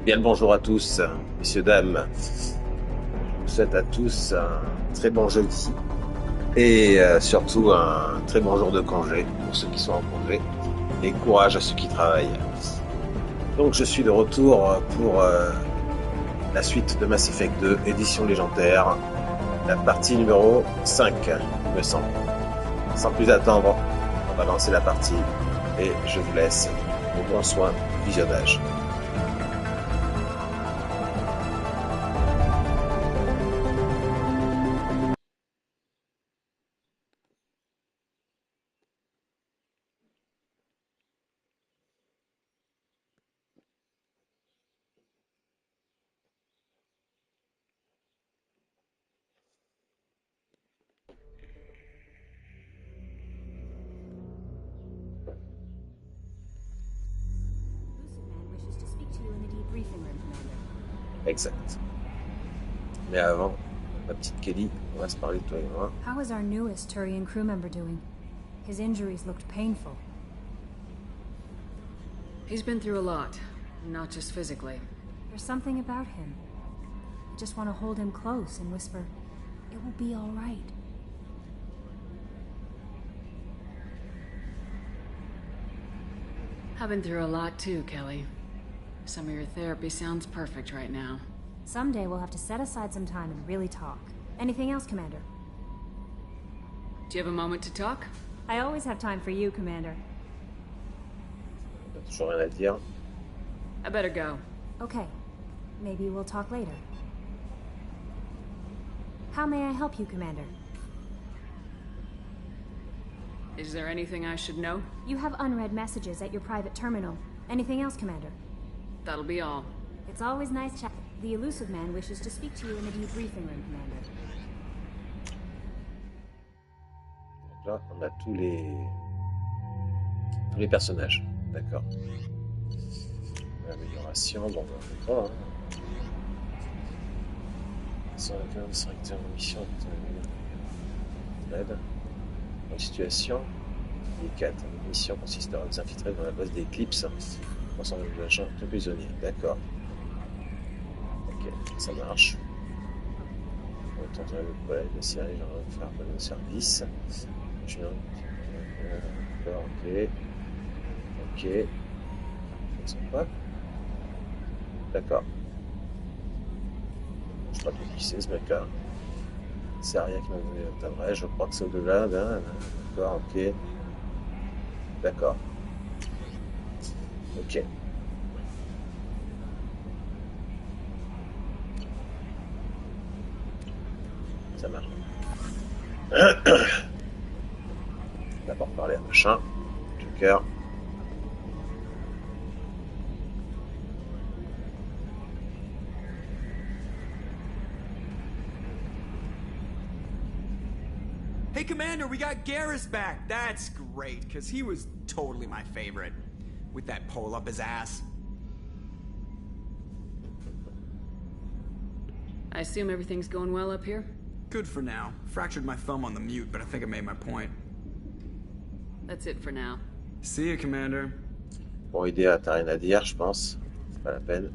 Bien le bonjour à tous, messieurs, dames. Je vous souhaite à tous un très bon jeudi et surtout un très bon jour de congé pour ceux qui sont en congé et courage à ceux qui travaillent. Donc je suis de retour pour la suite de Mass Effect 2, édition légendaire, la partie numéro 5, il me semble. Sans plus attendre, on va lancer la partie et je vous laisse au bon soin du visionnage. Man wishes to speak to you in the debriefing room, Commander. Exact. Mais avant, ma petite Kelly, on va se parler toi et moi. How is our newest Turian crew member doing? His injuries looked painful. He's been through a lot, not just physically. There's something about him. I just want to hold him close and whisper, "It will be all right." I've been through a lot too, Kelly. Some of your therapy sounds perfect right now. Someday we'll have to set aside some time and really talk. Anything else, Commander? Do you have a moment to talk? I always have time for you, Commander. T'as toujours rien à dire. I better go. Okay. Maybe we'll talk later. How may I help you, Commander? Is there anything I should know? You have unread messages at your private terminal. Anything else, Commander? That'll be all. It's always nice chat. The Elusive Man wishes to speak to you in the debriefing room, Commander. Là, on a tous les personnages. D'accord. Amélioration, bon, on fait pas. Hein. Sans la carte, directeur de mission, aide. En situation, les 4. La mission consistera à s'infiltrer dans la base d'Eclipse. Ensemble de agents de prisonniers. D'accord. Ok, ça marche. On va tenter le collègue, la série, j'en vais faire un service. D'accord, ok. Ok. Ils sont pas. D'accord. Je sais pas trop qui c'est ce mec-là. C'est rien qui m'a donné l'adresse, je crois que c'est au-delà. D'accord, ok. D'accord. Ok. Ça marche. D'abord parler à machin. Joker. Hey, Commander, we got Garrus back. That's great, because he was totally my favorite. With that pole up his ass. I assume everything's going well up here? Good for now. Fractured my thumb on the mute, but I think I made my point. That's it for now. See you, Commander. Bon, idée, t'as rien à dire, je pense. C'est pas la peine.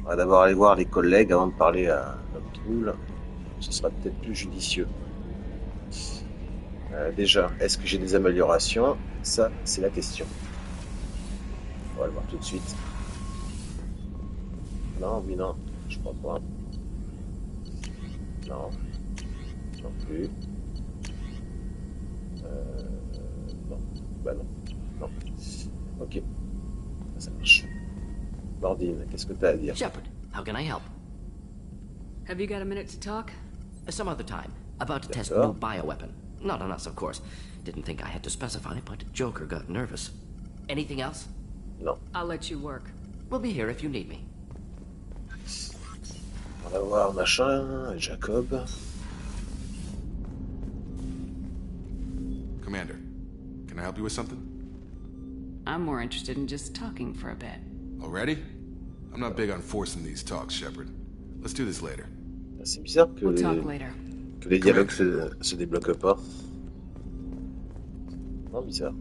On va d'abord aller voir les collègues avant de parler à l'homme Troul. Ce sera peut-être plus judicieux. Déjà, est-ce que j'ai des améliorations? Ça, c'est la question. On va le voir tout de suite. Non, oui, non. Je crois pas. Non. Non plus. Non. Bah non. Non. Ok. Ça marche. Bordine, qu'est-ce que t'as à dire? Shepard, how can I help? Have you got a minute to talk? Some other time. About to test a new bioweapon. Not on us, of course. Didn't think I had to specify, but Joker got nervous. Anything else? Non. I'll let you work. We'll be here if you need me. On va voir machin, Jacob. Commander, can I help you with something? I'm more interested in just talking for a bit. Already? I'm not big on forcing these talks, Shepard. Let's do this later. C'est bizarre que We'll talk later. les dialogues se débloquent pas. Non, bizarre.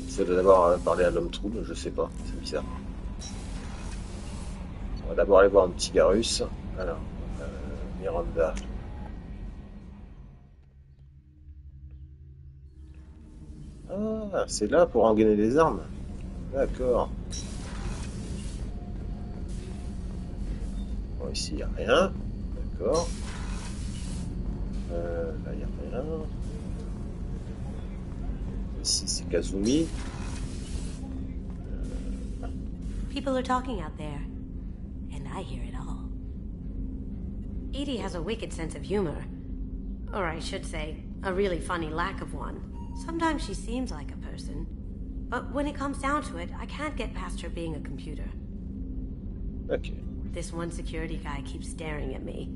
C'est d'abord parler à l'homme trouble, je sais pas, c'est bizarre. On va d'abord aller voir un petit Garus. Alors, Miranda. Ah, c'est là pour engainer des armes. D'accord. Bon, ici, il n'y a rien. D'accord. Là, il n'y a rien. Ici, c'est Kazumi. People are talking out there, and I hear it all. Edie has a wicked sense of humor. Or I should say, a really funny lack of one. Sometimes she seems like a person. But when it comes down to it, I can't get past her being a computer. Okay. This one security guy keeps staring at me.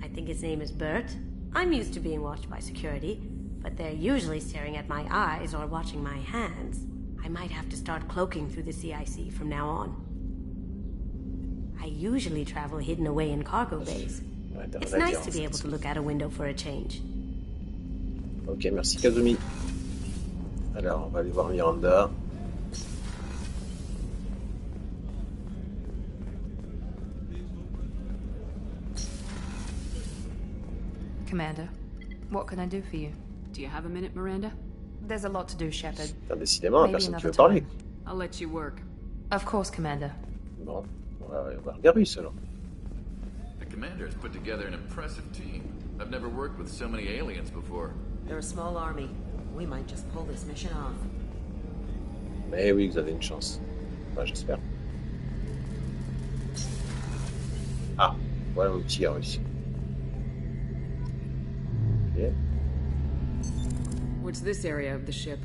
I think his name is Bert. I'm used to being watched by security, but they're usually staring at my eyes or watching my hands. I might have to start cloaking through the CIC from now on. I usually travel hidden away in cargo bays. It's nice to be able to look out a window for a change. Ok, merci Kazumi. Alors, on va aller voir Miranda. Commander, what can I do for you? Do you have a minute, Miranda? There's a lot to do, Shepard. Décidément, Maybe personne qui another veut parler. time. I'll let you work. Of course, Commander. Bon, on va voir Garus alors. The commander has put together an impressive team. I've never worked with so many aliens before. They're a small army. We might just pull this mission off. Mais oui, vous avez une chance. Enfin, j'espère. Ah, voilà mon petit Garus. Ok. What's this area of the ship?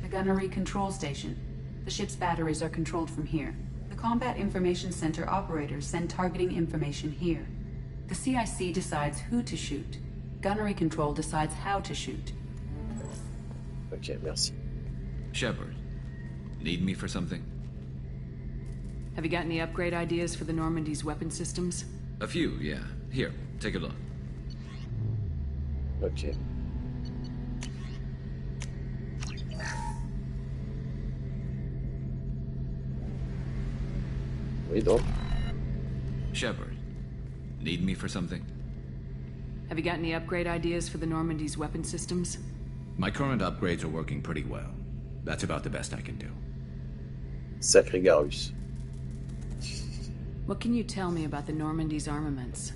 The gunnery control station. The ship's batteries are controlled from here. The Combat Information Center operators send targeting information here. The CIC decides who to shoot. Gunnery control decides how to shoot. Ok, merci. Shepard, need me for something? Have you got any upgrade ideas for the Normandy's weapon systems? A few, yeah. Here, take a look. Ok. Oui, donc. Shepard, need me for something? Have you got any upgrade ideas for the Normandy's weapon systems? My current upgrades are working pretty well. That's about the best I can do. Sacré Garus. What can you tell me about the Normandy's armaments?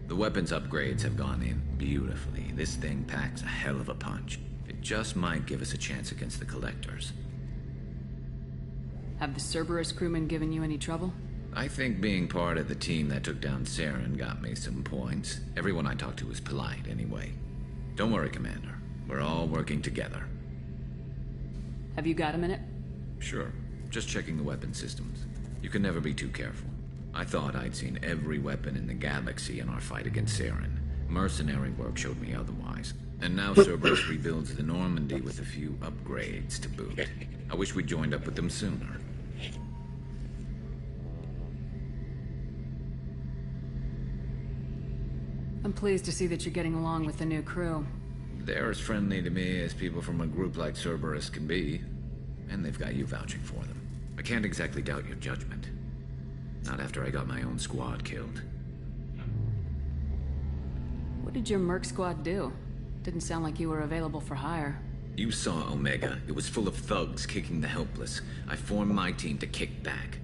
The weapons upgrades have gone in beautifully. This thing packs a hell of a punch. It just might give us a chance against the Collectors. Have the Cerberus crewmen given you any trouble? I think being part of the team that took down Saren got me some points. Everyone I talked to was polite, anyway. Don't worry, Commander. We're all working together. Have you got a minute? Sure. Just checking the weapon systems. You can never be too careful. I thought I'd seen every weapon in the galaxy in our fight against Saren. Mercenary work showed me otherwise. And now Cerberus rebuilds the Normandy with a few upgrades to boot. I wish we'd joined up with them sooner. I'm pleased to see that you're getting along with the new crew. They're as friendly to me as people from a group like Cerberus can be. And they've got you vouching for them. I can't exactly doubt your judgment. Not after I got my own squad killed. What did your Merc squad do? Didn't sound like you were available for hire. You saw Omega. It was full of thugs kicking the helpless. I formed my team to kick back.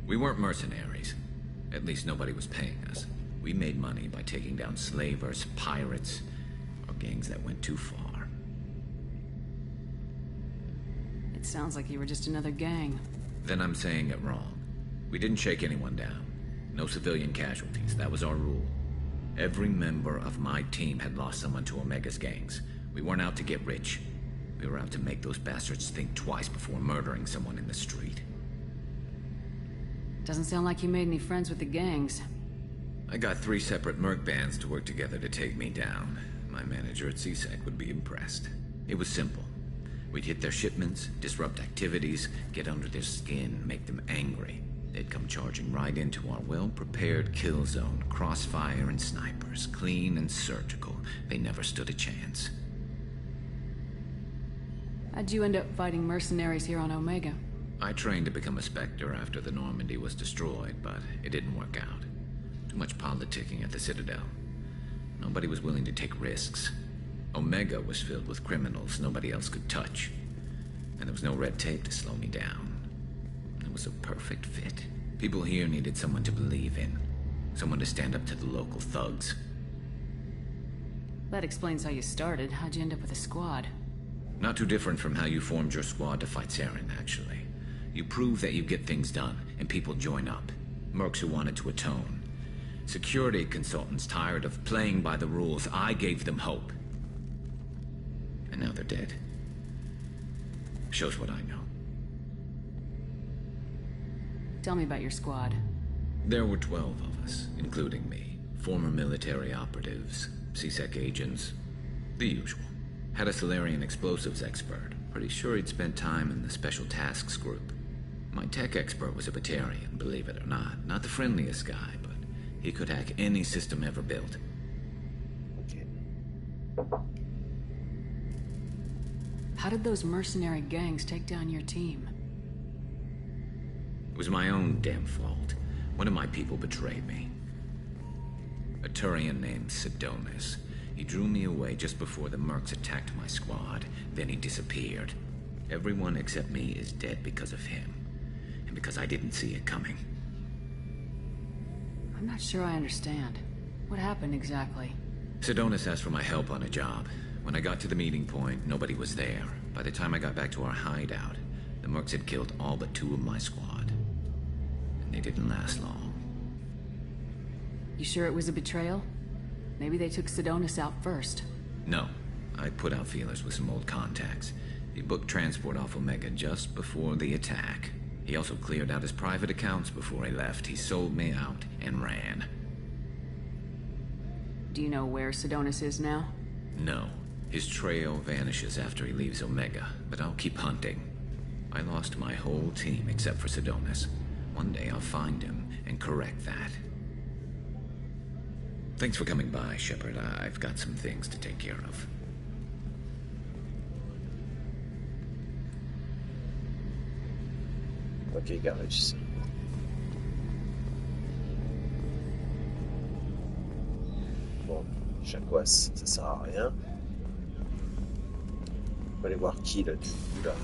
We weren't mercenaries. At least nobody was paying us. We made money by taking down slavers, pirates, or gangs that went too far. It sounds like you were just another gang. Then I'm saying it wrong. We didn't shake anyone down. No civilian casualties. That was our rule. Every member of my team had lost someone to Omega's gangs. We weren't out to get rich. We were out to make those bastards think twice before murdering someone in the street. Doesn't sound like you made any friends with the gangs. I got 3 separate merc bands to work together to take me down. My manager at CSEC would be impressed. It was simple. We'd hit their shipments, disrupt activities, get under their skin, make them angry. They'd come charging right into our well-prepared kill zone, crossfire and snipers, clean and surgical. They never stood a chance. How'd you end up fighting mercenaries here on Omega? I trained to become a Spectre after the Normandy was destroyed, but it didn't work out. Too much politicking at the Citadel. Nobody was willing to take risks. Omega was filled with criminals nobody else could touch. And there was no red tape to slow me down. It was a perfect fit. People here needed someone to believe in. Someone to stand up to the local thugs. That explains how you started. How'd you end up with a squad? Not too different from how you formed your squad to fight Saren, actually. You prove that you get things done, and people join up. Mercs who wanted to atone. Security consultants tired of playing by the rules. I gave them hope. And now they're dead. Shows what I know. Tell me about your squad. There were 12 of us, including me. Former military operatives, CSEC agents, the usual. Had a Solarian explosives expert. Pretty sure he'd spent time in the Special Tasks group. My tech expert was a Batarian, believe it or not. Not the friendliest guy, but he could hack any system ever built. Ok. How did those mercenary gangs take down your team? It was my own damn fault. One of my people betrayed me. A Turian named Sidonis. He drew me away just before the Mercs attacked my squad. Then he disappeared. Everyone except me is dead because of him. And because I didn't see it coming. I'm not sure I understand. What happened exactly? Sidonis asked for my help on a job. When I got to the meeting point, nobody was there. By the time I got back to our hideout, the Mercs had killed all but 2 of my squad. And they didn't last long. You sure it was a betrayal? Maybe they took Sidonis out first. No. I put out feelers with some old contacts. He booked transport off Omega just before the attack. He also cleared out his private accounts before he left. He sold me out and ran. Do you know where Sidonis is now? No. His trail vanishes after he leaves Omega, but I'll keep hunting. I lost my whole team except for Sidonis. One day I'll find him and correct that. Thanks for coming by, Shepard. I've got some things to take care of. Ok, garage. Bon, Jacquas, ça sert à rien. On va aller voir qui là du coup là.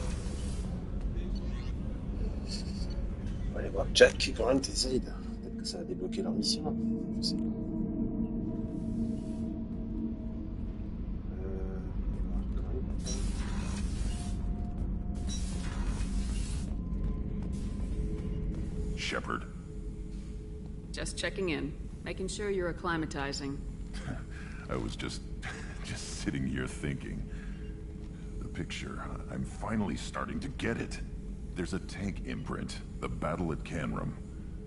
On va aller voir Jack qui quand même t'essaye. Peut-être que ça va débloquer leur mission. Je sais pas. Shepard. Just checking in. Making sure you're acclimatizing. I was just sitting here thinking. The picture, I'm finally starting to get it. There's a tank imprint, the battle at Canrum.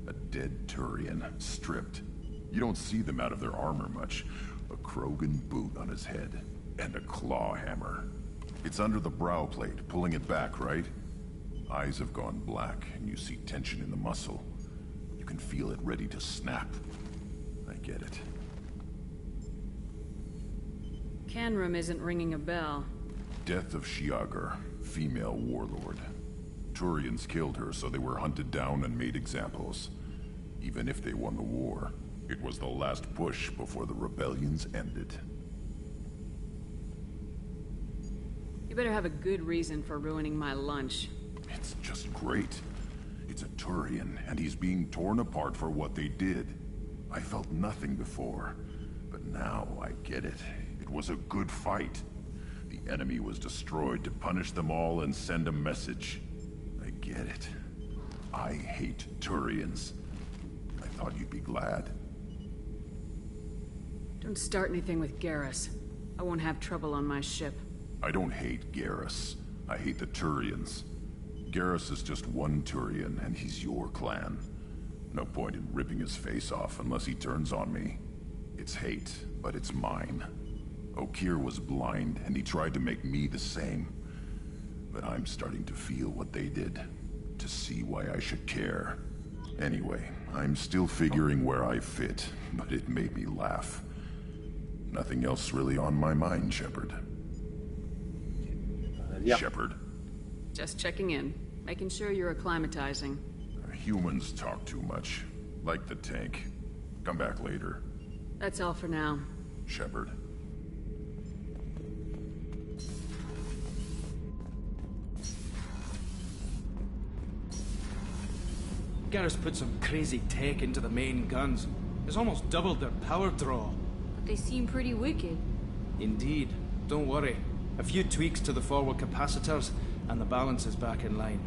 A dead Turian, stripped. You don't see them out of their armor much. A Krogan boot on his head, and a claw hammer. It's under the brow plate, pulling it back, right? Eyes have gone black, and you see tension in the muscle. You can feel it ready to snap. I get it. Canrum isn't ringing a bell. Death of Shiagar, female warlord. Turians killed her, so they were hunted down and made examples. Even if they won the war, it was the last push before the rebellions ended. You better have a good reason for ruining my lunch. It's just great. It's a Turian, and he's being torn apart for what they did. I felt nothing before, but now I get it. It was a good fight. The enemy was destroyed to punish them all and send a message. I get it. I hate Turians. I thought you'd be glad. Don't start anything with Garrus. I won't have trouble on my ship. I don't hate Garrus. I hate the Turians. Garrus is just one Turian, and he's your clan. No point in ripping his face off unless he turns on me. It's hate, but it's mine. Okeer was blind, and he tried to make me the same. But I'm starting to feel what they did, to see why I should care. Anyway, I'm still figuring where I fit, but it made me laugh. Nothing else really on my mind, Shepard. Yeah. Shepard. Just checking in. Making sure you're acclimatizing. Humans talk too much. Like the tank. Come back later. That's all for now. Shepard. Garrus put some crazy tech into the main guns. It's almost doubled their power draw. But they seem pretty wicked. Indeed. Don't worry. A few tweaks to the forward capacitors, and the balance is back in line.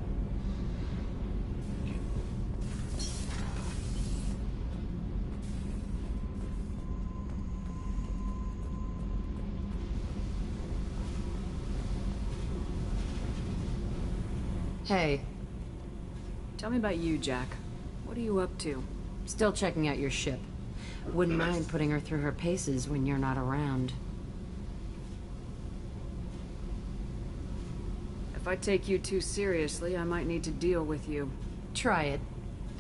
Hey. Tell me about you, Jack. What are you up to? Still checking out your ship. Wouldn't mind putting her through her paces when you're not around. If I take you too seriously, I might need to deal with you. Try it.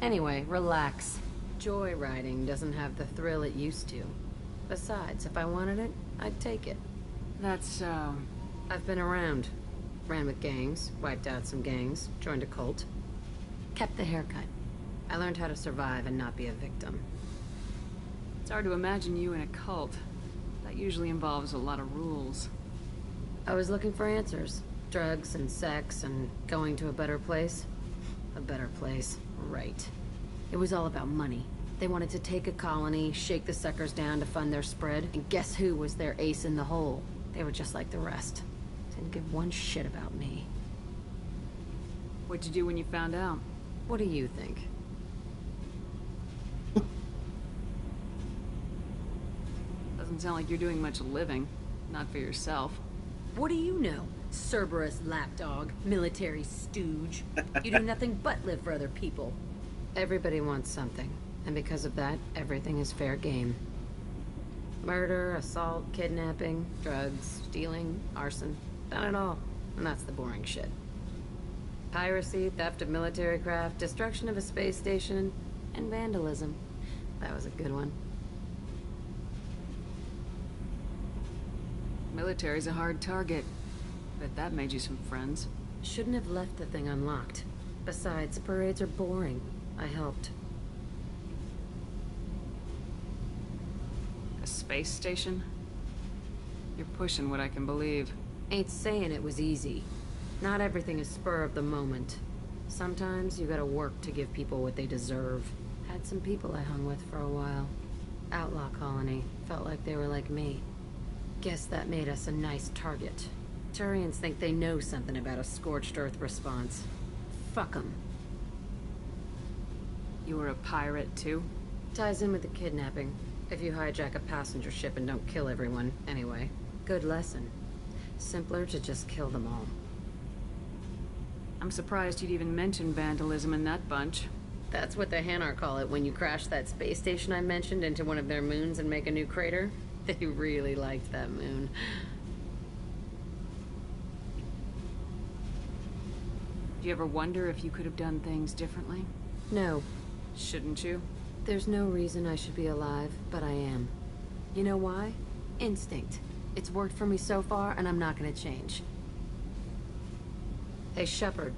Anyway, relax. Joyriding doesn't have the thrill it used to. Besides, if I wanted it, I'd take it. That's, I've been around. Ran with gangs, wiped out some gangs, joined a cult. Kept the haircut. I learned how to survive and not be a victim. It's hard to imagine you in a cult. That usually involves a lot of rules. I was looking for answers. Drugs and sex and going to a better place. A better place, right. It was all about money. They wanted to take a colony, shake the suckers down to fund their spread, and guess who was their ace in the hole? They were just like the rest. Didn't give one shit about me. What'd you do when you found out? What do you think? Doesn't sound like you're doing much living. Not for yourself. What do you know? Cerberus lapdog, military stooge. You do nothing but live for other people. Everybody wants something, and because of that, everything is fair game. Murder, assault, kidnapping, drugs, stealing, arson. Done it all. And that's the boring shit. Piracy, theft of military craft, destruction of a space station, and vandalism. That was a good one. Military's a hard target. Bet that made you some friends. Shouldn't have left the thing unlocked. Besides, parades are boring. I helped. A space station? You're pushing what I can believe. Ain't saying it was easy. Not everything is spur of the moment. Sometimes you gotta work to give people what they deserve. Had some people I hung with for a while. Outlaw colony. Felt like they were like me. Guess that made us a nice target. Turians think they know something about a scorched earth response. Fuck 'em. You were a pirate, too? Ties in with the kidnapping. If you hijack a passenger ship and don't kill everyone, anyway. Good lesson. Simpler to just kill them all. I'm surprised you'd even mention vandalism in that bunch. That's what the Hanar call it when you crash that space station I mentioned into one of their moons and make a new crater. They really liked that moon. Do you ever wonder if you could have done things differently? No. Shouldn't you? There's no reason I should be alive, but I am. You know why? Instinct. It's worked for me so far, and I'm not gonna change. Hey, Shepard.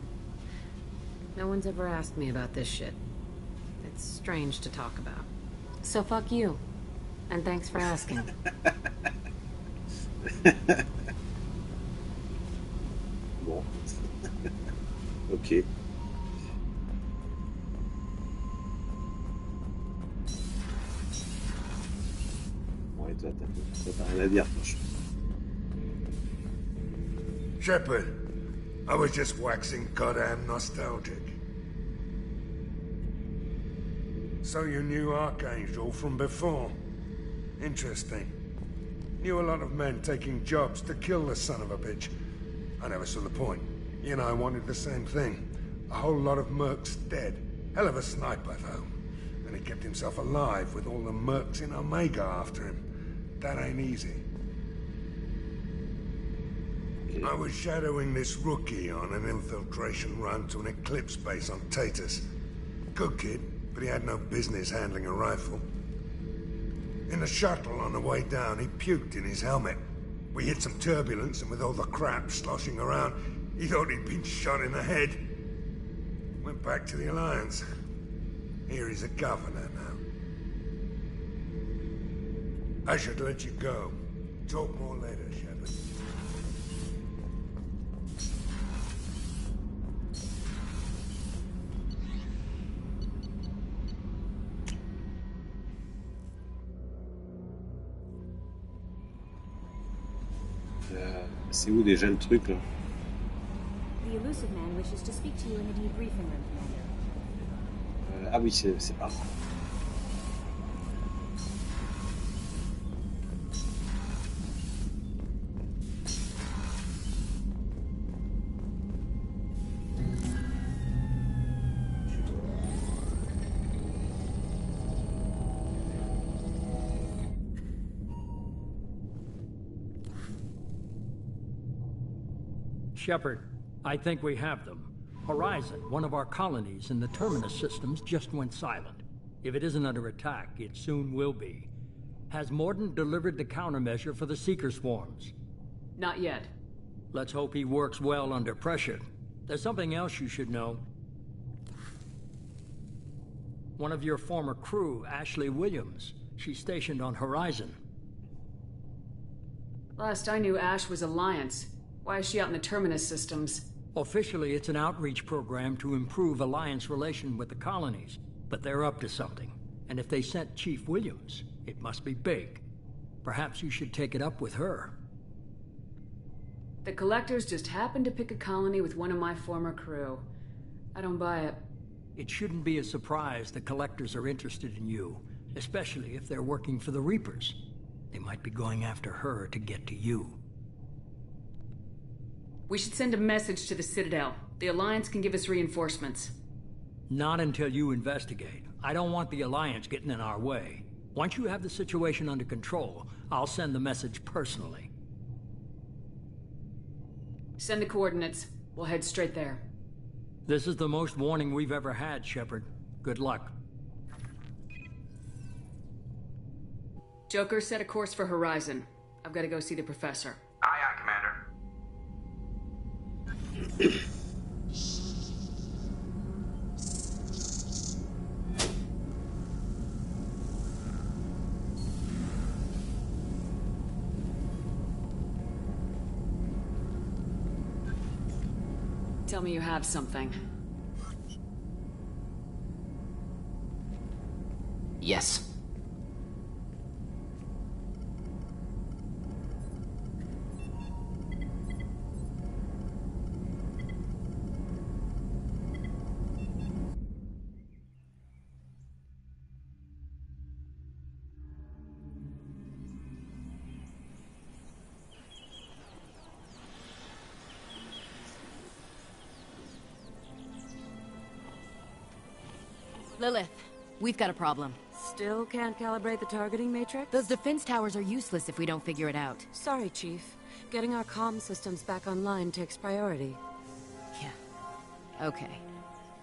No one's ever asked me about this shit. It's strange to talk about. So fuck you. And thanks for asking. Bon. Ok. Bon, et toi, t'as rien à dire, franchement. Shepard, I was just waxing goddamn nostalgic. So you knew Archangel from before? Interesting. Knew a lot of men taking jobs to kill the son of a bitch. I never saw the point. You know, I wanted the same thing. A whole lot of mercs dead. Hell of a sniper, though. And he kept himself alive with all the mercs in Omega after him. That ain't easy. I was shadowing this rookie on an infiltration run to an Eclipse base on Tatus. Good kid, but he had no business handling a rifle. In the shuttle on the way down, he puked in his helmet. We hit some turbulence, and with all the crap sloshing around, he thought he'd been shot in the head. Went back to the Alliance. Here he's a governor now. I should let you go. Talk more later, Shepard. C'est où déjà le truc là? The Illusive Man wishes to speak to you in the debriefing room, Commander. Ah oui, c'est pas. Shepard, I think we have them. Horizon, one of our colonies in the Terminus systems, just went silent. If it isn't under attack, it soon will be. Has Mordin delivered the countermeasure for the Seeker swarms? Not yet. Let's hope he works well under pressure. There's something else you should know. One of your former crew, Ashley Williams. She's stationed on Horizon. Last I knew, Ash was Alliance. Why is she out in the Terminus systems? Officially, it's an outreach program to improve Alliance relation with the colonies. But they're up to something. And if they sent Chief Williams, it must be big. Perhaps you should take it up with her. The Collectors just happened to pick a colony with one of my former crew. I don't buy it. It shouldn't be a surprise the Collectors are interested in you, especially if they're working for the Reapers. They might be going after her to get to you. We should send a message to the Citadel. The Alliance can give us reinforcements. Not until you investigate. I don't want the Alliance getting in our way. Once you have the situation under control, I'll send the message personally. Send the coordinates. We'll head straight there. This is the most warning we've ever had, Shepard. Good luck. Joker, set a course for Horizon. I've got to go see the Professor. Aye, aye, Commander. Tell me you have something. Yes. Lilith, we've got a problem. Still can't calibrate the targeting matrix? Those defense towers are useless if we don't figure it out. Sorry, Chief. Getting our comm systems back online takes priority. Yeah. Okay.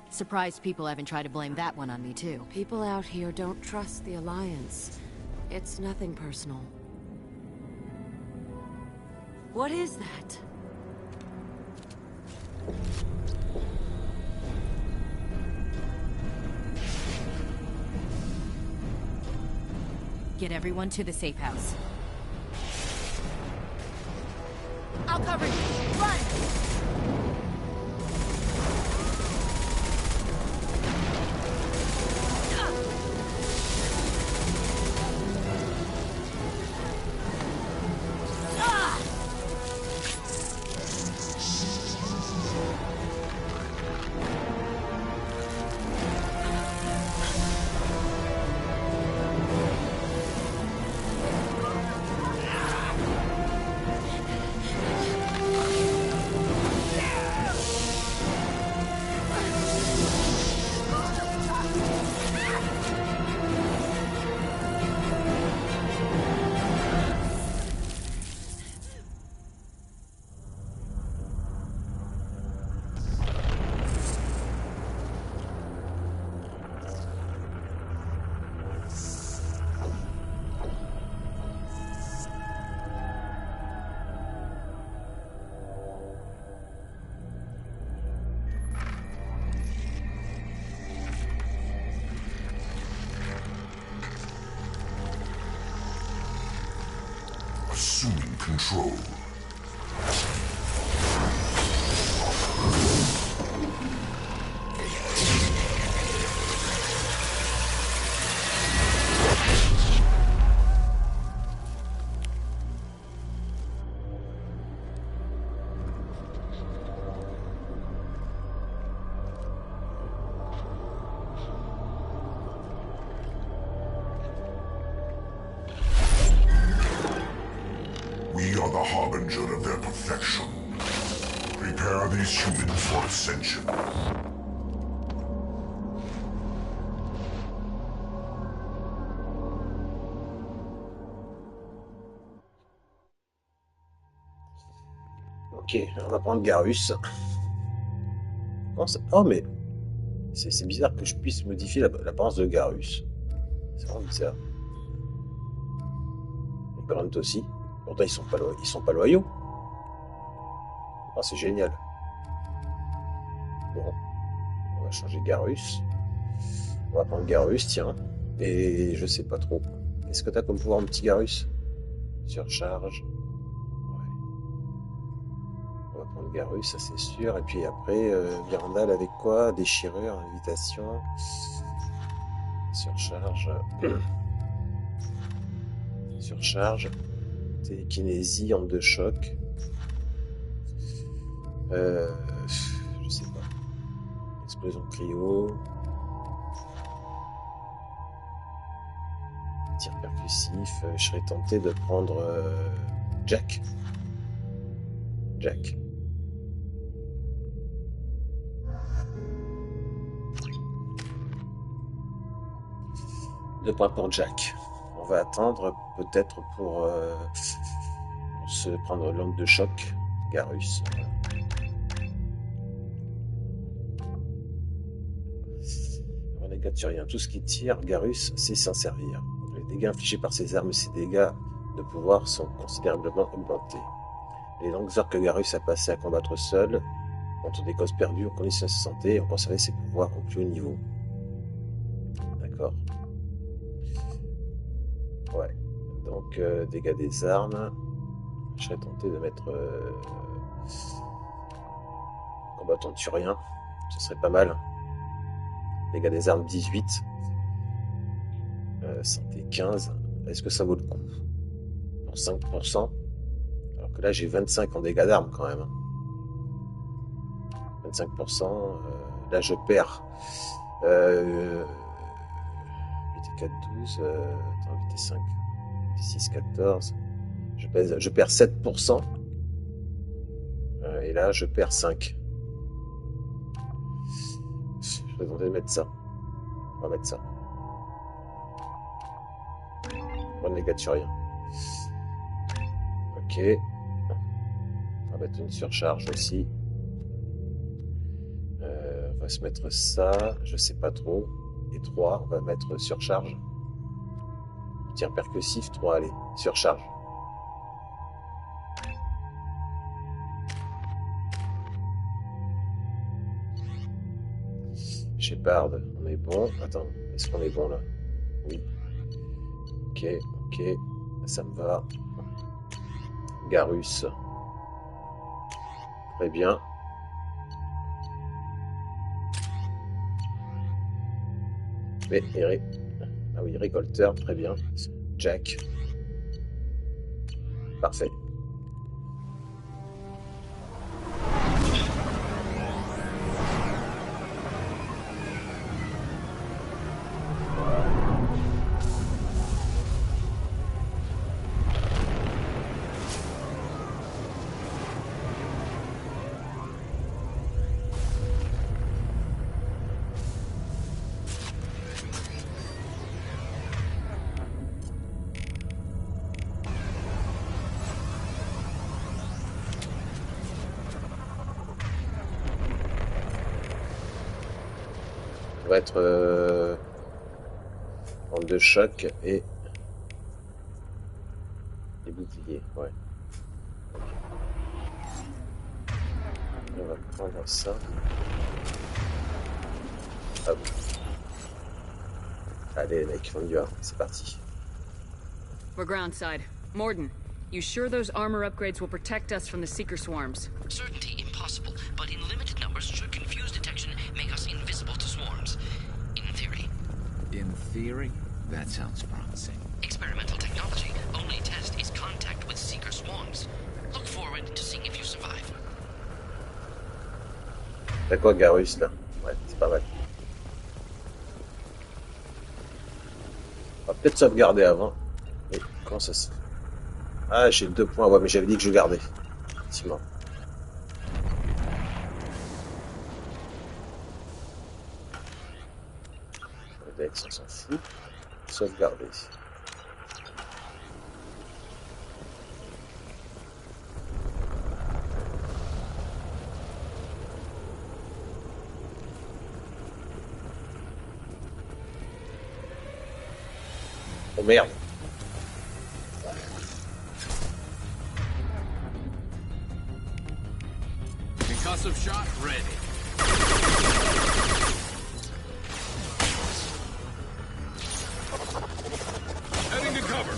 Surprised people haven't tried to blame that one on me, too. People out here don't trust the Alliance. It's nothing personal. What is that? Get everyone to the safe house. I'll cover you. Run! control. We are the harbinger of their perfection. Prepare these humans for ascension. Ok, on va prendre Garus. Oh, mais c'est bizarre que je puisse modifier l'apparence de Garus. C'est vraiment bizarre. Et Grant aussi. Pourtant, ils sont pas loyaux. Oh, c'est génial. Bon, on va changer Garus. On va prendre Garus, tiens. Et je sais pas trop. Qu'est-ce que t'as comme pouvoir, mon petit Garus? Surcharge. On va prendre Garus, ça c'est sûr. Et puis après, Vyrandal avec quoi? Déchirure, invitation. Surcharge. Surcharge. Télékinésie, onde de choc. Je sais pas. Explosion cryo. Tir percussif. Je serais tenté de prendre Jack. Jack. Deux points pour Jack. On va attendre peut-être pour se prendre l'onde de choc. Garus. Renégat sur rien. Tout ce qui tire, Garus sait s'en servir. Les dégâts infligés par ses armes et ses dégâts de pouvoir sont considérablement augmentés. Les longues heures que Garus a passées à combattre seul, contre des causes perdues, ont conditionné sa santé et ont conservé ses pouvoirs au plus haut niveau. D'accord. Ouais. Donc, dégâts des armes. Je serais tenté de mettre combattant turien. Ce serait pas mal. Dégâts des armes 18. Santé 15. Est-ce que ça vaut le coup? Pour 5%. Alors que là, j'ai 25 en dégâts d'armes quand même. 25%. Là, je perds. 8 et 4, 12. Attends, 8 et 5. 8 et 6, 14. Je perds 7%. Et là, je perds 5. Je vais tenter de mettre ça. On va mettre ça. Bonne négaturien. Ok. On va mettre une surcharge aussi. On va se mettre ça. Je sais pas trop. Et 3. On va mettre surcharge. Tir percussif 3. Allez. Surcharge. Shepard, on est bon. Attends, est-ce qu'on est bon là? Oui. Ok, ok. Ça me va. Garus. Très bien. Mais Eric. Ah oui, récolteur, très bien. Jack. Parfait. Va être en deux chocs et les boucliers, ouais. On va prendre ça. Hop. Allez les mecs, on y va, c'est parti. We're groundside. Morden, You sure those armor upgrades will protect us from the Seeker swarms? Certainty impossible, but in limited numbers should confuse detection, make us invisible to swarms. In theory. In theory? That sounds promising. Experimental technology. Only test is contact with Seeker swarms. Look forward to seeing if you survive. T'as quoi, Garus, là? Ouais, c'est pas mal. On va peut-être sauvegarder avant. Mais comment ça se... Ah, j'ai 2 points. Ouais, mais j'avais dit que je gardais. Effectivement. Dex, on s'en fout. Sauvegarder. Oh merde. Concussive shot ready. Heading to cover.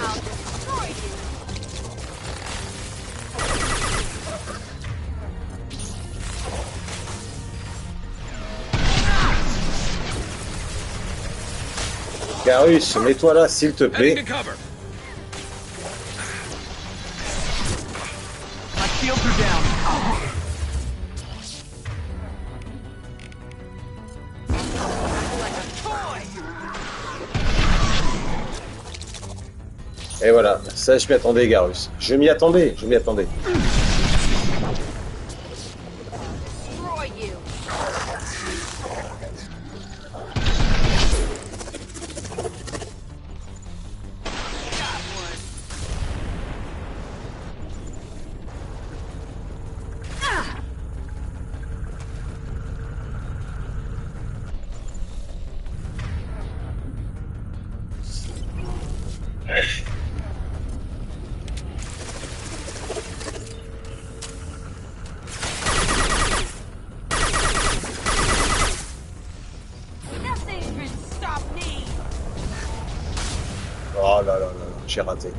I'll destroy you. Garus, mets-toi là, s'il te plaît. Heading to cover. My shields are down. Et voilà, ça je m'y attendais, Garus. Je m'y attendais, je m'y attendais. Destroy you. Nothing can stop me. Oh là là là là, j'ai raté.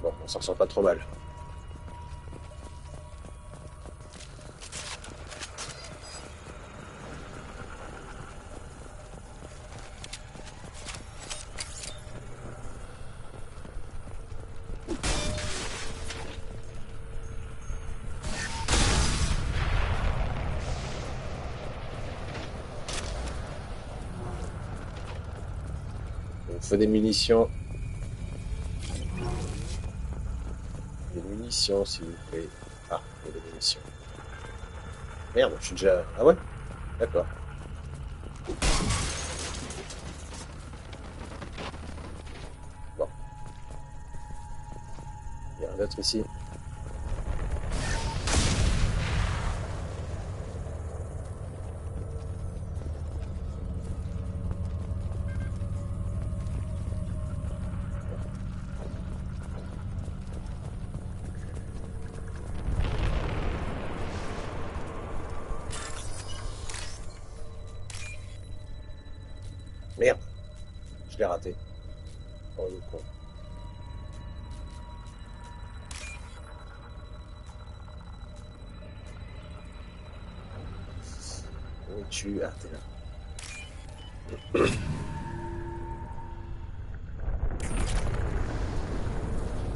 Bon, on s'en sort pas trop mal. Il faut des munitions. Des munitions, s'il vous plaît. Ah, il y a des munitions. Merde, je suis déjà... Ah ouais? D'accord. Bon. Il y a un autre ici. Merde, je l'ai raté. Oh le con. Où es-tu? Ah, t'es là.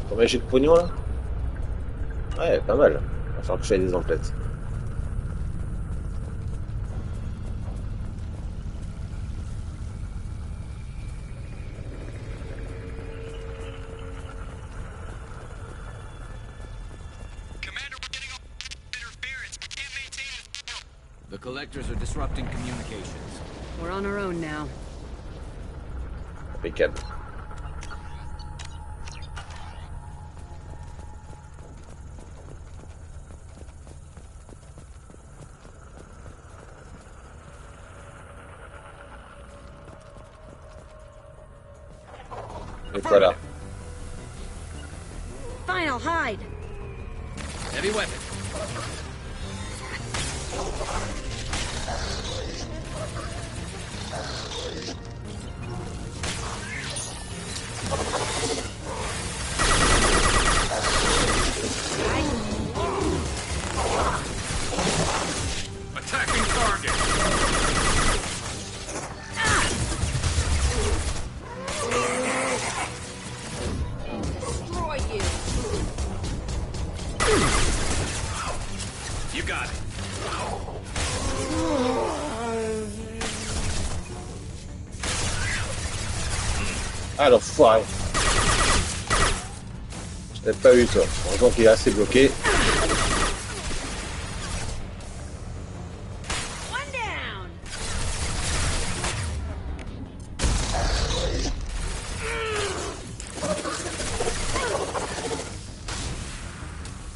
Combien j'ai de pognon là? Ouais, pas mal. Il va falloir que je fasse des emplettes. The collectors are disrupting communications. We're on our own now. Impeccable. Et voilà. Fine, I'll hide. Heavy weapon. Attacking target. Destroy you. You got it. Ah l'enfoiré. Je l'ai pas eu toi. Heureusement qu'il est assez bloqué. One down.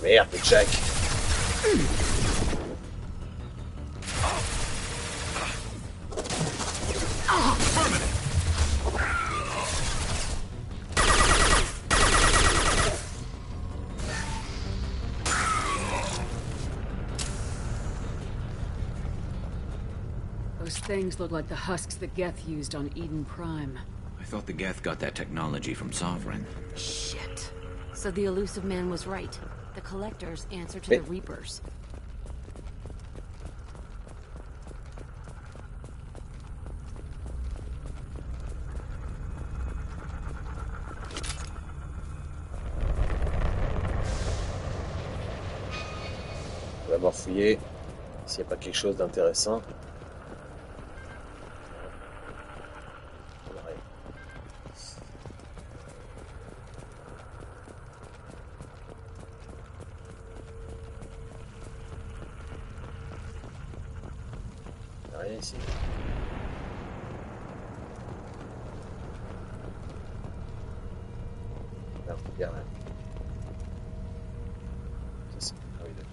Merde, Jack. Those things look like the husks that Geth used on Eden Prime. I thought the Geth got that technology from Sovereign. Shit. So the elusive man was right. The Collectors answer to the Reapers. On va d'abord fouiller s'il n'y a pas quelque chose d'intéressant. Rien ici. Non, il n'y a rien. Ça, c'est... Ah oui, d'accord.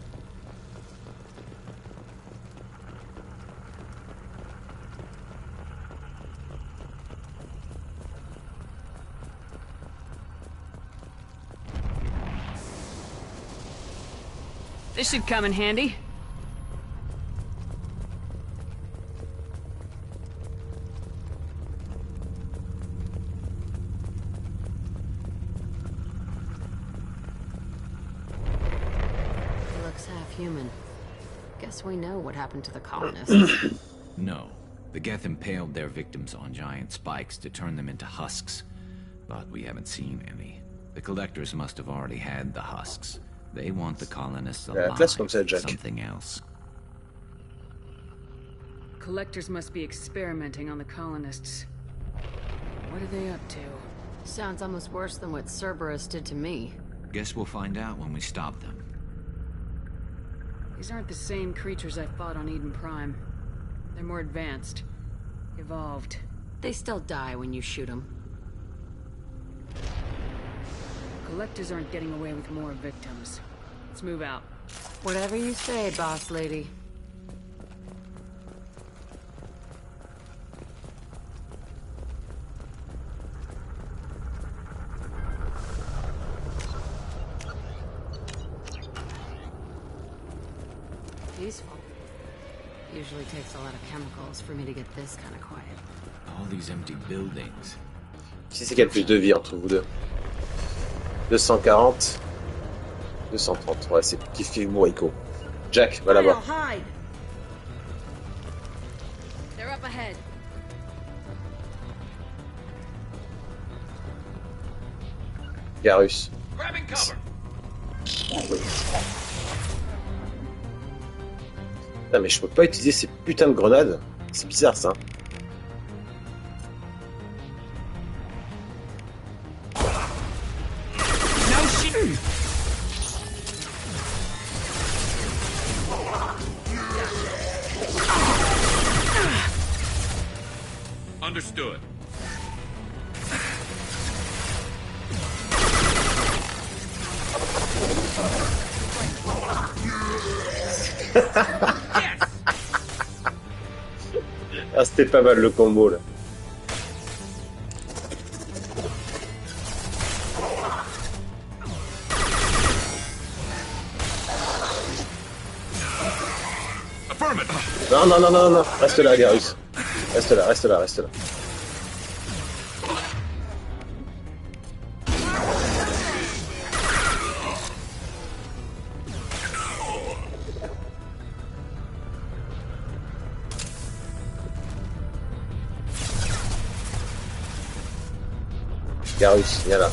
This should come in handy. Human. Guess we know what happened to the colonists. No. The Geth impaled their victims on giant spikes to turn them into husks. But we haven't seen any. The Collectors must have already had the husks. They want the colonists alive. Something else. Collectors must be experimenting on the colonists. What are they up to? Sounds almost worse than what Cerberus did to me. Guess we'll find out when we stop them. These aren't the same creatures I fought on Eden Prime. They're more advanced. Evolved. They still die when you shoot them. Collectors aren't getting away with more victims. Let's move out. Whatever you say, boss lady. Peaceful. Usually takes a lot of chemicals for me to get this kind of quiet. All these empty buildings. Qui c'est qui a le plus de vie entre vous deux? 240, 230. Ouais, c'est kiff Moriko. Jack, va là-bas. They're up ahead. Garus. Grabbing cover. Putain, mais je peux pas utiliser ces putains de grenades. C'est bizarre ça. Understood. Ah, c'était pas mal le combo là. Non, non, non, non, non. Reste là, Garrus. Reste là, reste là, reste là. Garrus, viens là.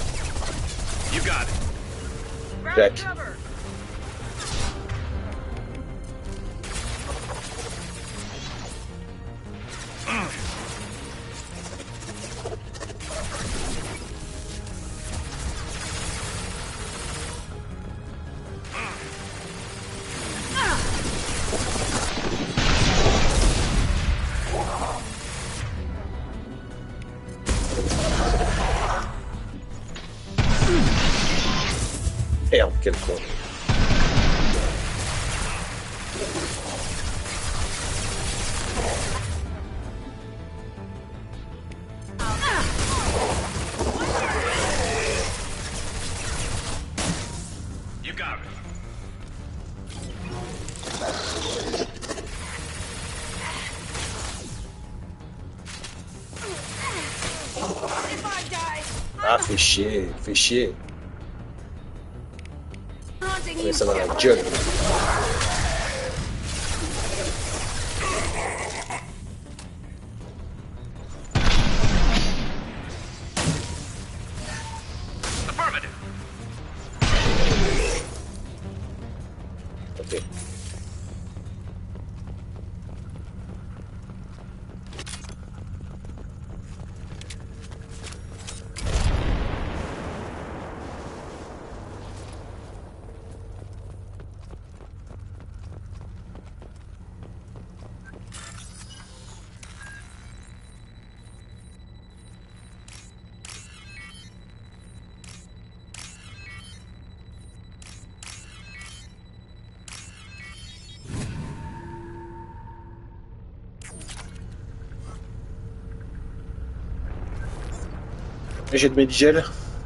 Jack. Merde, quel con. You got it. Ah, fais chier, fais chier. Mais ça dans la gueule. Ok. J'ai de Medigel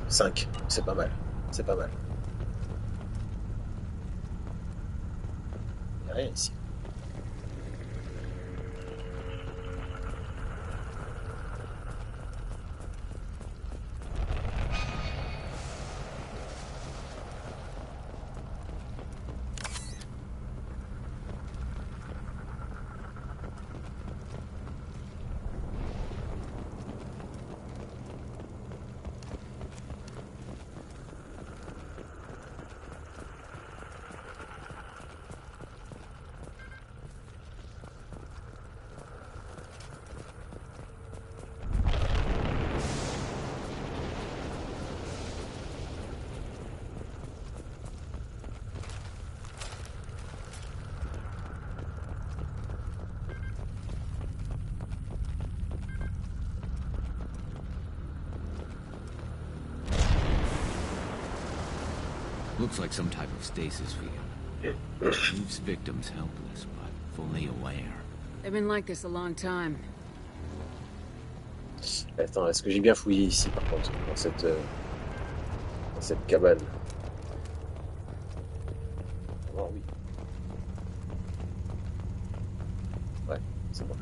5, c'est pas mal, c'est pas mal. Y'a rien ici. Looks like some type of stasis field. Leaves victims helpless, but fully aware. They've been like this a long time. Attends, est-ce que j'ai bien fouillé ici, par contre, dans cette cabane? Oh oui. Ouais, c'est bon.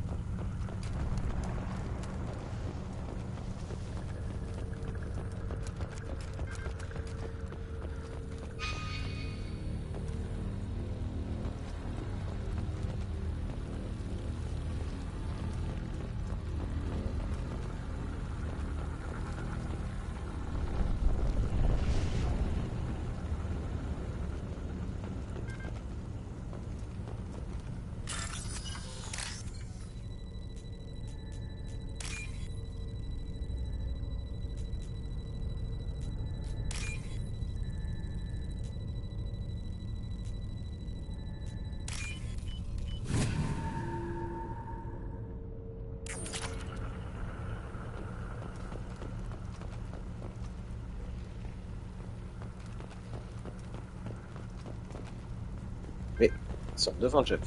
Mais ils sont devant Jack.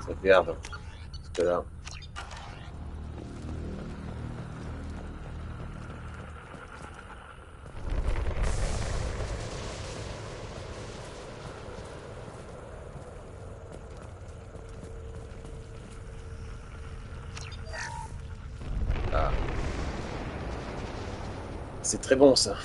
Ça regarde. Parce que là. C'est très bon ça.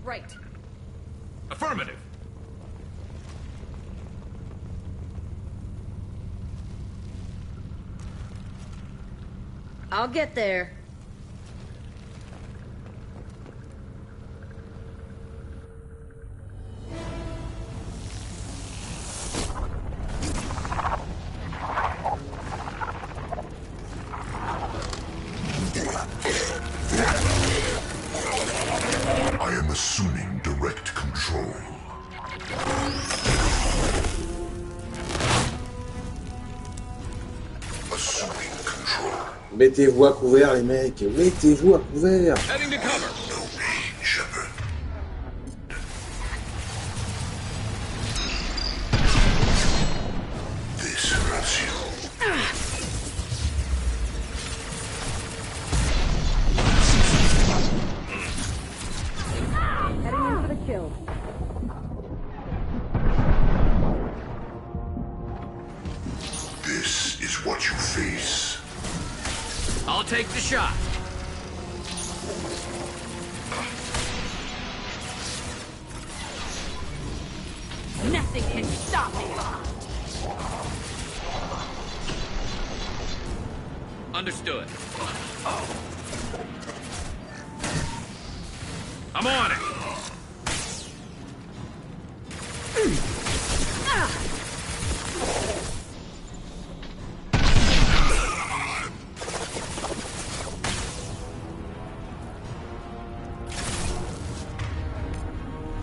Right. Affirmative. I'll get there. I am assuming direct control. Assuming control. Mettez-vous à couvert les mecs, mettez-vous à couvert. Heading to cover. No pain, Shepard. This hurts you. Heading in for the kill. This is what you face. I'll take the shot. Nothing can stop me. Understood. I'm on it.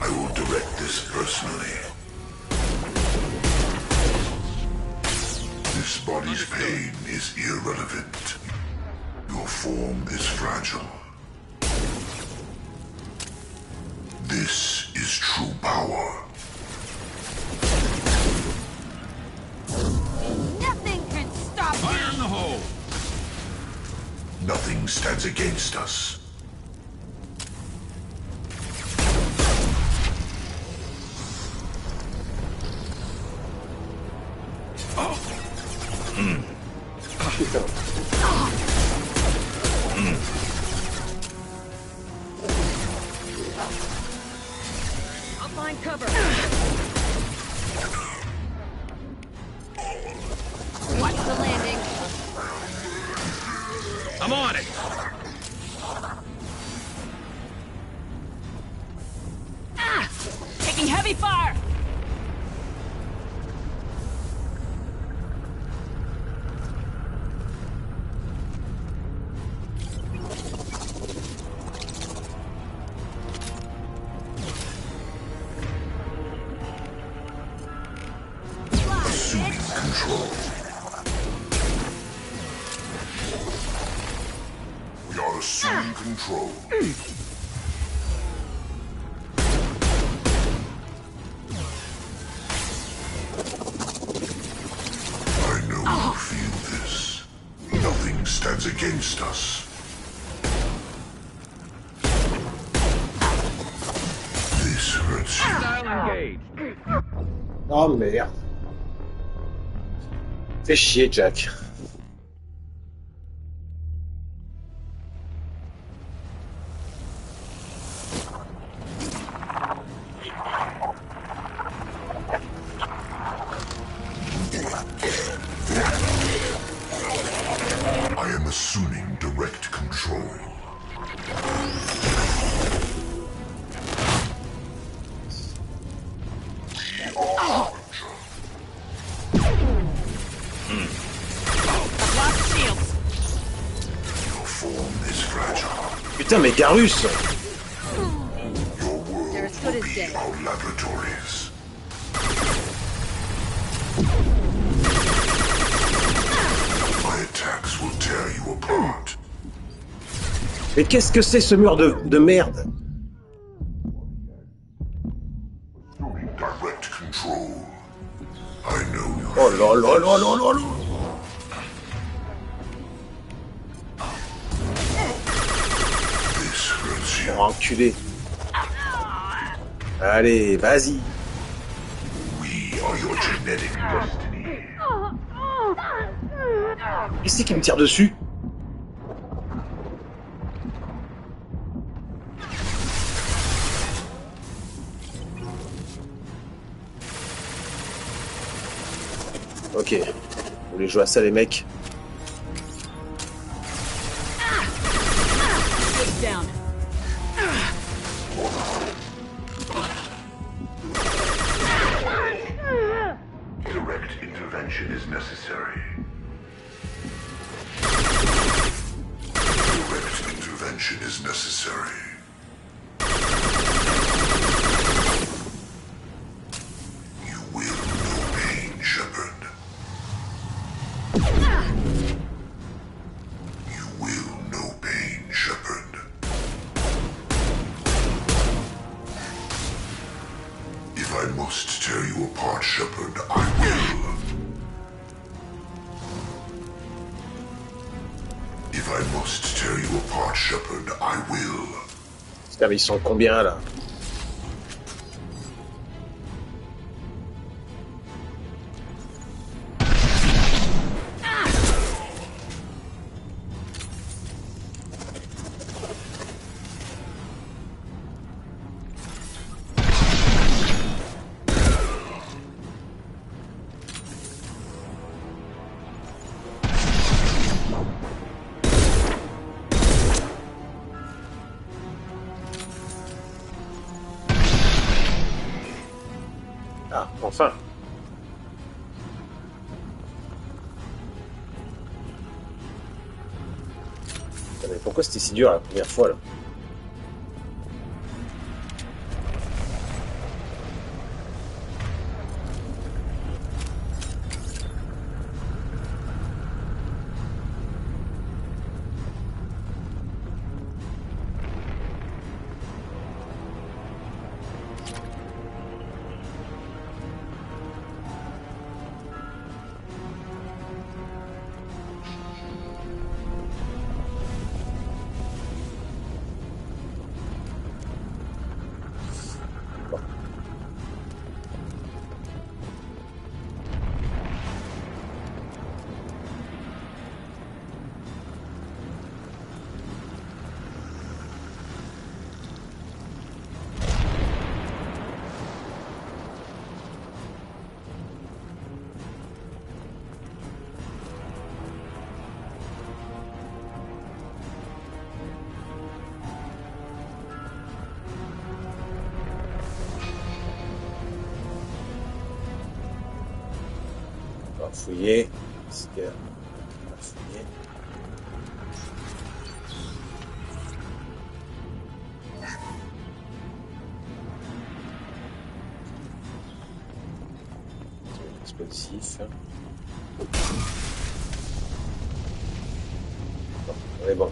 I will direct this personally. This body's pain is irrelevant. Your form is fragile. This is true power. Nothing can stop me. Fire in the hole. Nothing stands against us. I'll find cover. Watch the landing. I'm on it. Taking heavy fire. Assuming control. We are assuming control. I know you feel this. Nothing stands against us. This hurts you. Style engaged. Oh merde. Fais chier, Jack. I am assuming direct control. Lost shields. Your form is fragile. Putain, mais Garus! Your world They're as good will as be dead. our laboratories. My attacks will tear you apart. Mais qu'est-ce que c'est ce mur de merde? Direct control. Oh là là là là là. Oh, enculé. Allez, vas-y. Qui c'est qui me tire dessus? Ok. Vous voulez jouer à ça, les mecs? Down. Direct intervention is necessary. Direct intervention is necessary. You will know pain, Shepard. You will know pain, Shepard. If I must tear you apart, Shepard, I will. If I must tear you apart, Shepard, I will. Putain, ils sont combien là? Ah, enfin. Mais pourquoi c'était si dur la première fois là? On va fouiller. Est-ce que... On va fouiller. Explosif. Bon, on est bon.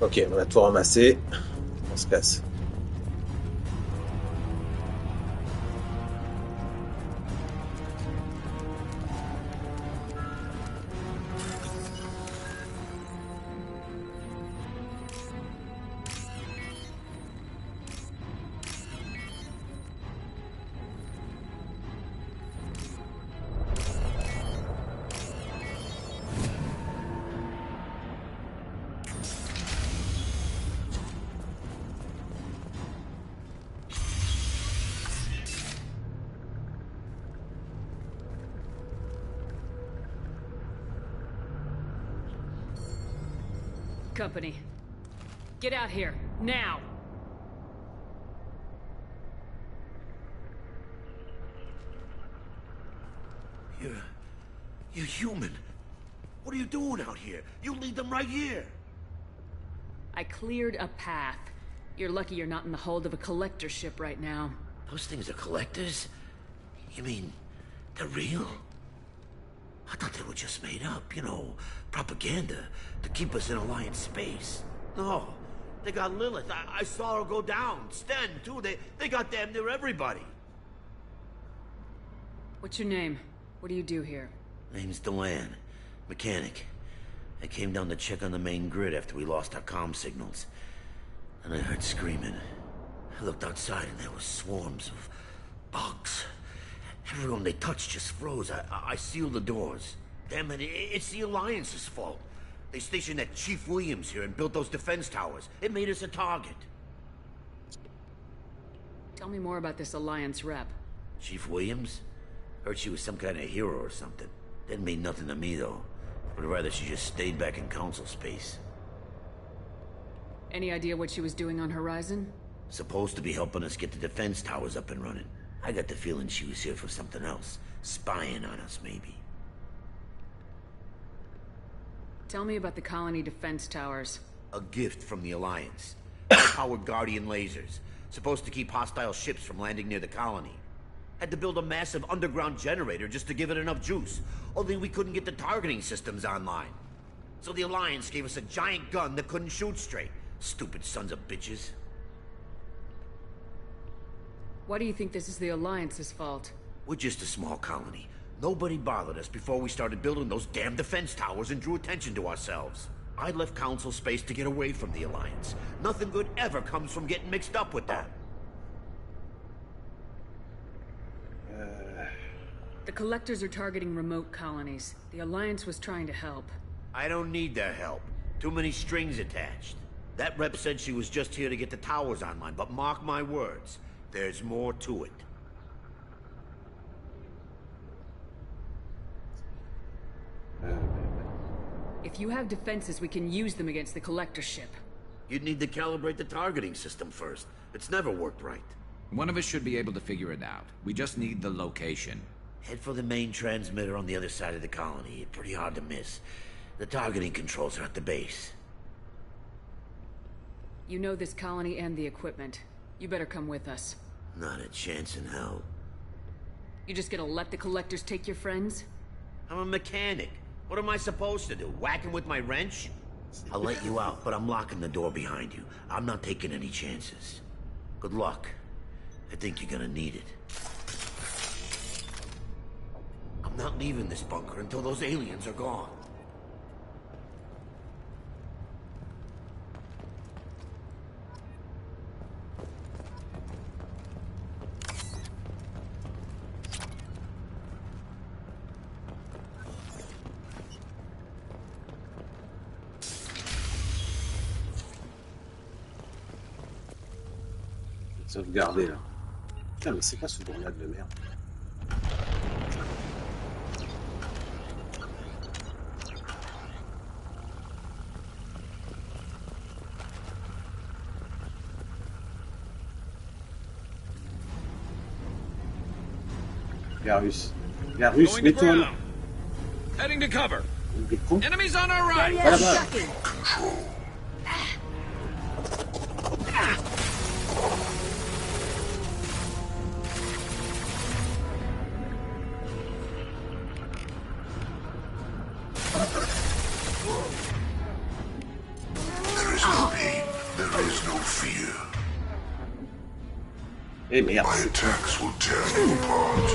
Ok, on a tout ramassé. On se casse. Company. Get out here, now! You're human. What are you doing out here? You lead them right here. I cleared a path. You're lucky you're not in the hold of a collector ship right now. Those things are collectors? You mean, they're real? I thought they were just made up, you know, propaganda to keep us in Alliance space. No, they got Lilith. I saw her go down. Sten, too. They got damn near everybody. What's your name? What do you do here? Name's Delan. Mechanic. I came down to check on the main grid after we lost our comm signals. And I heard screaming. I looked outside and there were swarms of bugs. Everyone they touched just froze. I sealed the doors. Damn it, it's the Alliance's fault. They stationed that Chief Williams here and built those defense towers. It made us a target. Tell me more about this Alliance rep. Chief Williams? Heard she was some kind of hero or something. Didn't mean nothing to me, though. Would rather she just stayed back in Council space. Any idea what she was doing on Horizon? Supposed to be helping us get the defense towers up and running. I got the feeling she was here for something else. Spying on us, maybe. Tell me about the colony defense towers. A gift from the Alliance. High-powered Guardian lasers. Supposed to keep hostile ships from landing near the colony. Had to build a massive underground generator just to give it enough juice. Only we couldn't get the targeting systems online. So the Alliance gave us a giant gun that couldn't shoot straight. Stupid sons of bitches. Why do you think this is the Alliance's fault? We're just a small colony. Nobody bothered us before we started building those damn defense towers and drew attention to ourselves. I left Council space to get away from the Alliance. Nothing good ever comes from getting mixed up with them. The Collectors are targeting remote colonies. The Alliance was trying to help. I don't need their help. Too many strings attached. That rep said she was just here to get the towers online, but mark my words, there's more to it. If you have defenses, we can use them against the Collector ship. You'd need to calibrate the targeting system first. It's never worked right. One of us should be able to figure it out. We just need the location. Head for the main transmitter on the other side of the colony. Pretty hard to miss. The targeting controls are at the base. You know this colony and the equipment. You better come with us. Not a chance in hell. You just gonna let the Collectors take your friends? I'm a mechanic. What am I supposed to do? Whack him with my wrench? I'll let you out, but I'm locking the door behind you. I'm not taking any chances. Good luck. I think you're gonna need it. I'm not leaving this bunker until those aliens are gone. Sauvegarder là. Putain, mais c'est quoi ce grenade de merde? Garus. Garus, m'étonne. Heading to cover. Enemies on our right. Control. Eh merde. My attacks will tear you apart.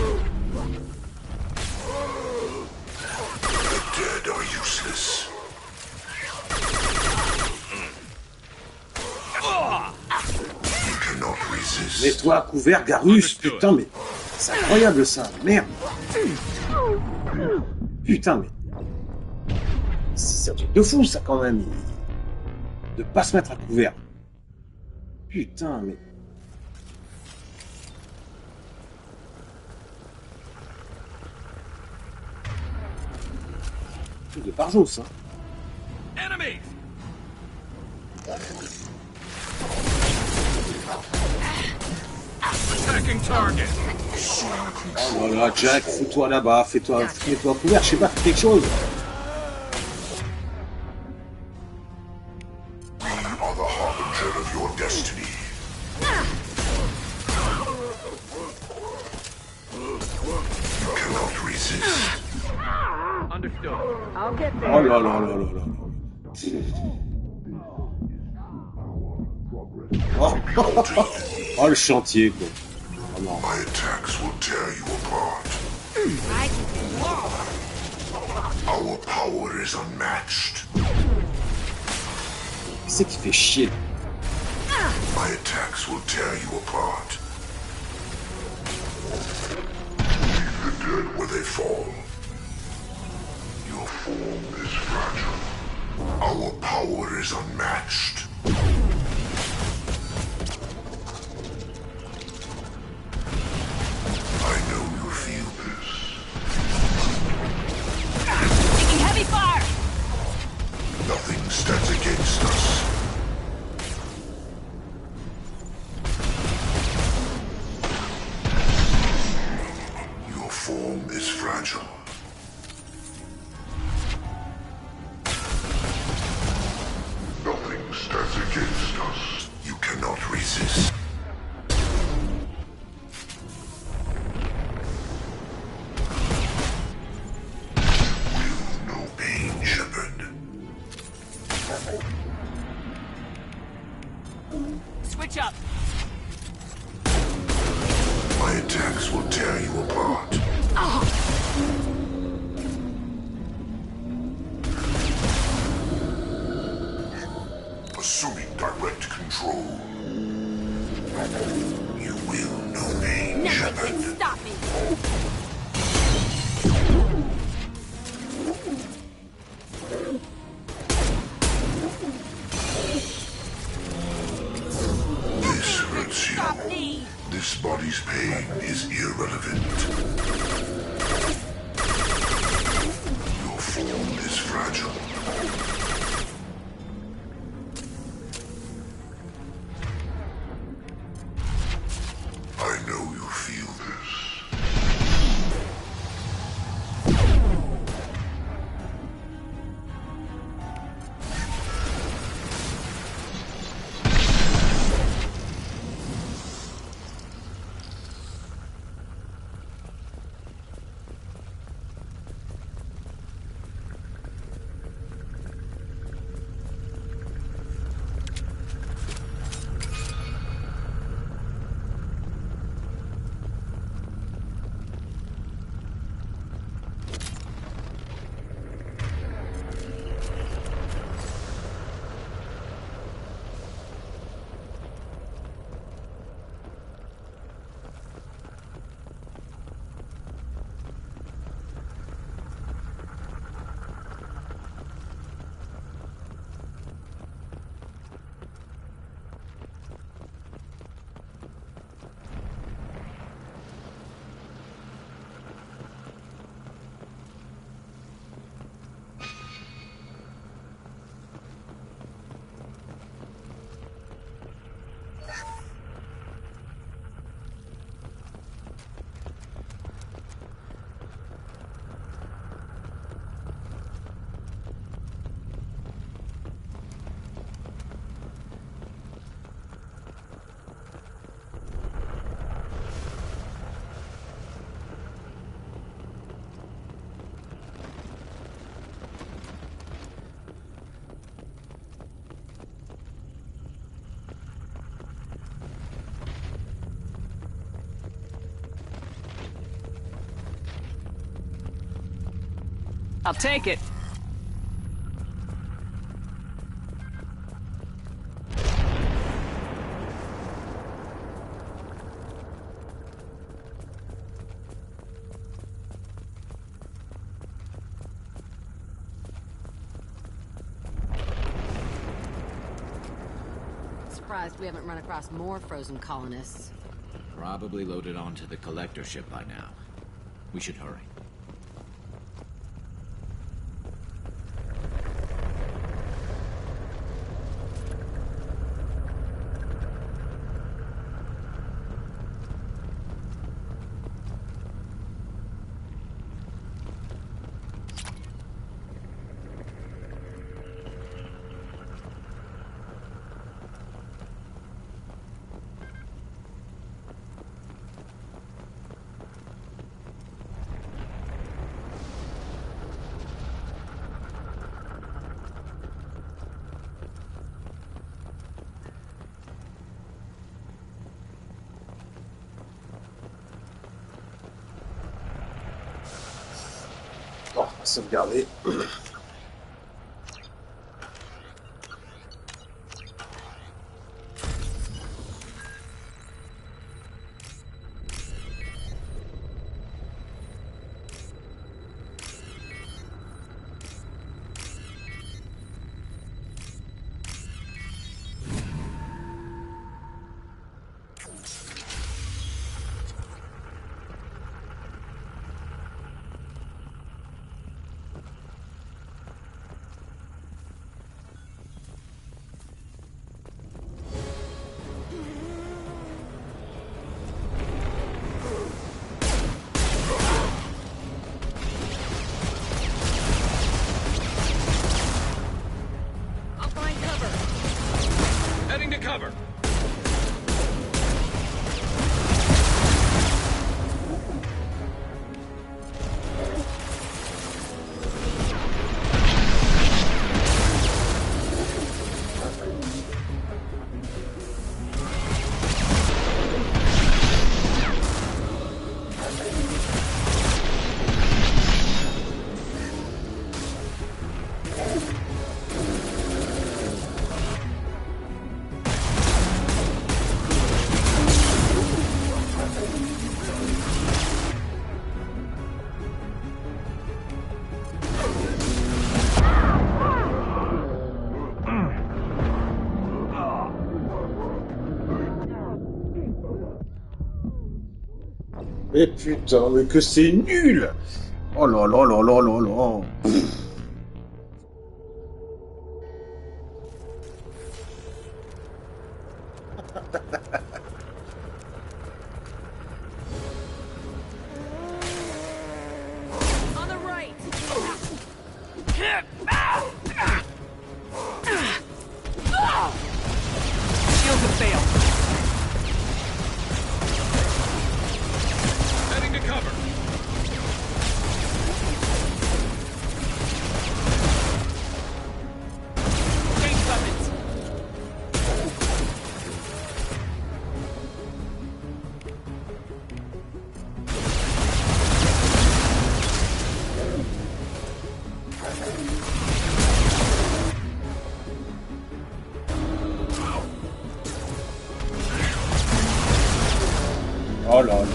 The dead are useless. You cannot resist. Mets-toi à couvert, Garus. Putain, mais c'est incroyable ça. Merde. Putain, mais c'est un truc de fou ça quand même. De pas se mettre à couvert. Putain, mais de Barjos, hein. Enemies. Attacking target. Oh là là, Jack, fous-toi là-bas, mets-toi à couvert, je sais pas, fais quelque chose. We are the harbinger of your destiny. You cannot resist. Understood. I'll get there. Oh là là là là là. Oh le chantier quoi. Oh non. My attacks will tear you apart. Our power is unmatched. C'est qui fait chier. My attacks will tear you apart. Leave the dead where they fall. Your form is fragile. Our power is unmatched. I know you feel this. Taking heavy fire! Nothing stands against us. Your form is fragile. Nothing stands against us. You cannot resist. No pain, Shepard. Switch up! My attacks will tear you apart. Assuming direct control. You will know pain, Nothing Shepard. can stop me! This hurts you. This body's pain is irrelevant. Your form is fragile. I know you feel this. I'll take it. Surprised we haven't run across more frozen colonists. Probably loaded onto the collector ship by now. We should hurry. Sauvegarder. Cover. Mais putain, mais que c'est nul! Oh là là là là là là! On the right. Shields have failed. Heading to cover. Change weapons. Oh là là.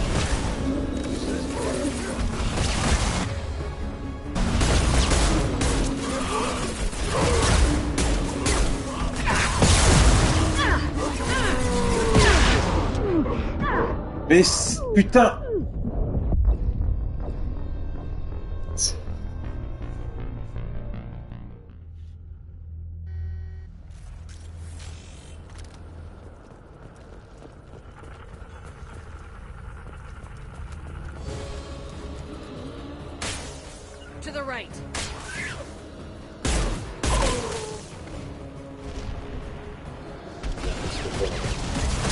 Mais putain! To the right.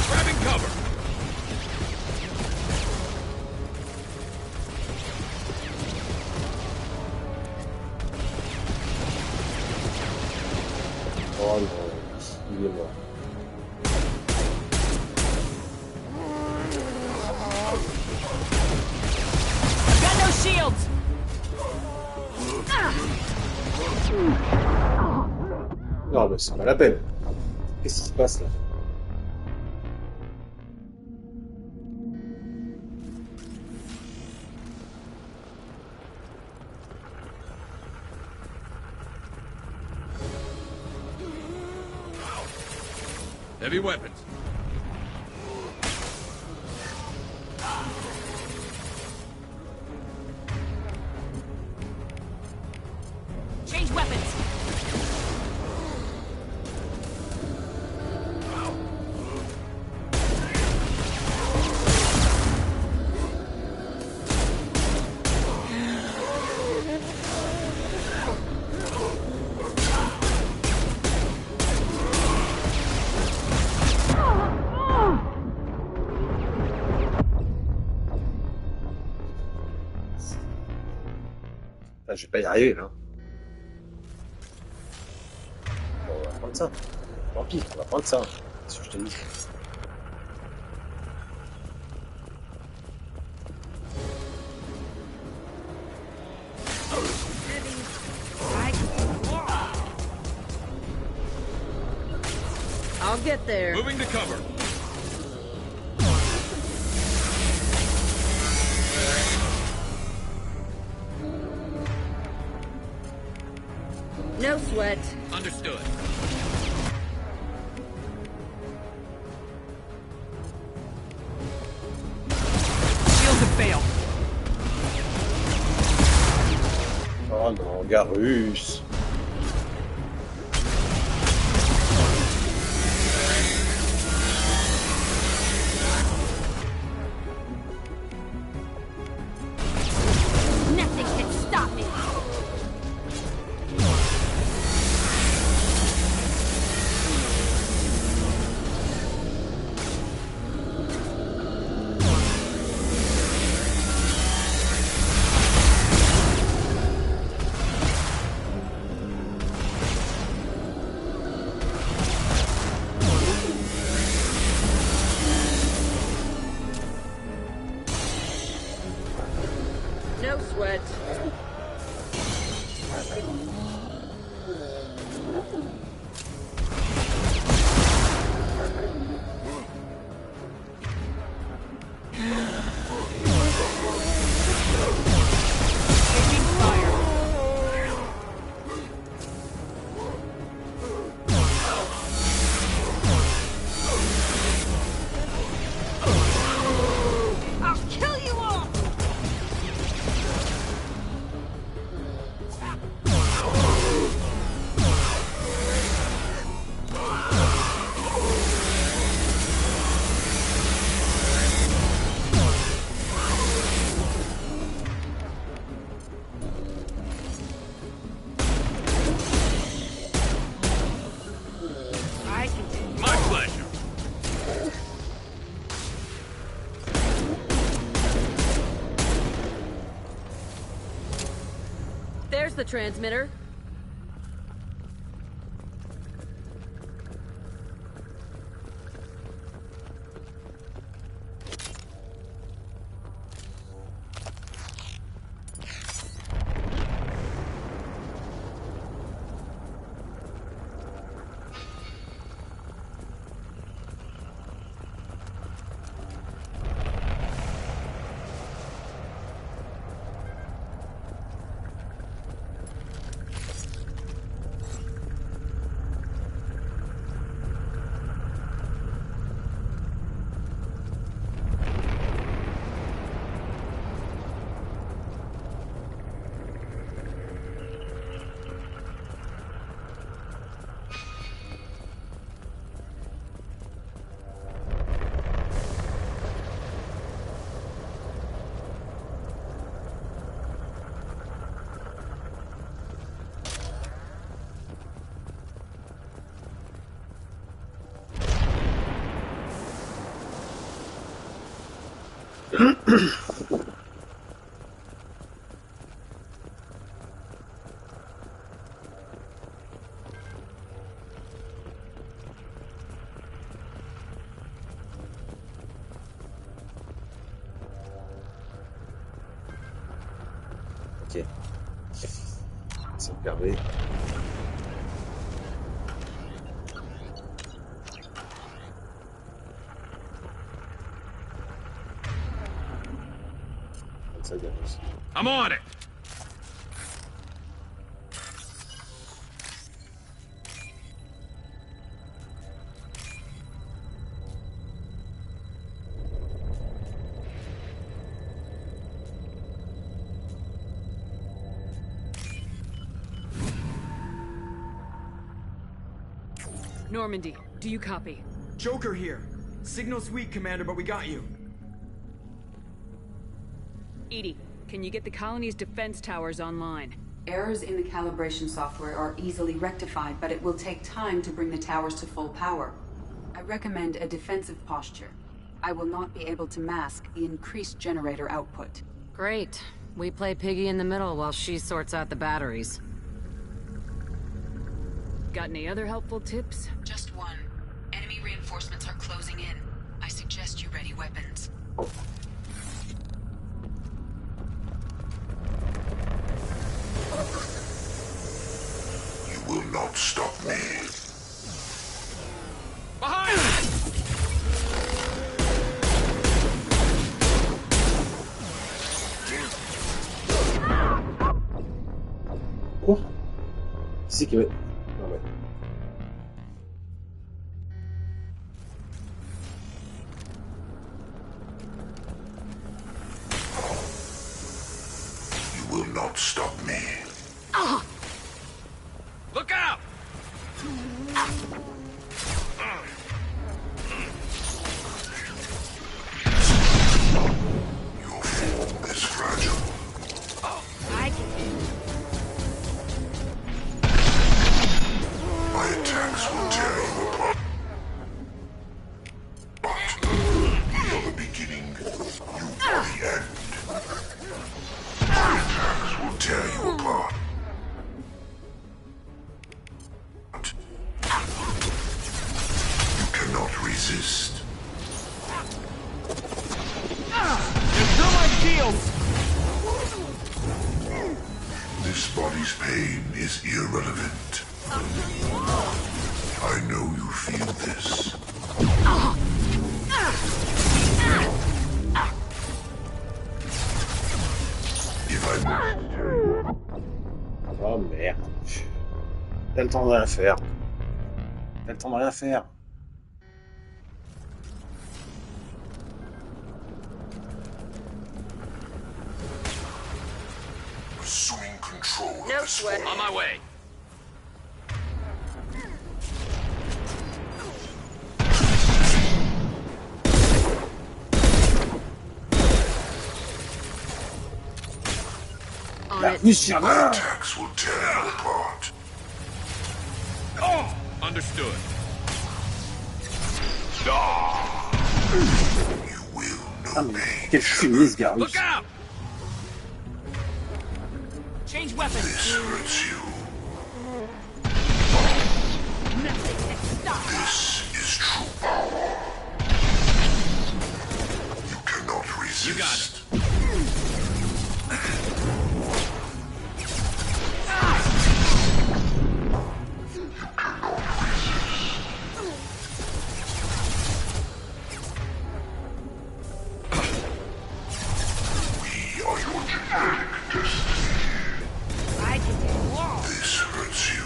Grabbing cover. Oh non, il est mort. Got no shields. Non, mais c'est pas la peine. Qu'est-ce qui se passe là? Heavy weapons. Change weapons. Ah, je vais pas y arriver là. Bon, on va prendre ça. Tant pis, on va prendre ça. C'est ce que je te dis. I'll get there. Moving to cover. No sweat. Understood. Shields have failed. Oh non, Garrus. Nothing can stop me. No sweat. Taking fire. I'll kill you all. I can do My pleasure. There's the transmitter. Ok. Ça me permet. Ça vient aussi. I'm on it. Normandy, do you copy? Joker here. Signal's weak, Commander, but we got you. EDI, can you get the colony's defense towers online? Errors in the calibration software are easily rectified, but it will take time to bring the towers to full power. I recommend a defensive posture. I will not be able to mask the increased generator output. Great. We play Piggy in the middle while she sorts out the batteries. Got any other helpful tips? Just one. Enemy reinforcements are closing in. I suggest you ready weapons. You will not stop me. Quoi? C'est qui... Non, mais... You will not stop me. Look out! Your form is fragile. I can... My attacks will tear you apart. But you're the beginning, you are the end. My attacks will tear you apart. You cannot resist. Through my shields! This body's pain is irrelevant. I know you feel this. If I must tell you. Oh merde. T'as le temps de rien faire. T'as le temps de rien faire. Assuming control of No this sweat. form. On my way. La Russie, My attacks will tear you apart. Oh! Understood. You will Ah, know mais pain. quel fumée, ce gars russe. Look out! Change weapons. This hurts you. This is true power. You cannot resist. You got it. We are your genetic destiny. I can do... This hurts you.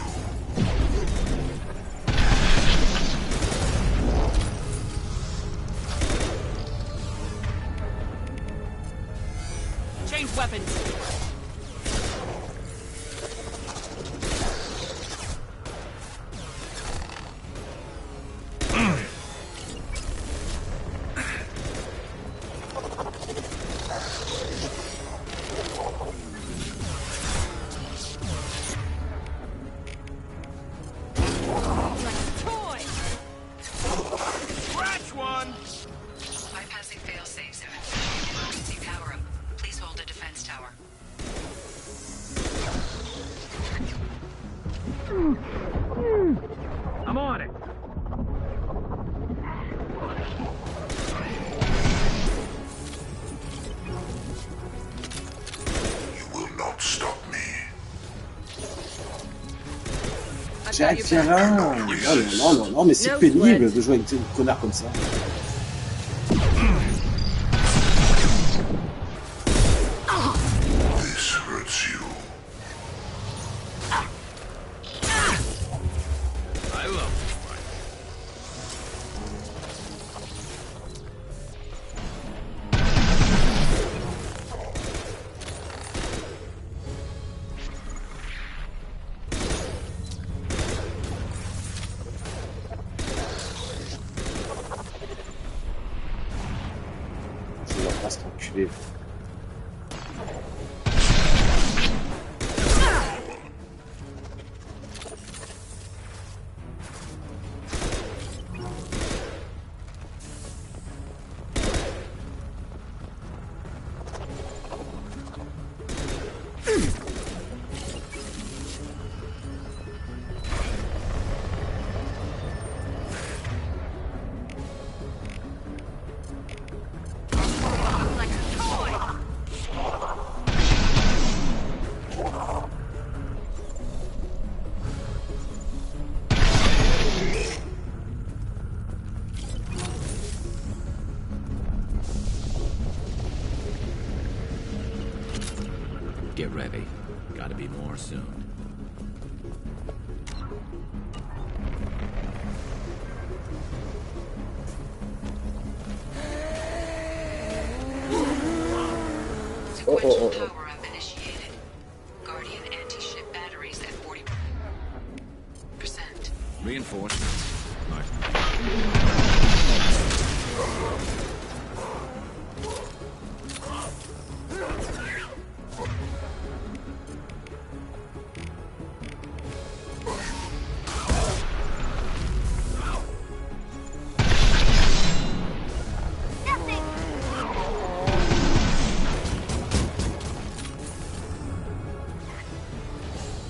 Change weapons. Scratch one! Bypassing fail-safe zone. Emergency power up. Please hold a defense tower. I'm on it. You will not stop me. Jack Ferrin. Non, mais c'est pénible de jouer avec une connard comme ça. This hurts you. I love this fight. Je vais pas cet enculé. Get ready. Gotta be more soon. oh. Power up initiated. Guardian anti-ship batteries at 40%. Reinforcements. Nice.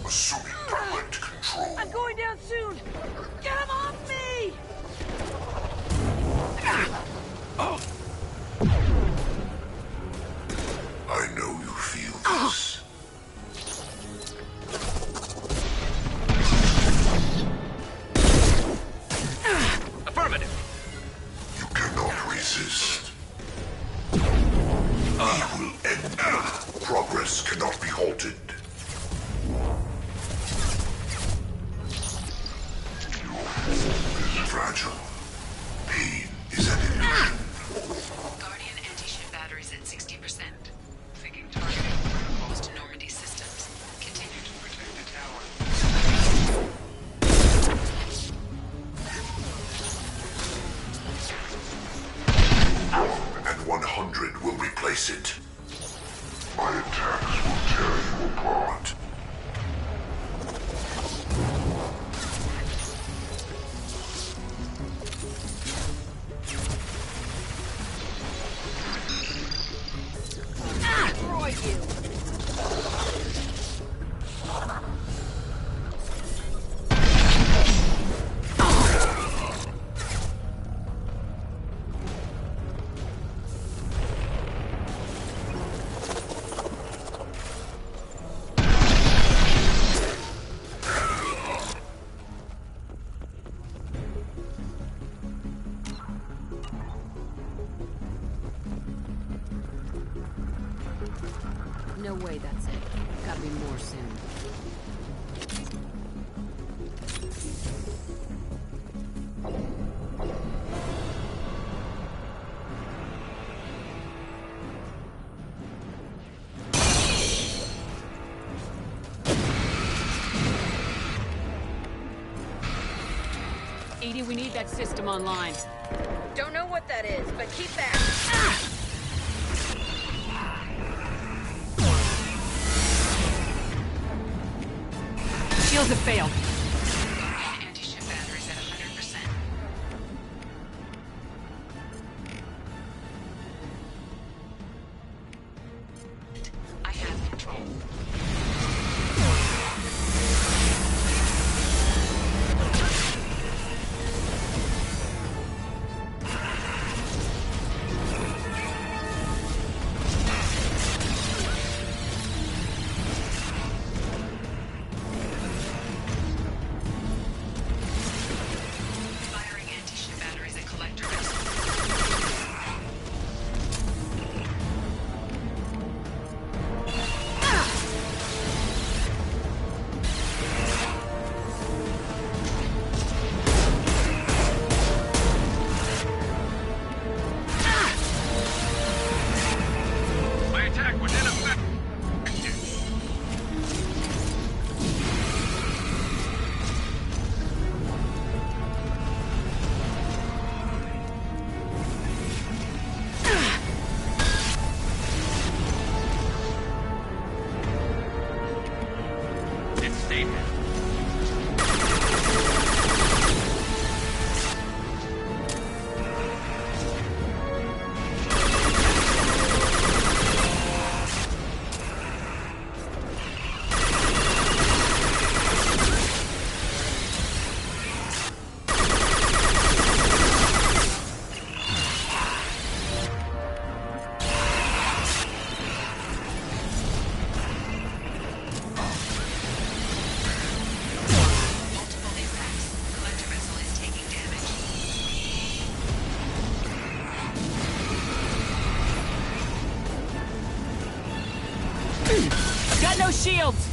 Assuming direct control. I'm going down soon! Get him off me! I know you feel this. Affirmative. You cannot resist. We will end you. Progress cannot be halted. Your form is fragile. Pain is an illusion. Guardian anti-ship batteries at 60%. Thinking targeting protocols to Normandy systems. Continue to protect the tower. And 100 will replace it. My attacks will tear you apart. Destroy you! No way that's it. Gotta be more soon. Edie, we need that system online. Don't know what that is, but keep back. Shields have failed. Guardian anti-ship batteries at 100%. I have control. Firing anti-ship batteries at collector vessel. My attack was ineffective. It's safe. Multiple impacts. Collector vessel is taking damage. Got no shields!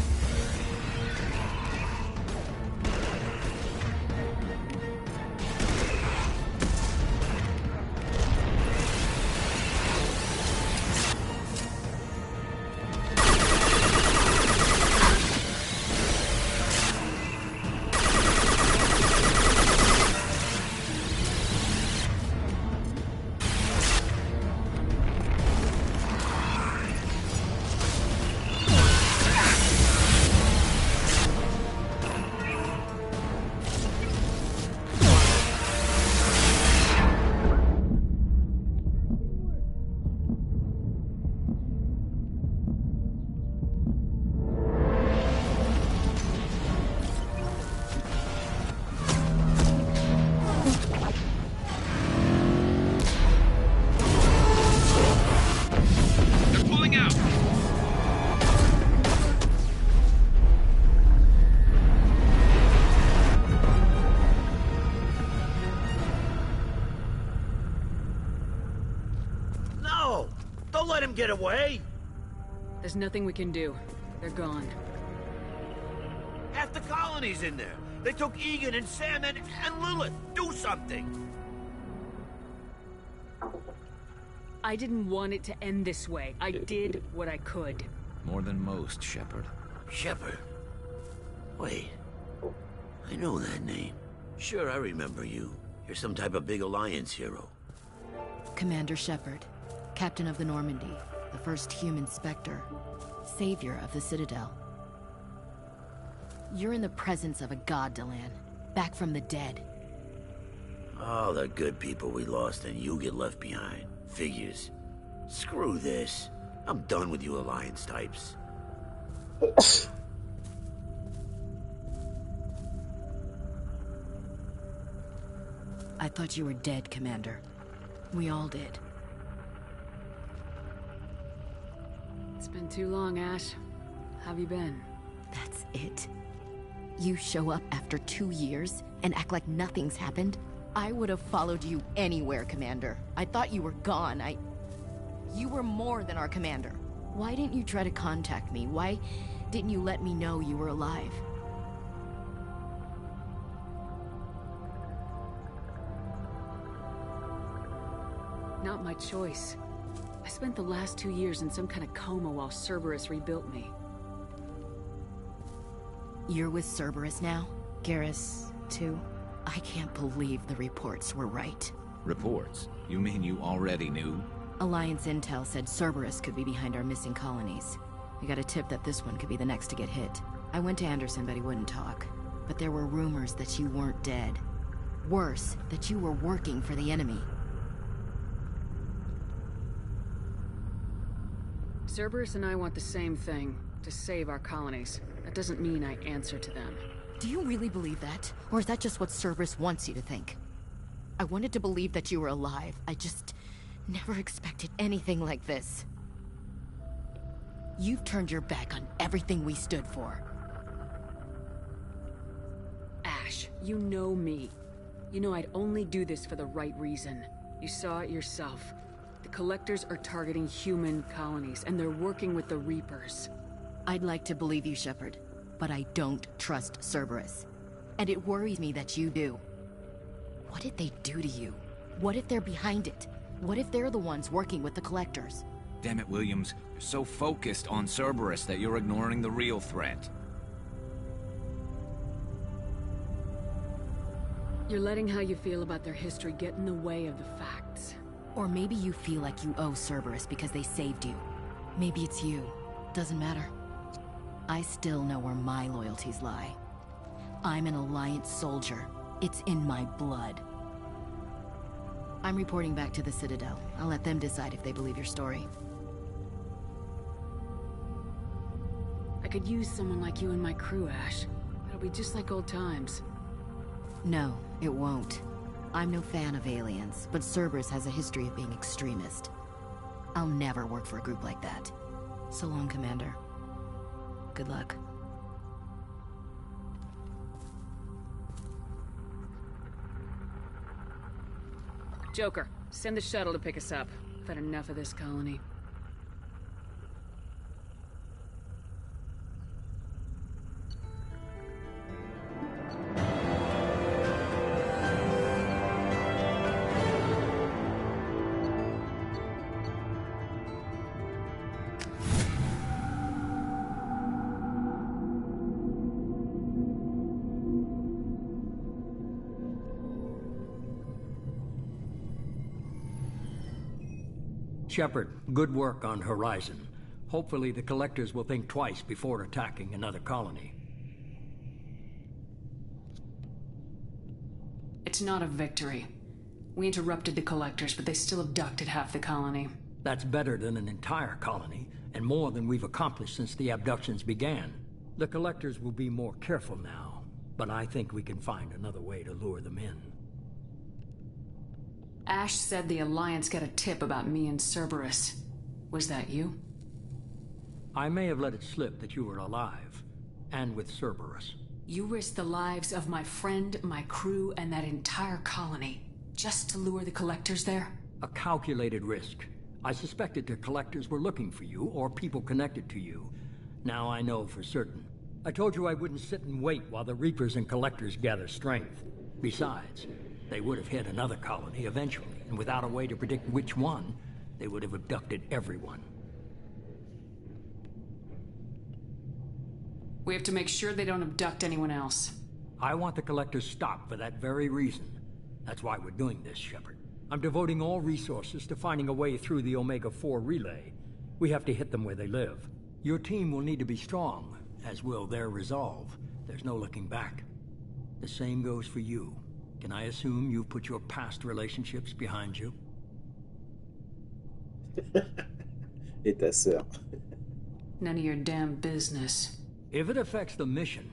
get away? There's nothing we can do. They're gone. Half the colony's in there. They took Egan and Sam and Lilith. Do something. I didn't want it to end this way. I did what I could. More than most, Shepard. Shepard? Wait. I know that name. Sure, I remember you. You're some type of big Alliance hero. Commander Shepard, Captain of the Normandy, the first human Spectre, savior of the Citadel. You're in the presence of a god, Delan, back from the dead. All the good people we lost and you get left behind. Figures. Screw this. I'm done with you Alliance types. I thought you were dead, Commander. We all did. It's been too long, Ash. How have you been? That's it? You show up after 2 years and act like nothing's happened? I would have followed you anywhere, Commander. I thought you were gone. You were more than our commander. Why didn't you try to contact me? Why didn't you let me know you were alive? Not my choice. I spent the last 2 years in some kind of coma while Cerberus rebuilt me. You're with Cerberus now? Garrus, too? I can't believe the reports were right. Reports? You mean you already knew? Alliance intel said Cerberus could be behind our missing colonies. We got a tip that this one could be the next to get hit. I went to Anderson, but he wouldn't talk. But there were rumors that you weren't dead. Worse, that you were working for the enemy. Cerberus and I want the same thing, to save our colonies. That doesn't mean I answer to them. Do you really believe that? Or is that just what Cerberus wants you to think? I wanted to believe that you were alive. I just never expected anything like this. You've turned your back on everything we stood for. Ash, you know me. You know I'd only do this for the right reason. You saw it yourself. The Collectors are targeting human colonies, and they're working with the Reapers. I'd like to believe you, Shepard, but I don't trust Cerberus. And it worries me that you do. What did they do to you? What if they're behind it? What if they're the ones working with the Collectors? Damn it, Williams. You're so focused on Cerberus that you're ignoring the real threat. You're letting how you feel about their history get in the way of the facts. Or maybe you feel like you owe Cerberus because they saved you. Maybe it's you. Doesn't matter. I still know where my loyalties lie. I'm an Alliance soldier. It's in my blood. I'm reporting back to the Citadel. I'll let them decide if they believe your story. I could use someone like you in my crew, Ash. It'll be just like old times. No, it won't. I'm no fan of aliens, but Cerberus has a history of being extremist. I'll never work for a group like that. So long, Commander. Good luck. Joker, send the shuttle to pick us up. I've had enough of this colony. Shepard, good work on Horizon. Hopefully the Collectors will think twice before attacking another colony. It's not a victory. We interrupted the Collectors, but they still abducted half the colony. That's better than an entire colony, and more than we've accomplished since the abductions began. The Collectors will be more careful now, but I think we can find another way to lure them in. Ash said the Alliance got a tip about me and Cerberus. Was that you? I may have let it slip that you were alive, and with Cerberus. You risked the lives of my friend, my crew, and that entire colony, just to lure the Collectors there? A calculated risk. I suspected the collectors were looking for you, or people connected to you. Now I know for certain. I told you I wouldn't sit and wait while the Reapers and Collectors gather strength. Besides, they would have hit another colony eventually, and without a way to predict which one, they would have abducted everyone. We have to make sure they don't abduct anyone else. I want the Collectors stopped for that very reason. That's why we're doing this, Shepard. I'm devoting all resources to finding a way through the Omega-4 relay. We have to hit them where they live. Your team will need to be strong, as will their resolve. There's no looking back. The same goes for you. Can I assume you've put your past relationships behind you? Et ta sœur. None of your damn business. If it affects the mission,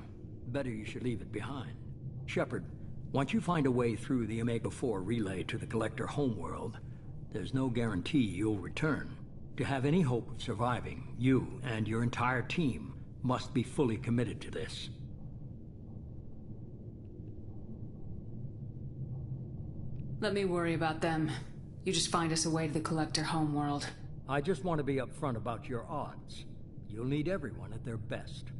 better you should leave it behind. Shepard, once you find a way through the Omega-4 relay to the Collector homeworld, there's no guarantee you'll return. To have any hope of surviving, you and your entire team must be fully committed to this. Let me worry about them. You just find us a way to the Collector homeworld. I just want to be upfront about your odds. You'll need everyone at their best.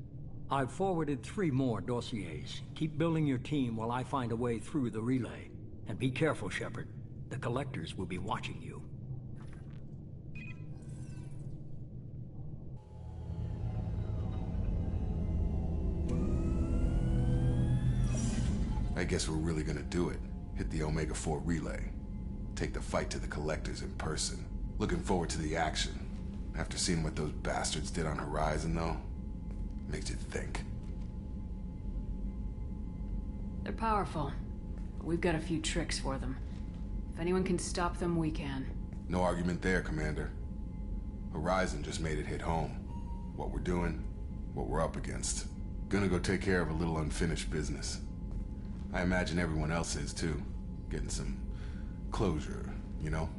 I've forwarded 3 more dossiers. Keep building your team while I find a way through the relay. And be careful, Shepard. The Collectors will be watching you. I guess we're really gonna do it. Hit the Omega-4 relay. Take the fight to the Collectors in person. Looking forward to the action. After seeing what those bastards did on Horizon, though, makes you think. They're powerful, but we've got a few tricks for them. If anyone can stop them, we can. No argument there, Commander. Horizon just made it hit home. What we're doing, what we're up against. Gonna go take care of a little unfinished business. I imagine everyone else is, too. Getting some closure, you know?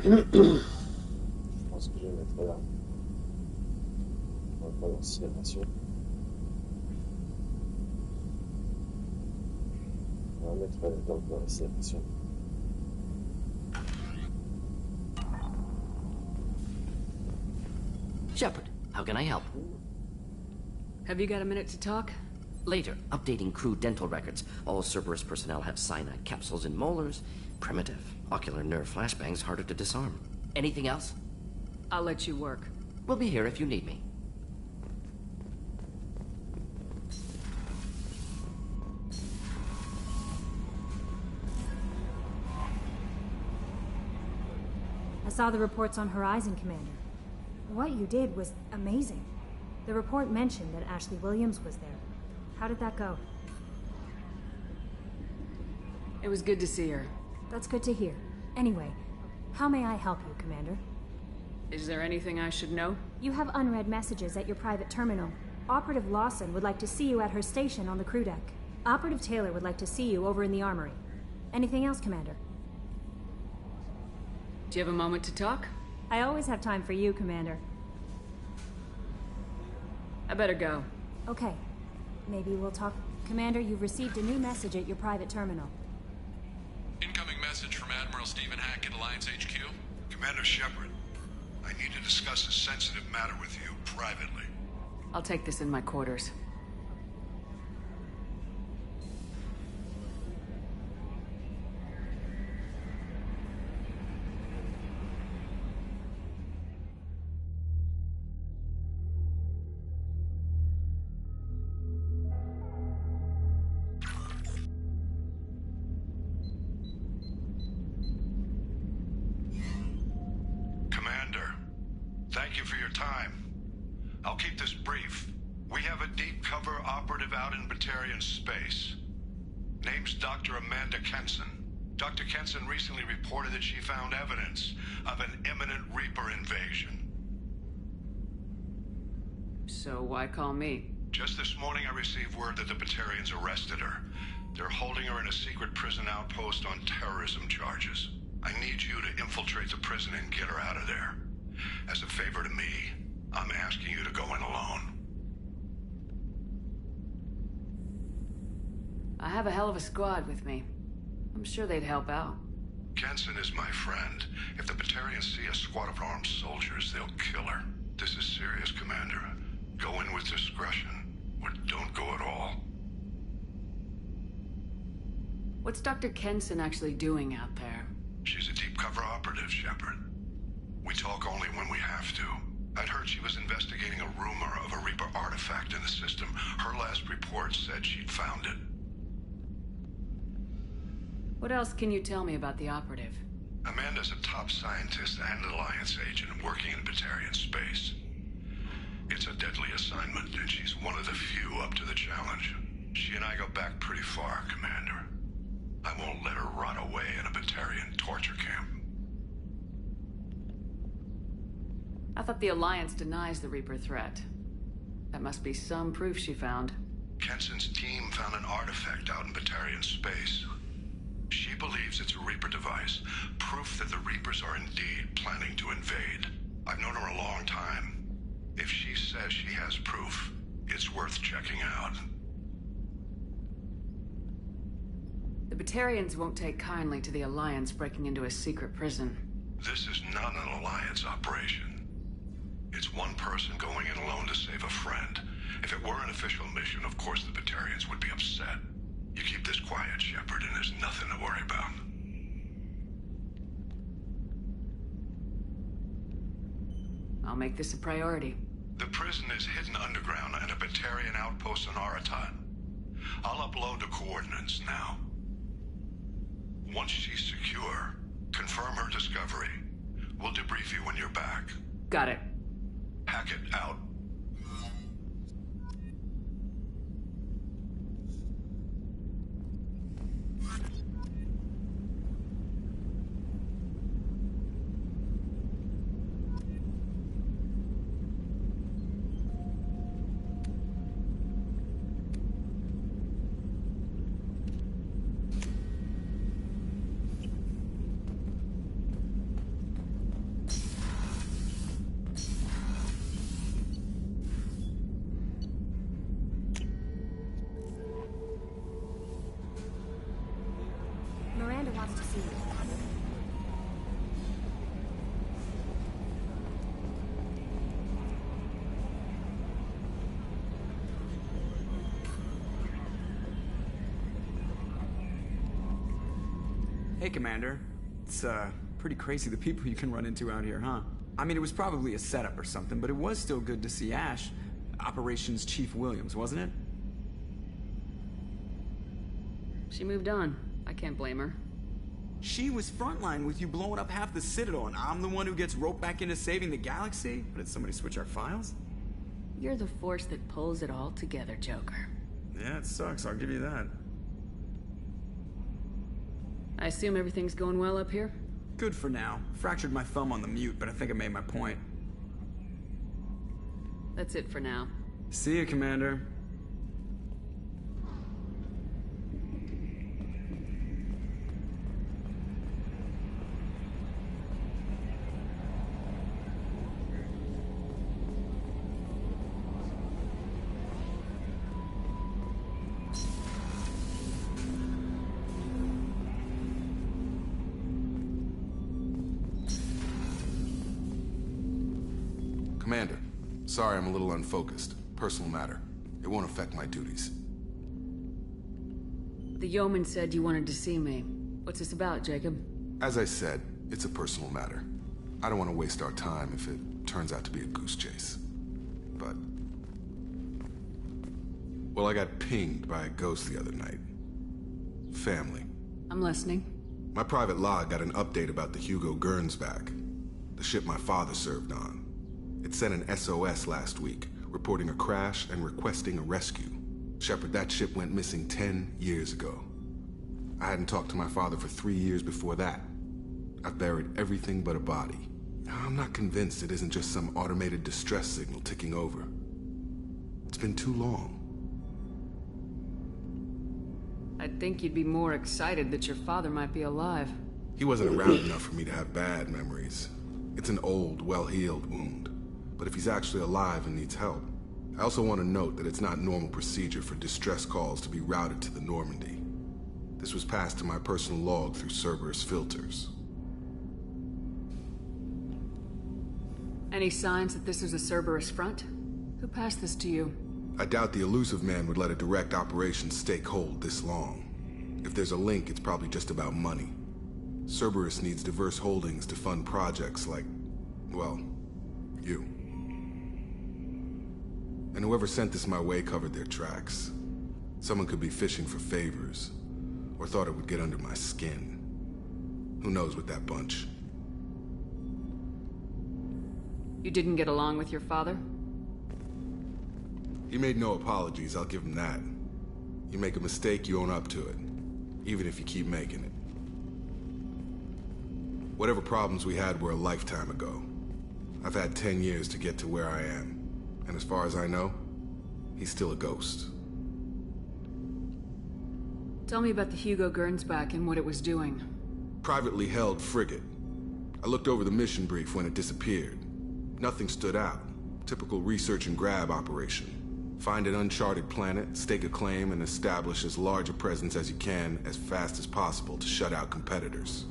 Je pense que je vais mettre là. On va pas lancer la version. On va mettre donc dans la sélection. Shepard, how can I help? Have you got a minute to talk? Later, updating crew dental records. All Cerberus personnel have cyanide capsules in molars. Primitive. Ocular nerve flashbangs harder to disarm. Anything else? I'll let you work. We'll be here if you need me. I saw the reports on Horizon, Commander. What you did was amazing. The report mentioned that Ashley Williams was there. How did that go? It was good to see her. That's good to hear. Anyway, how may I help you, Commander? Is there anything I should know? You have unread messages at your private terminal. Operative Lawson would like to see you at her station on the crew deck. Operative Taylor would like to see you over in the armory. Anything else, Commander? Do you have a moment to talk? I always have time for you, Commander. I better go. Okay. Maybe we'll talk. Commander, you've received a new message at your private terminal. Incoming message from Admiral Stephen Hackett, Alliance HQ. Commander Shepard, I need to discuss a sensitive matter with you privately. I'll take this in my quarters. Thank you for your time. I'll keep this brief. We have a deep cover operative out in Batarian space. Name's Dr. Amanda Kenson. Dr. Kenson recently reported that she found evidence of an imminent Reaper invasion. So why call me? Just this morning I received word that the Batarians arrested her. They're holding her in a secret prison outpost on terrorism charges. I need you to infiltrate the prison and get her out of there. As a favor to me, I'm asking you to go in alone. I have a hell of a squad with me. I'm sure they'd help out. Kenson is my friend. If the Batarians see a squad of armed soldiers, they'll kill her. This is serious, Commander. Go in with discretion, or don't go at all. What's Dr. Kenson actually doing out there? She's a deep cover operative, Shepard. We talk only when we have to. I'd heard she was investigating a rumor of a Reaper artifact in the system. Her last report said she'd found it. What else can you tell me about the operative? Amanda's a top scientist and Alliance agent working in Batarian space. It's a deadly assignment, and she's one of the few up to the challenge. She and I go back pretty far, Commander. I won't let her rot away in a Batarian torture camp. I thought the Alliance denies the Reaper threat. That must be some proof she found. Kenson's team found an artifact out in Batarian space. She believes it's a Reaper device, proof that the Reapers are indeed planning to invade. I've known her a long time. If she says she has proof, it's worth checking out. The Batarians won't take kindly to the Alliance breaking into a secret prison. This is not an Alliance operation. It's one person going in alone to save a friend. If it were an official mission, of course the Batarians would be upset. You keep this quiet, Shepard, and there's nothing to worry about. I'll make this a priority. The prison is hidden underground at a Batarian outpost on Aratat. I'll upload the coordinates now. Once she's secure, confirm her discovery. We'll debrief you when you're back. Got it. Hackett out. Hey, Commander. It's, pretty crazy the people you can run into out here, huh? I mean, it was probably a setup or something, but it was still good to see Ash. Operations Chief Williams, wasn't it? She moved on. I can't blame her. She was frontline with you blowing up half the Citadel, and I'm the one who gets roped back into saving the galaxy? Or did somebody switch our files? You're the force that pulls it all together, Joker. Yeah, it sucks, I'll give you that. I assume everything's going well up here? Good for now. Fractured my thumb on the mute, but I think I made my point. That's it for now. See you, Commander. Commander, sorry I'm a little unfocused. Personal matter. It won't affect my duties. The yeoman said you wanted to see me. What's this about, Jacob? As I said, it's a personal matter. I don't want to waste our time if it turns out to be a goose chase. But... well, I got pinged by a ghost the other night. Family. I'm listening. My private log got an update about the Hugo Gernsback, the ship my father served on. It sent an SOS last week, reporting a crash and requesting a rescue. Shepard, that ship went missing 10 years ago. I hadn't talked to my father for 3 years before that. I've buried everything but a body. I'm not convinced it isn't just some automated distress signal ticking over. It's been too long. I'd think you'd be more excited that your father might be alive. He wasn't around enough for me to have bad memories. It's an old, well-healed wound. But if he's actually alive and needs help, I also want to note that it's not normal procedure for distress calls to be routed to the Normandy. This was passed to my personal log through Cerberus filters. Any signs that this is a Cerberus front? Who passed this to you? I doubt the Elusive Man would let a direct operation stake hold this long. If there's a link, it's probably just about money. Cerberus needs diverse holdings to fund projects like, well, you. And whoever sent this my way covered their tracks. Someone could be fishing for favors, or thought it would get under my skin. Who knows with that bunch? You didn't get along with your father? He made no apologies, I'll give him that. You make a mistake, you own up to it. Even if you keep making it. Whatever problems we had were a lifetime ago. I've had 10 years to get to where I am. And as far as I know, he's still a ghost. Tell me about the Hugo Gernsback and what it was doing. Privately held frigate. I looked over the mission brief when it disappeared. Nothing stood out. Typical research and grab operation. Find an uncharted planet, stake a claim, and establish as large a presence as you can as fast as possible to shut out competitors.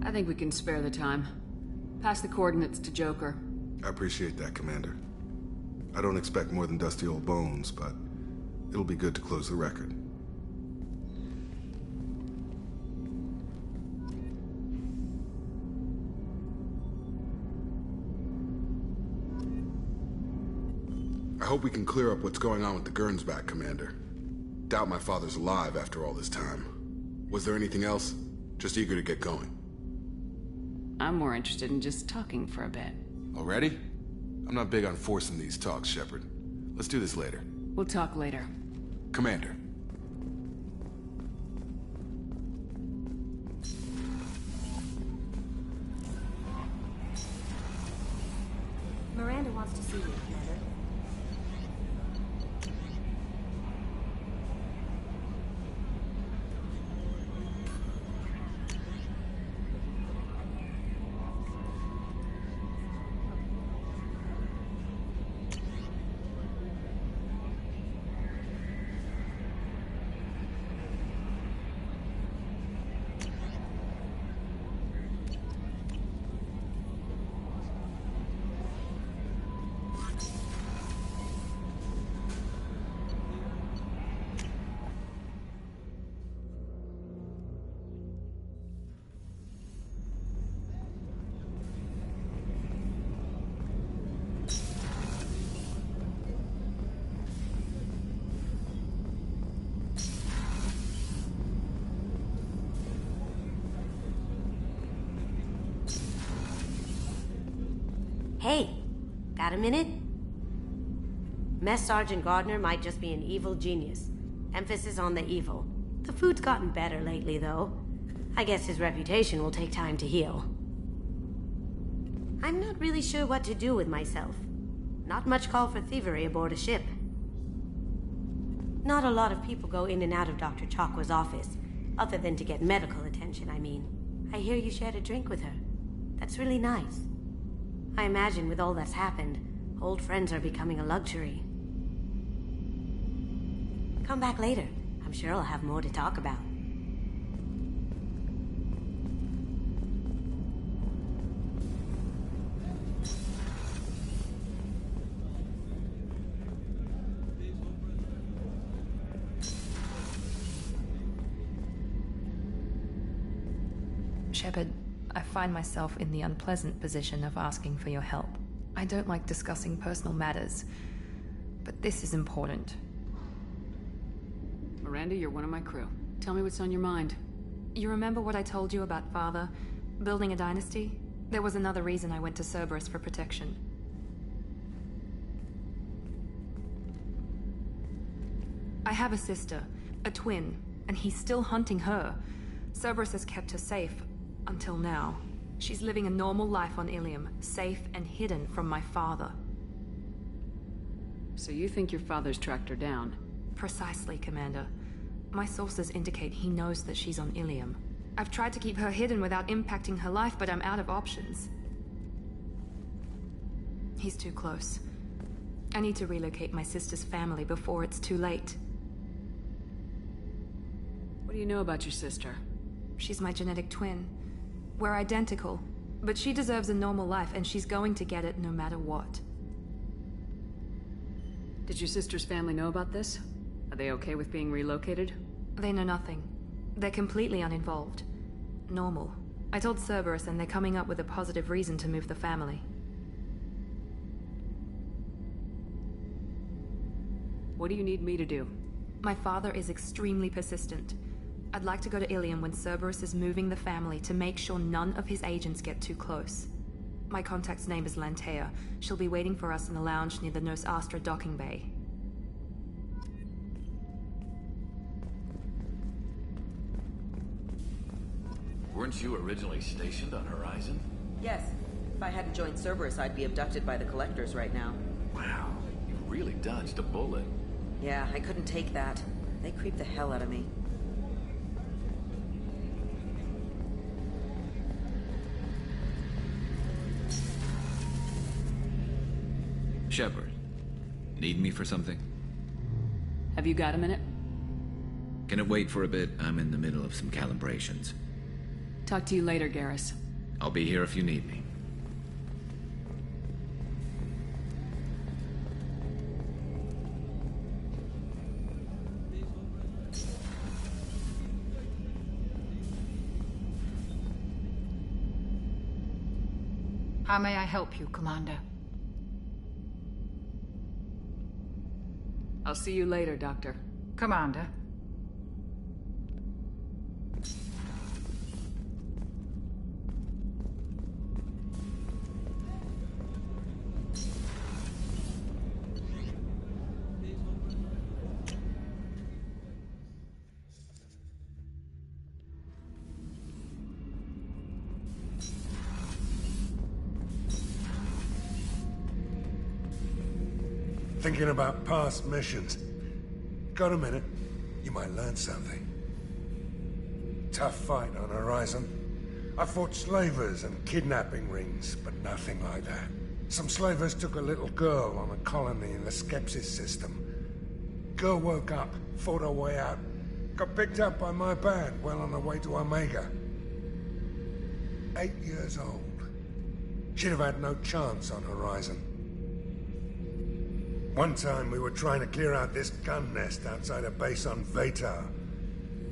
I think we can spare the time. Pass the coordinates to Joker. I appreciate that, Commander. I don't expect more than dusty old bones, but it'll be good to close the record. I hope we can clear up what's going on with the Gernsback, Commander. Doubt my father's alive after all this time. Was there anything else? Just eager to get going. I'm more interested in just talking for a bit. Already? I'm not big on forcing these talks, Shepard. Let's do this later. We'll talk later. Commander. Miranda wants to see you, Commander. Hey, got a minute? Mess Sergeant Gardner might just be an evil genius. Emphasis on the evil. The food's gotten better lately, though. I guess his reputation will take time to heal. I'm not really sure what to do with myself. Not much call for thievery aboard a ship. Not a lot of people go in and out of Dr. Chakwa's office, other than to get medical attention, I mean. I hear you shared a drink with her. That's really nice. I imagine with all that's happened, old friends are becoming a luxury. Come back later. I'm sure I'll have more to talk about. Shepard, I find myself in the unpleasant position of asking for your help. I don't like discussing personal matters, but this is important. Miranda, you're one of my crew. Tell me what's on your mind. You remember what I told you about Father? Building a dynasty? There was another reason I went to Cerberus for protection. I have a sister, a twin, and he's still hunting her. Cerberus has kept her safe, until now. She's living a normal life on Ilium, safe and hidden from my father. So you think your father's tracked her down? Precisely, Commander. My sources indicate he knows that she's on Ilium. I've tried to keep her hidden without impacting her life, but I'm out of options. He's too close. I need to relocate my sister's family before it's too late. What do you know about your sister? She's my genetic twin. We're identical, but she deserves a normal life, and she's going to get it no matter what. Did your sister's family know about this? Are they okay with being relocated? They know nothing. They're completely uninvolved. Normal. I told Cerberus, and they're coming up with a positive reason to move the family. What do you need me to do? My father is extremely persistent. I'd like to go to Ilium when Cerberus is moving the family to make sure none of his agents get too close. My contact's name is Lantea. She'll be waiting for us in a lounge near the Nos Astra docking bay. Weren't you originally stationed on Horizon? Yes. If I hadn't joined Cerberus, I'd be abducted by the Collectors right now. Wow, you really dodged a bullet. Yeah, I couldn't take that. They creeped the hell out of me. Shepard, need me for something? Have you got a minute? Can it wait for a bit? I'm in the middle of some calibrations. Talk to you later, Garrus. I'll be here if you need me. How may I help you, Commander? I'll see you later, Doctor. Commander. Thinking about past missions. Got a minute? You might learn something. Tough fight on Horizon. I fought slavers and kidnapping rings, but nothing like that. Some slavers took a little girl on a colony in the Skepsis system. Girl woke up, fought her way out, got picked up by my band well on her way to Omega. 8 years old. She'd have had no chance on Horizon. One time we were trying to clear out this gun nest outside a base on Vatar.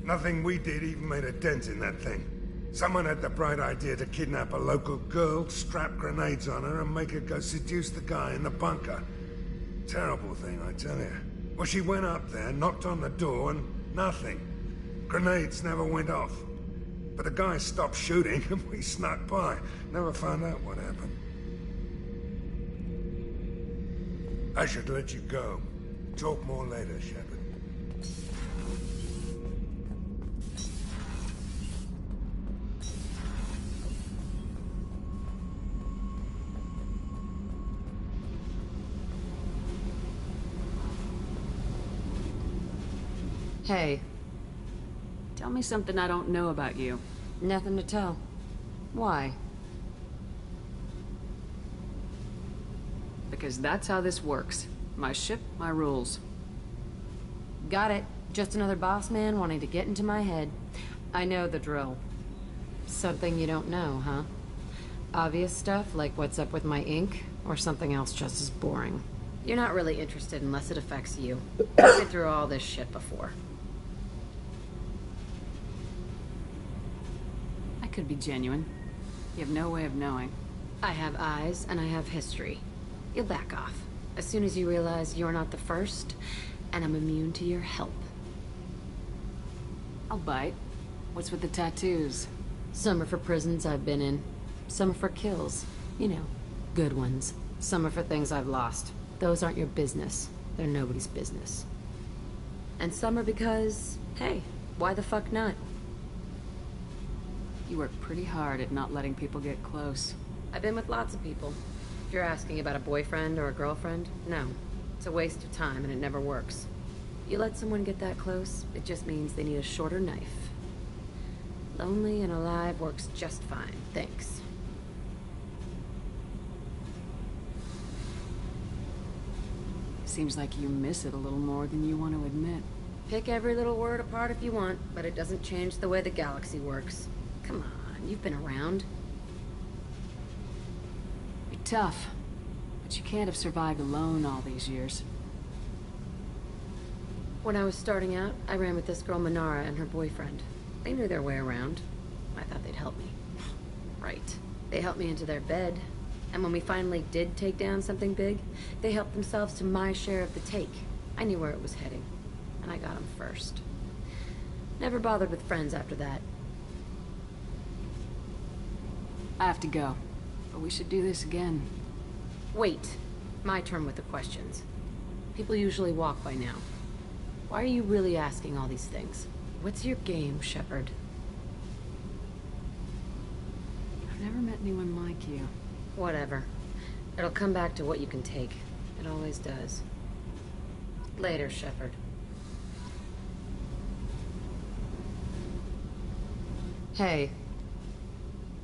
Nothing we did even made a dent in that thing. Someone had the bright idea to kidnap a local girl, strap grenades on her, and make her go seduce the guy in the bunker. Terrible thing, I tell you. Well, she went up there, knocked on the door, and nothing. Grenades never went off. But the guy stopped shooting, and we snuck by. Never found out what happened. I should let you go. Talk more later, Shepard. Hey. Tell me something I don't know about you. Nothing to tell. Why? Because that's how this works. My ship, my rules. Got it. Just another boss man wanting to get into my head. I know the drill. Something you don't know, huh? Obvious stuff like what's up with my ink, or something else just as boring? You're not really interested unless it affects you. I've been through all this shit before. I could be genuine. You have no way of knowing. I have eyes, and I have history. You'll back off. As soon as you realize you're not the first, and I'm immune to your help. I'll bite. What's with the tattoos? Some are for prisons I've been in. Some are for kills. You know, good ones. Some are for things I've lost. Those aren't your business. They're nobody's business. And some are because, hey, why the fuck not? You work pretty hard at not letting people get close. I've been with lots of people. If you're asking about a boyfriend or a girlfriend, no. It's a waste of time and it never works. You let someone get that close, it just means they need a shorter knife. Lonely and alive works just fine, thanks. Seems like you miss it a little more than you want to admit. Pick every little word apart if you want, but it doesn't change the way the galaxy works. Come on, you've been around. You're tough, but you can't have survived alone all these years. When I was starting out, I ran with this girl Minara and her boyfriend. They knew their way around. I thought they'd help me. Right. They helped me into their bed, and when we finally did take down something big, they helped themselves to my share of the take. I knew where it was heading, and I got them first. Never bothered with friends after that. I have to go, but we should do this again. Wait. My turn with the questions. People usually walk by now. Why are you really asking all these things? What's your game, Shepard? I've never met anyone like you. Whatever. It'll come back to what you can take. It always does. Later, Shepard. Hey.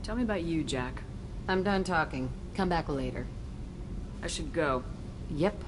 Tell me about you, Jack. I'm done talking. Come back later. I should go. Yep.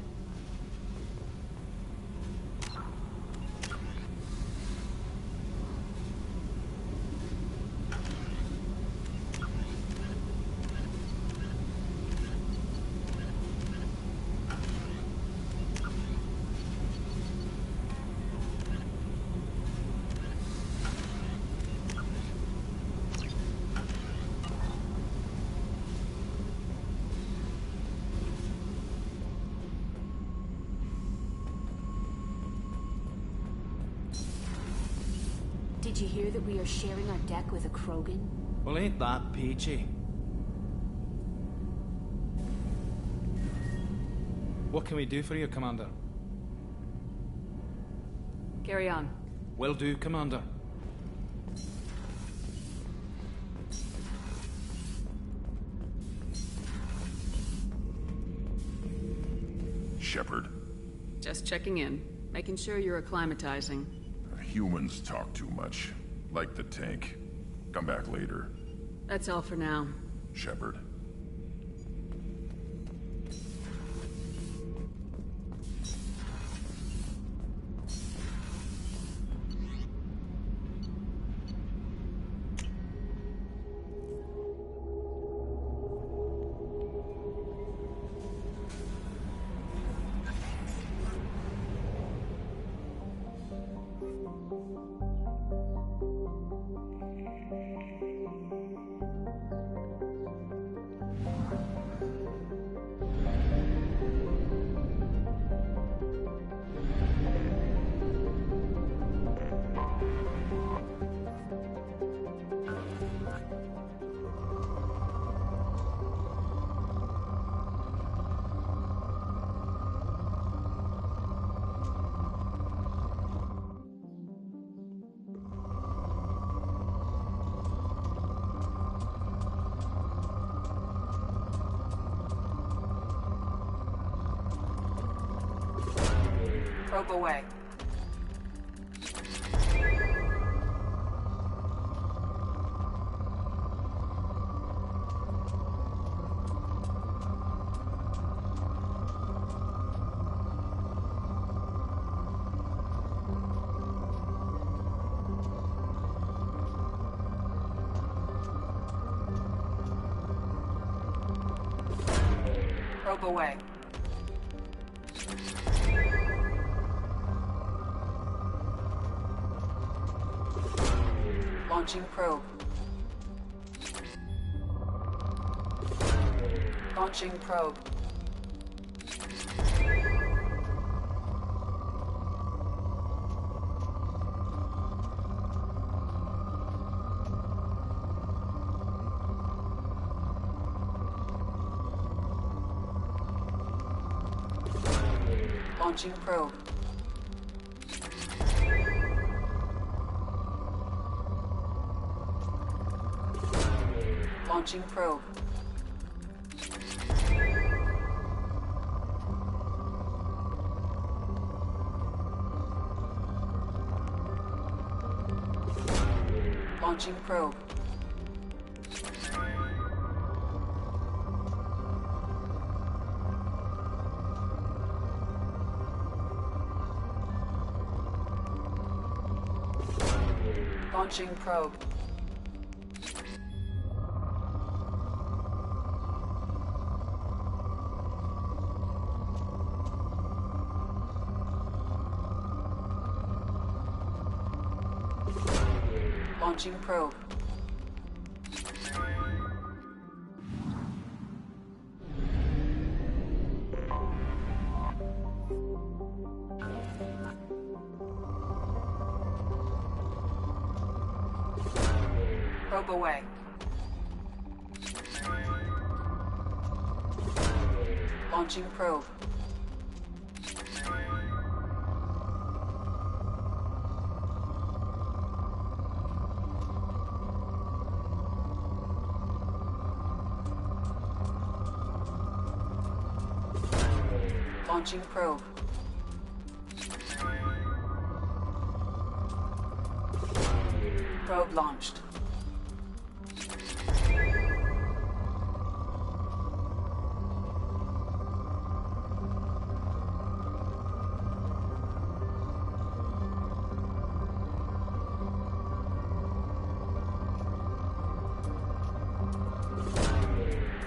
Did you hear that we are sharing our deck with a Krogan? Well, ain't that peachy? What can we do for you, Commander? Carry on. Will do, Commander. Shepard. Just checking in. Making sure you're acclimatizing. Humans talk too much. Like the tank. Come back later. That's all for now. Shepard. Probe away. Probe away. Launching probe. Launching probe. Launching probe. Launching probe. Launching probe. Launching probe. Launching probe. Probe away. Launching probe. Launching probe. Probe launched.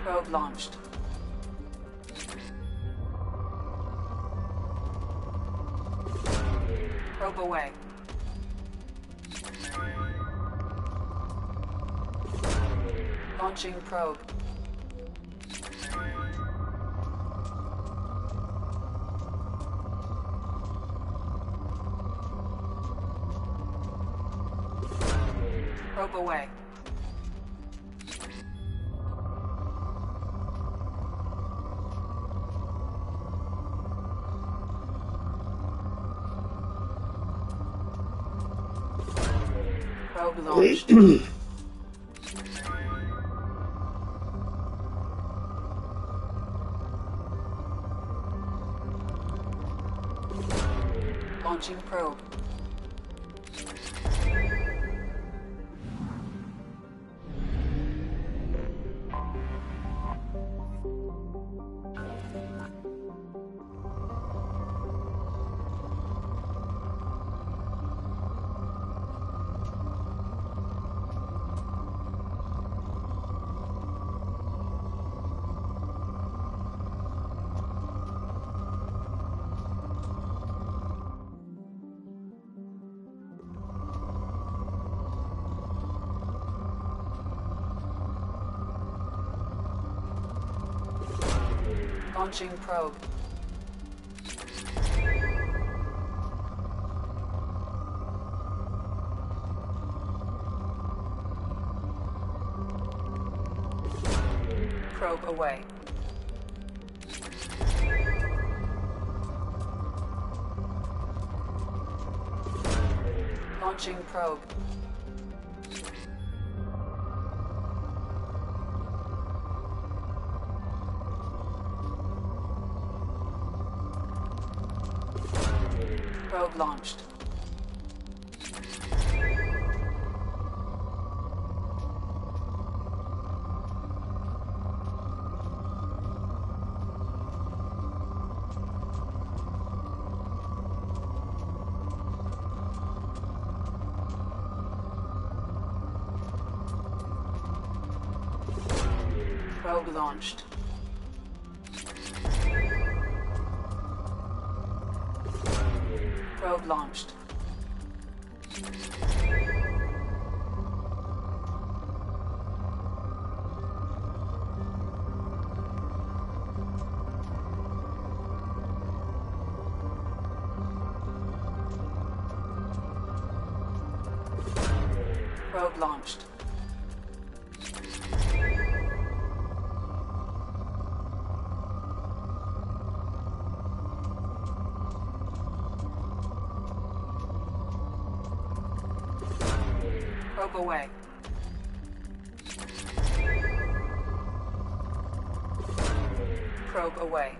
Probe launched. Probe away. Launching probe. Probe away. Probe launched. Launching probe. Launching probe. Probe away. Launching probe. Probe launched. Probe launched. Probe launched. Probe launched. Probe away. Probe away.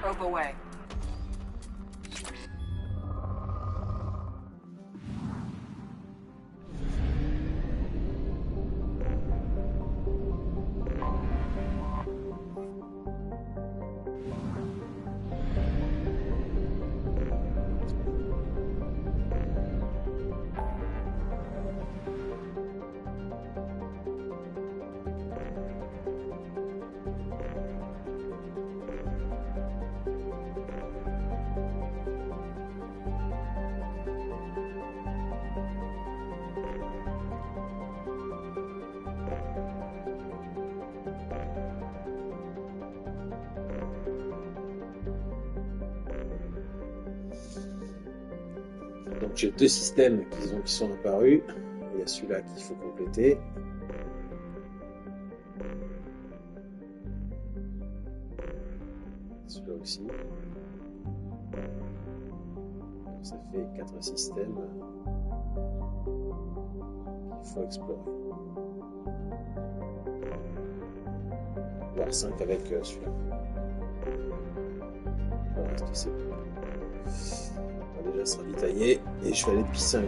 Probe away. Donc j'ai deux systèmes qui sont apparus. Il y a celui-là qu'il faut compléter. Celui-là aussi. Donc ça fait 4 systèmes qu'il faut explorer. Voire 5 avec celui-là. Le reste c'est tout. Déjà sera détaillé et je vais aller pisser un coup.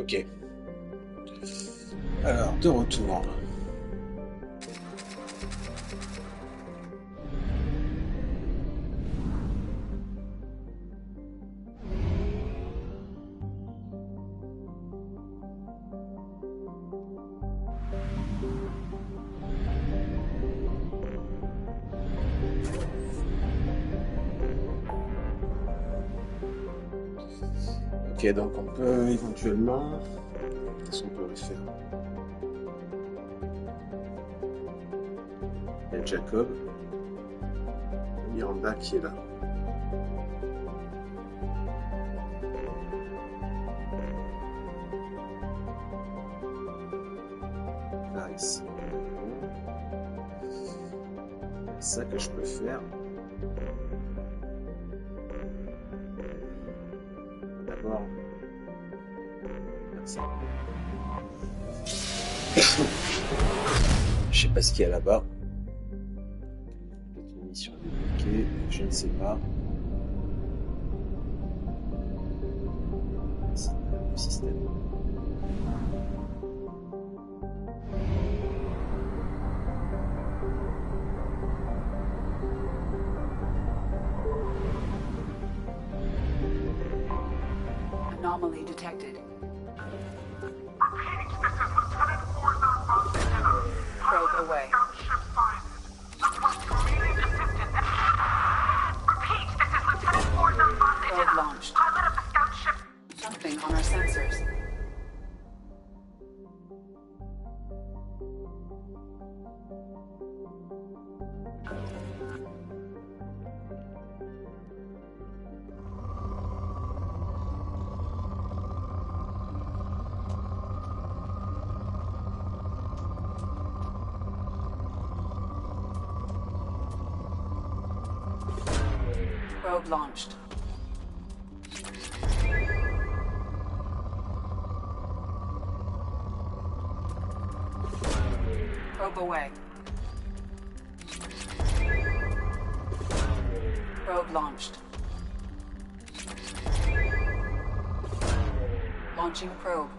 Ok. Alors, de retour. Ok, donc on peut éventuellement... Qu'est-ce qu'on peut faire? Il y a Jacob. Miranda qui est là. Clarisse. C'est ça que je peux faire. D'abord. Merci. Je sais pas ce qu'il y a là-bas. Peut-être une mission débloquée, je ne sais pas. C'est le système. Anomaly detected. Probe away. Probe launched. Something on our sensors. Probe launched. Probe away. Probe launched. Launching probe.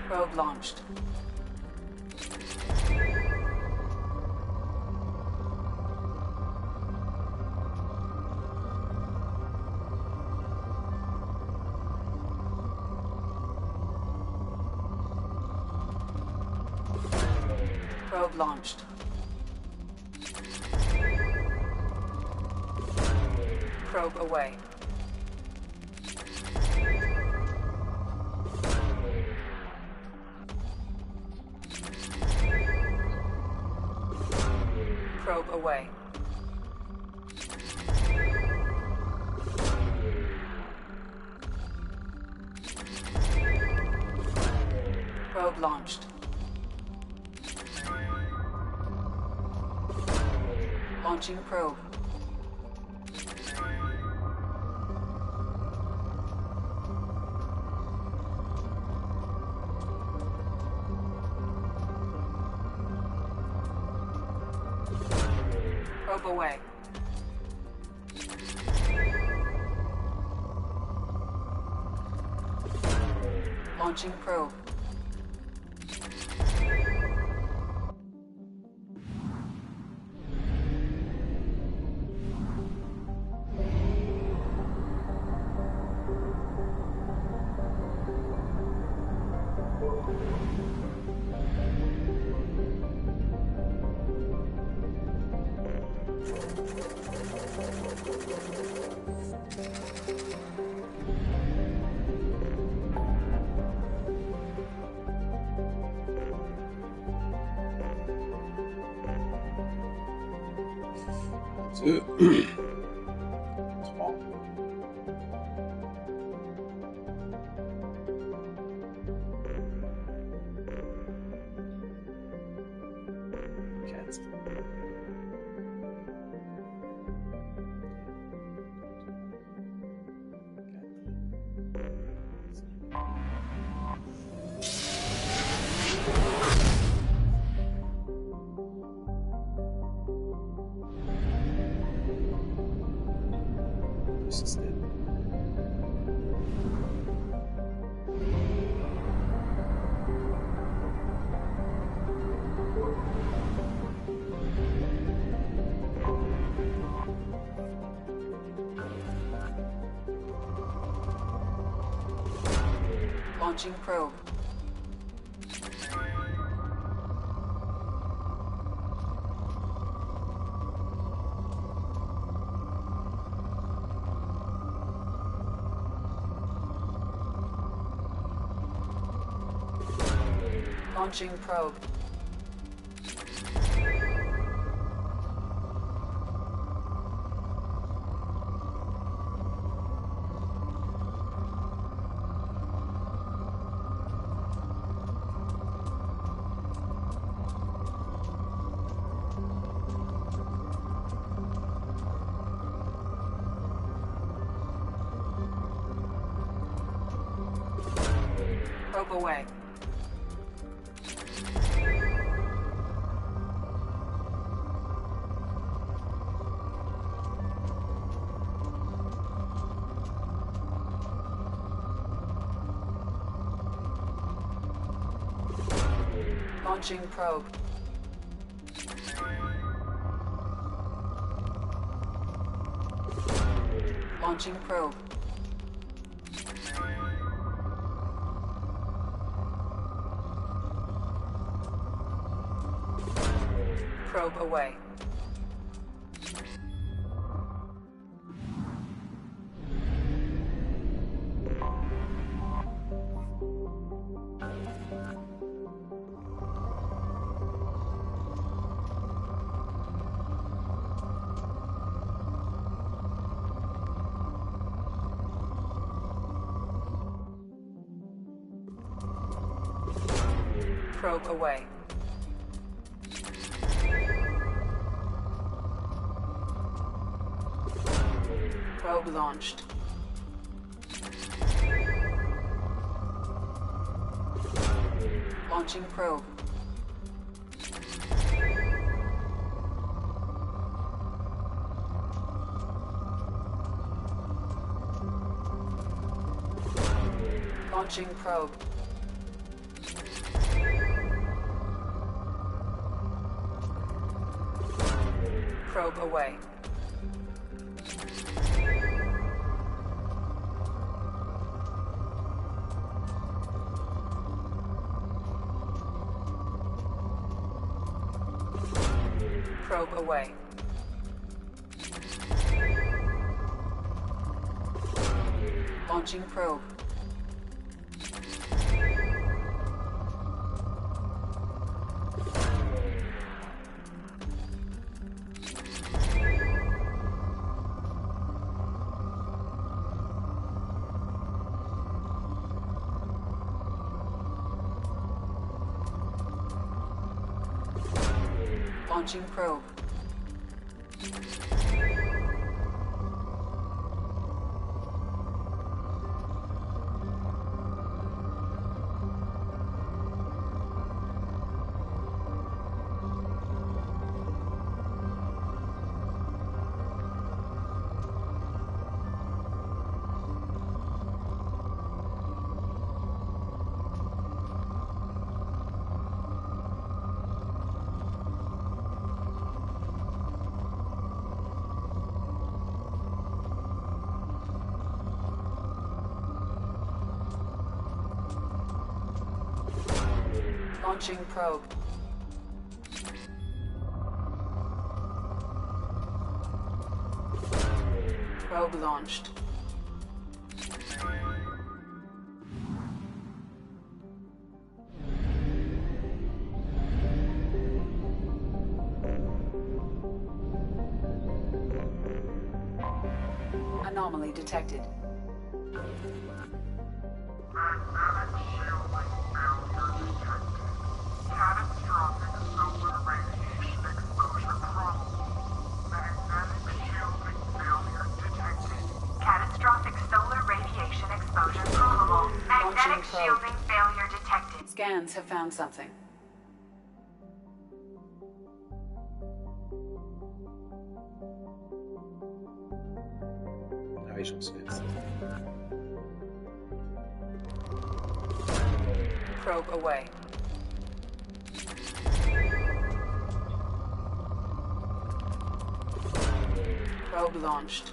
Probe launched. Probe launched. Probe away. Probe away. Probe launched. Launching probe. Probe away. Launching probe. Deux. Trois. Quatre. Launching probe. Launching probe. Probe away. Launching probe. Launching probe. Probe away. Probe away. Probe launched. Launching probe. Launching probe. Probe away. Probe away. Launching probe. Launching probe. Launching probe. Probe launched. Anomaly detected. Shielding failure detected. Scans have found something. Ah oui, j'en sais. Probe away. Probe launched.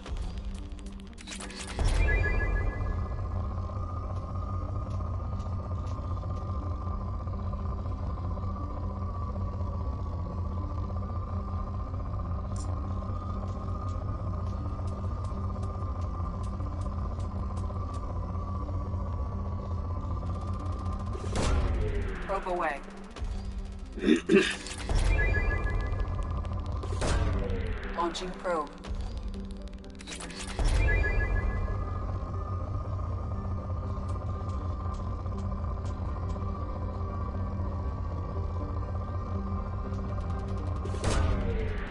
Probe away. Launching probe.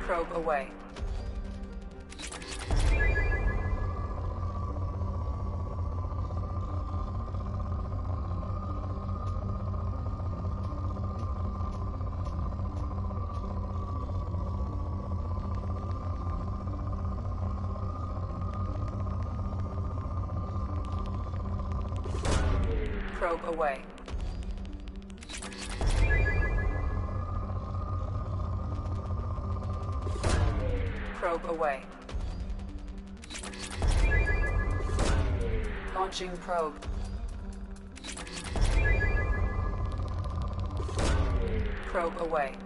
Probe away. Probe away. Probe away. Launching probe. Probe away.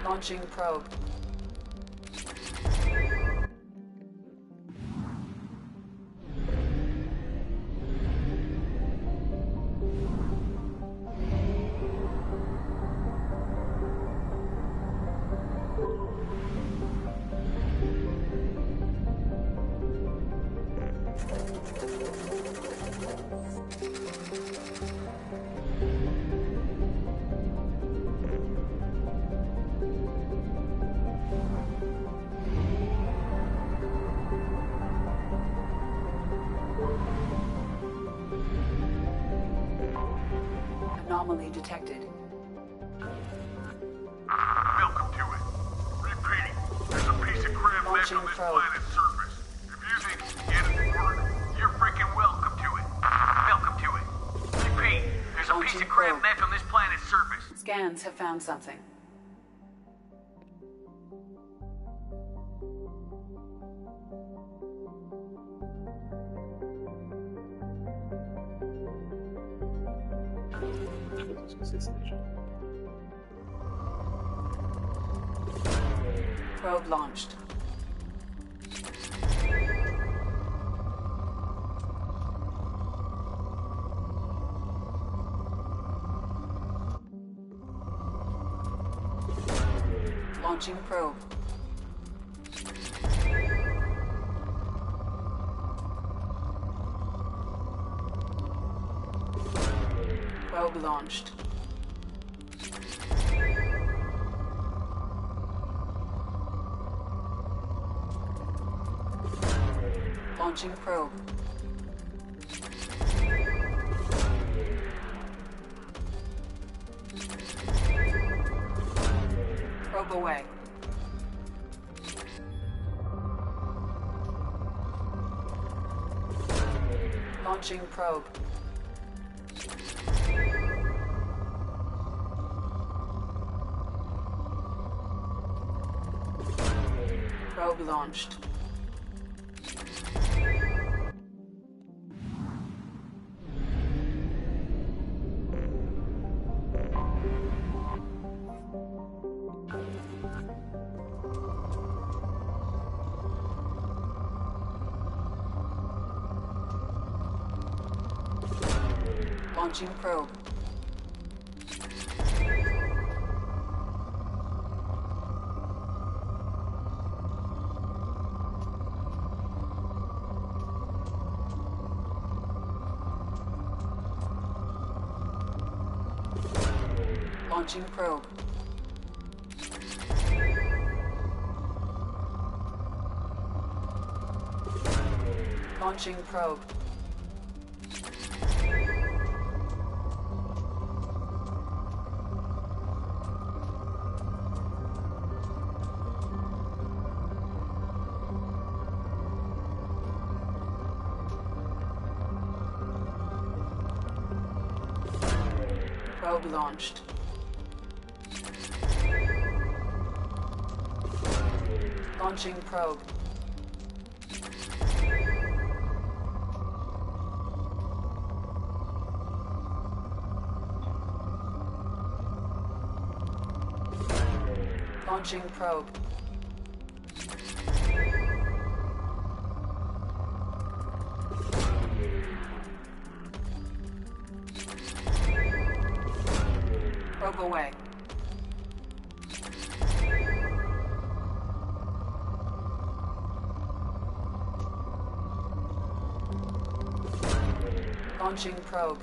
Launching probe. Anomaly detected. Welcome to it. Repeating, there's a piece of crap left on this planet's surface. If you think it's work, you're freaking welcome to it. Welcome to it. Repeat, there's a piece of crap left on this planet's surface. Scans have found something. Probe launched. Launching probe. Probe launched. Launching probe. Probe away. Launching probe. Probe launched. Launching probe. Launching probe. Launching probe. Probe launched. Launching probe. Launching probe. Probe away. Launching probe.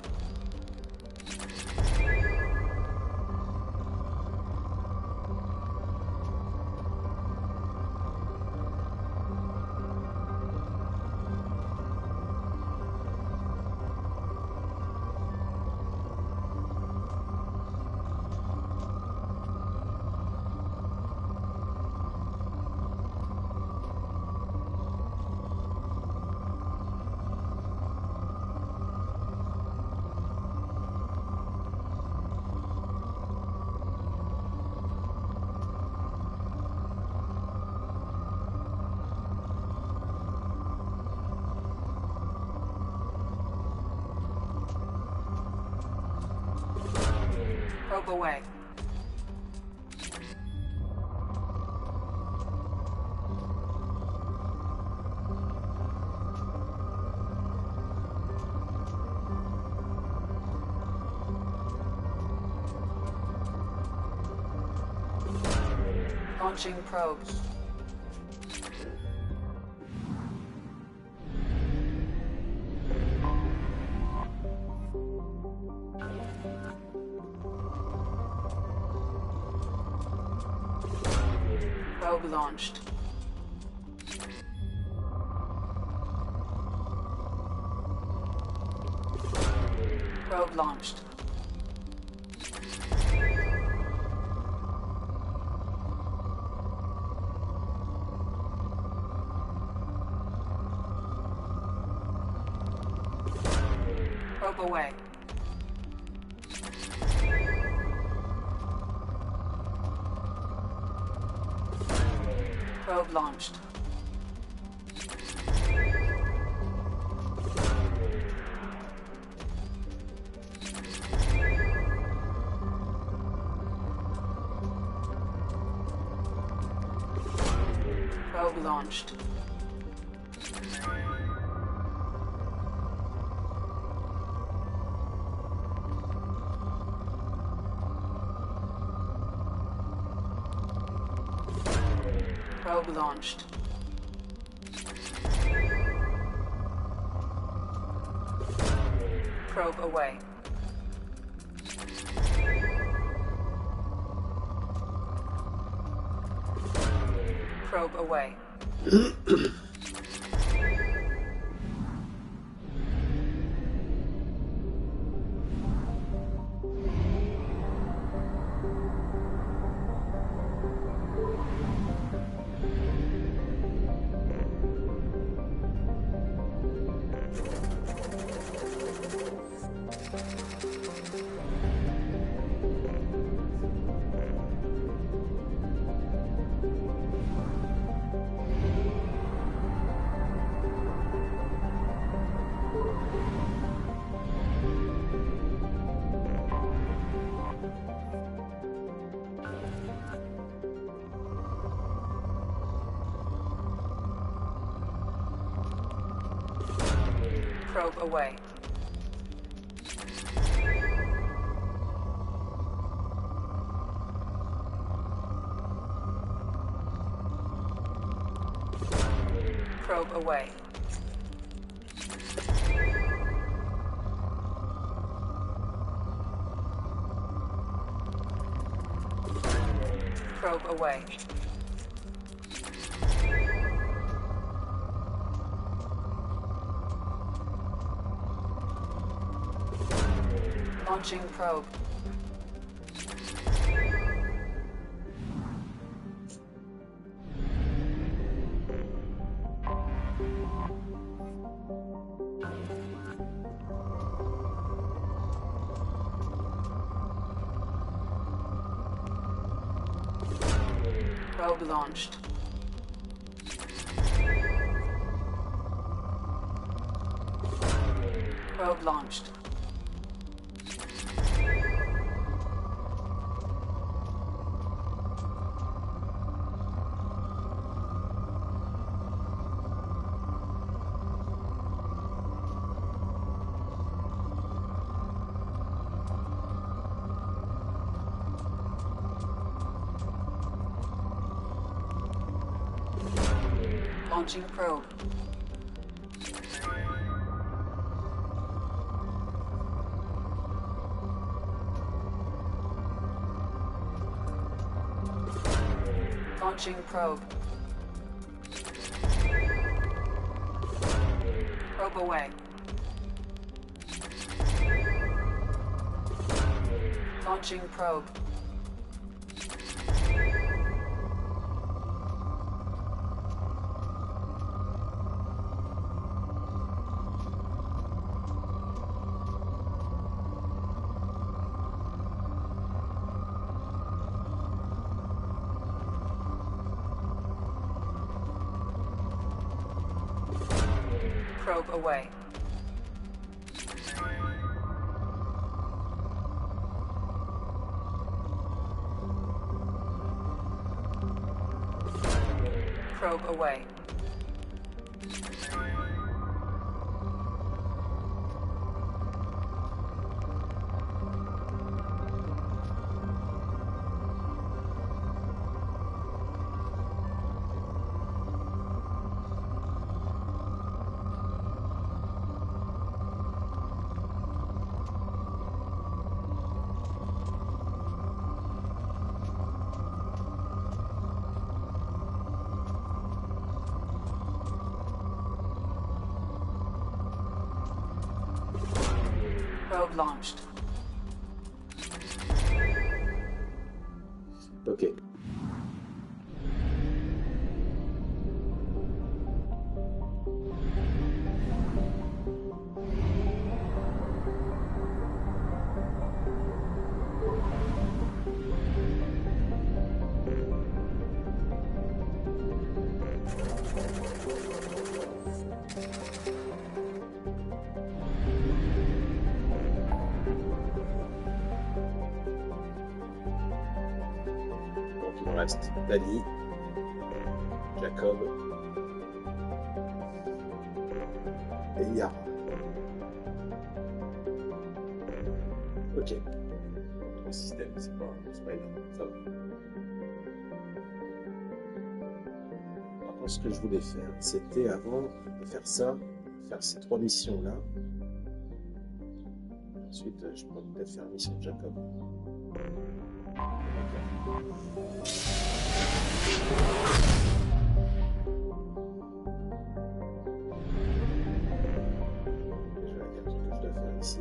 Probe away. Launching probe. Probe launched. Probe launched. Probe away. Probe launched. Probe launched. Probe launched. Probe away. Probe away. Probe away. Probe away. Probe away. Launching probe. Probe launched. Probe launched. Launching probe. Launching probe. Probe away. Launching probe. Probe away. Probe away. Probe launched. Ok. Il me reste Dali, Jacob et Yara. Ok. Le système, c'est pas énorme. Ça va. Par contre, ce que je voulais faire, c'était avant de faire ça, faire ces 3 missions-là. Ensuite, je pourrais peut-être faire la mission de Jacob. Je vais regarder ce que je dois faire ici.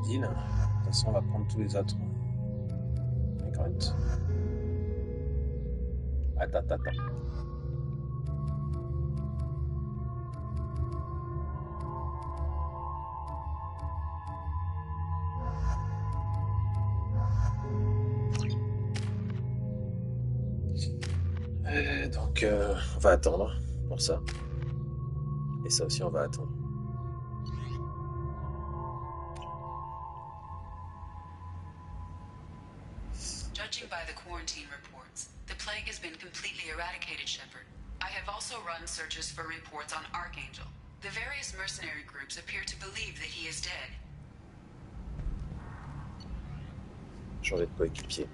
De toute façon, on va prendre tous les autres. Grunts. Attends. Donc, on va attendre pour ça. Et ça aussi, on va attendre. Judging by the quarantine reports, the plague has been completely eradicated, Shepard. I have also run searches for reports on Archangel. The various mercenary groups appear to believe that he is dead. Changer de coéquipier.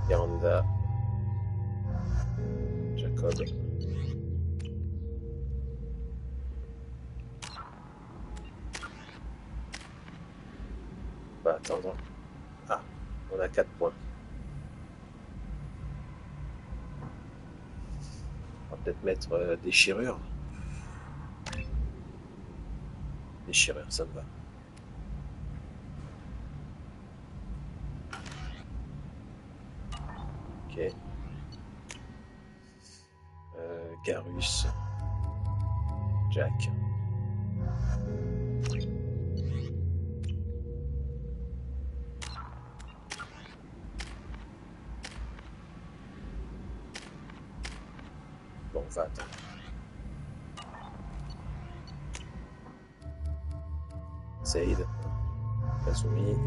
Miranda. Jacob. On va attendre. Ah, on a 4 points. On va peut-être mettre déchirure. Déchirure, ça me va. Ok. Garus. Jack. Enfin, attends. Saïd. Pas soumis.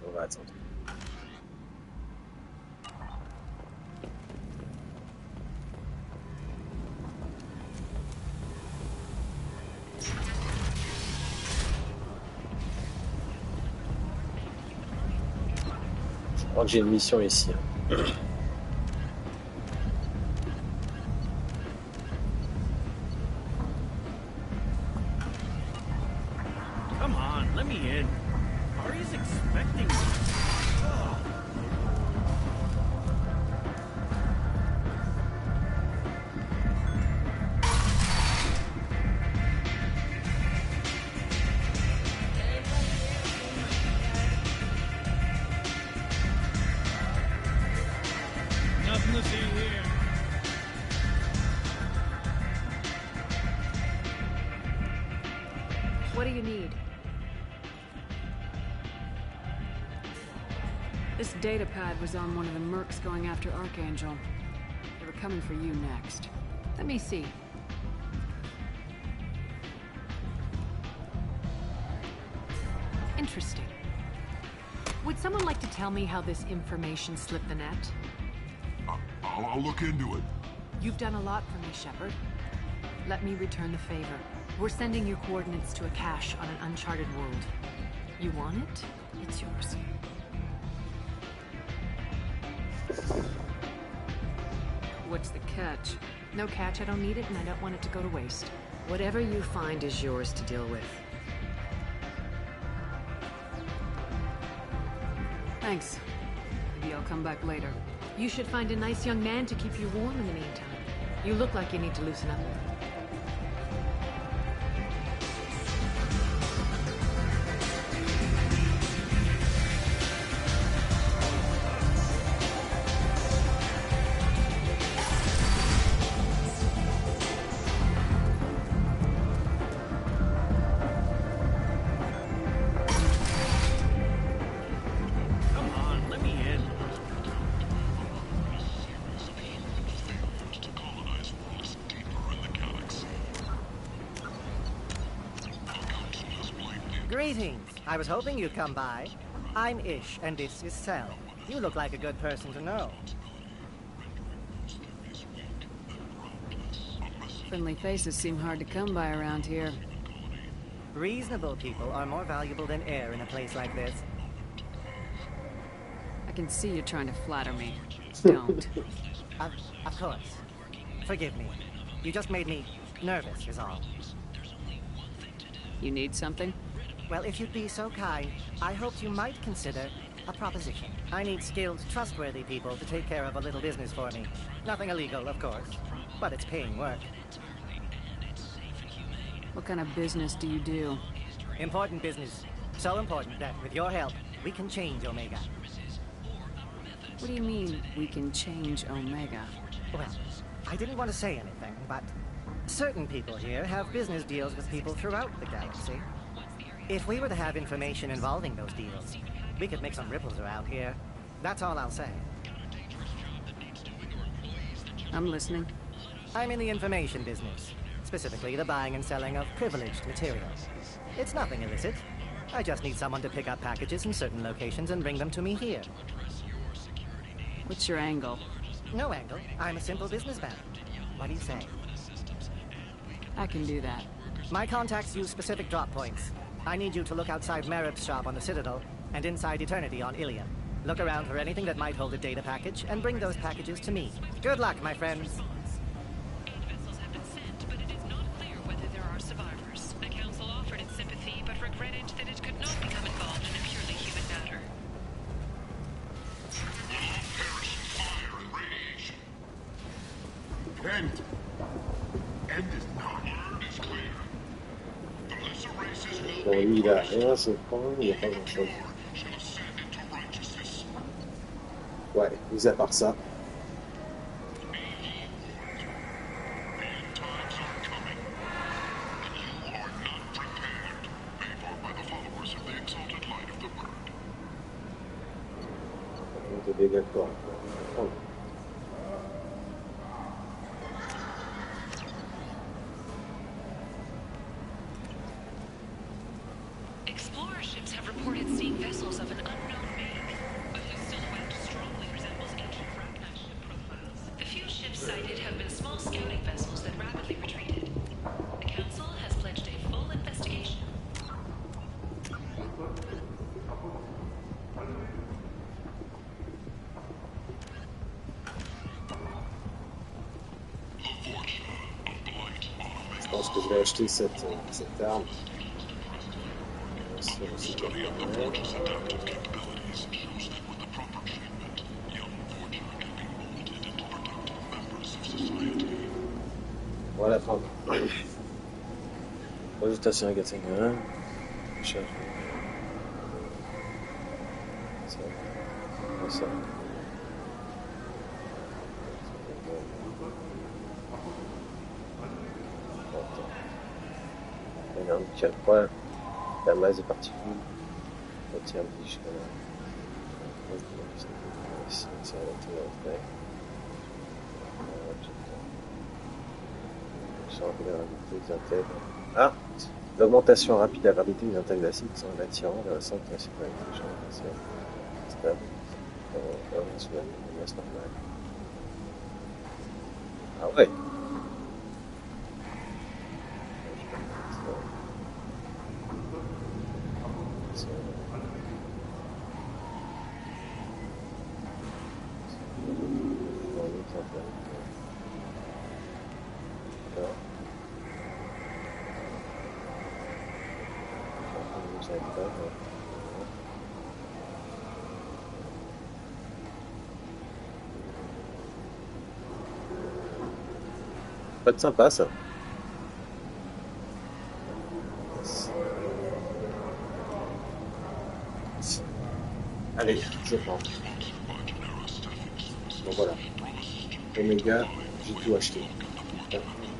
On va attendre. Je crois que j'ai une mission ici. Come on, let me in. Ari's expecting me. Ugh. Nothing to see here. What do you need? This data pad was on one of the mercs going after Archangel. They were coming for you next. Let me see. Interesting. Would someone like to tell me how this information slipped the net? I'll look into it. You've done a lot for me, Shepard. Let me return the favor. We're sending your coordinates to a cache on an uncharted world. You want it? It's yours. What's the catch? No catch, I don't need it, and I don't want it to go to waste. Whatever you find is yours to deal with. Thanks. Maybe I'll come back later. You should find a nice young man to keep you warm in the meantime. You look like you need to loosen up. Come on, let me in. Greetings. I was hoping you'd come by. I'm Ish, and this is Cell. You look like a good person to know. Friendly faces seem hard to come by around here. Reasonable people are more valuable than air in a place like this. I can see you trying to flatter me. Don't. Of course. Forgive me. You just made me nervous, is all. You need something? Well, if you'd be so kind, I hoped you might consider a proposition. I need skilled, trustworthy people to take care of a little business for me. Nothing illegal, of course, but it's paying work. What kind of business do you do? Important business. So important that, with your help, we can change Omega. What do you mean, we can change Omega? Well, I didn't want to say anything, but certain people here have business deals with people throughout the galaxy. If we were to have information involving those deals, we could make some ripples around here. That's all I'll say. I'm listening. I'm in the information business, specifically the buying and selling of privileged materials. It's nothing illicit. I just need someone to pick up packages in certain locations and bring them to me here. What's your angle? No angle. I'm a simple businessman. What do you say? I can do that. My contacts use specific drop points. I need you to look outside Merib's shop on the Citadel and inside Eternity on Ilium. Look around for anything that might hold a data package and bring those packages to me. Good luck, my friends. Vessels have been sent, but it is not clear whether there are survivors. The Council offered its sympathy, but regretted that it could not become involved in a purely human matter. Kent! End is not. It's clear. The lesser races will Bon, lui, il a rien, ce point, il n'y a pas grand-chose. Ouais, mis à part ça. Paid for by the followers of the Exalted Light. des dégâts corps. Explorer ships have reported seeing vessels of an unknown make, but whose silhouette strongly resembles ancient Ragnar ship profiles. The few ships sighted have been small scouting vessels that rapidly retreated. The Council has pledged a full investigation. Je pense que je vais acheter cette arme. Voilà, prendre. Ajustation Gatling 1. Charge. Ça. Il y a un petit point. La masse de particules. On tient jusqu'à là. Ici, on tient à l'intérieur. Des intègres. Ah, l'augmentation rapide de la gravité des intègres d'acide sans l'attirant vers le centre de la sécurité. Stable. Sur la masse normale. Ah ouais. Pas de sympa ça. Allez, je prends. Bon voilà. Omega, j'ai tout acheté.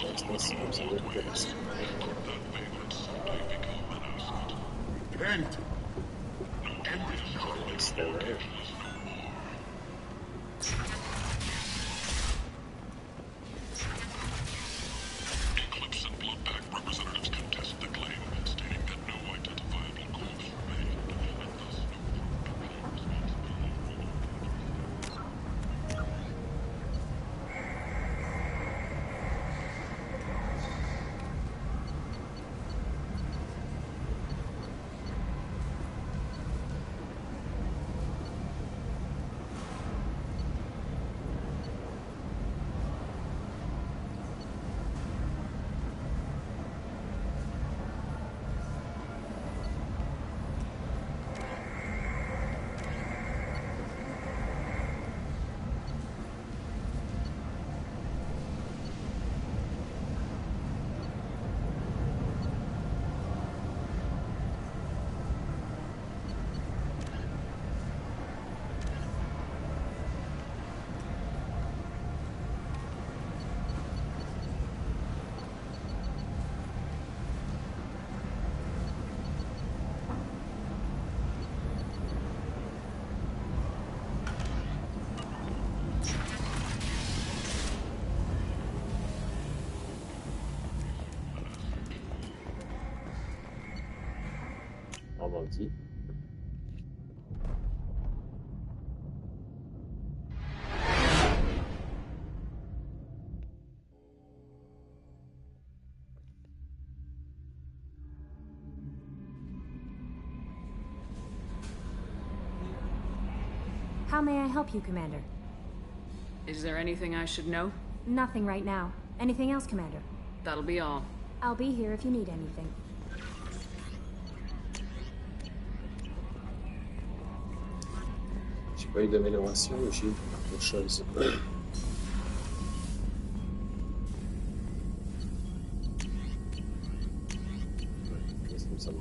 Pour l'instant, c'est comme ça que je vais passer. C'est vrai. Normandie. How may I help you, Commander? Is there anything I should know? Nothing right now. Anything else, Commander? That'll be all. I'll be here if you need anything. J'ai pas eu d'amélioration, mais j'ai eu quelque chose. Qu'est-ce qu'il me semble?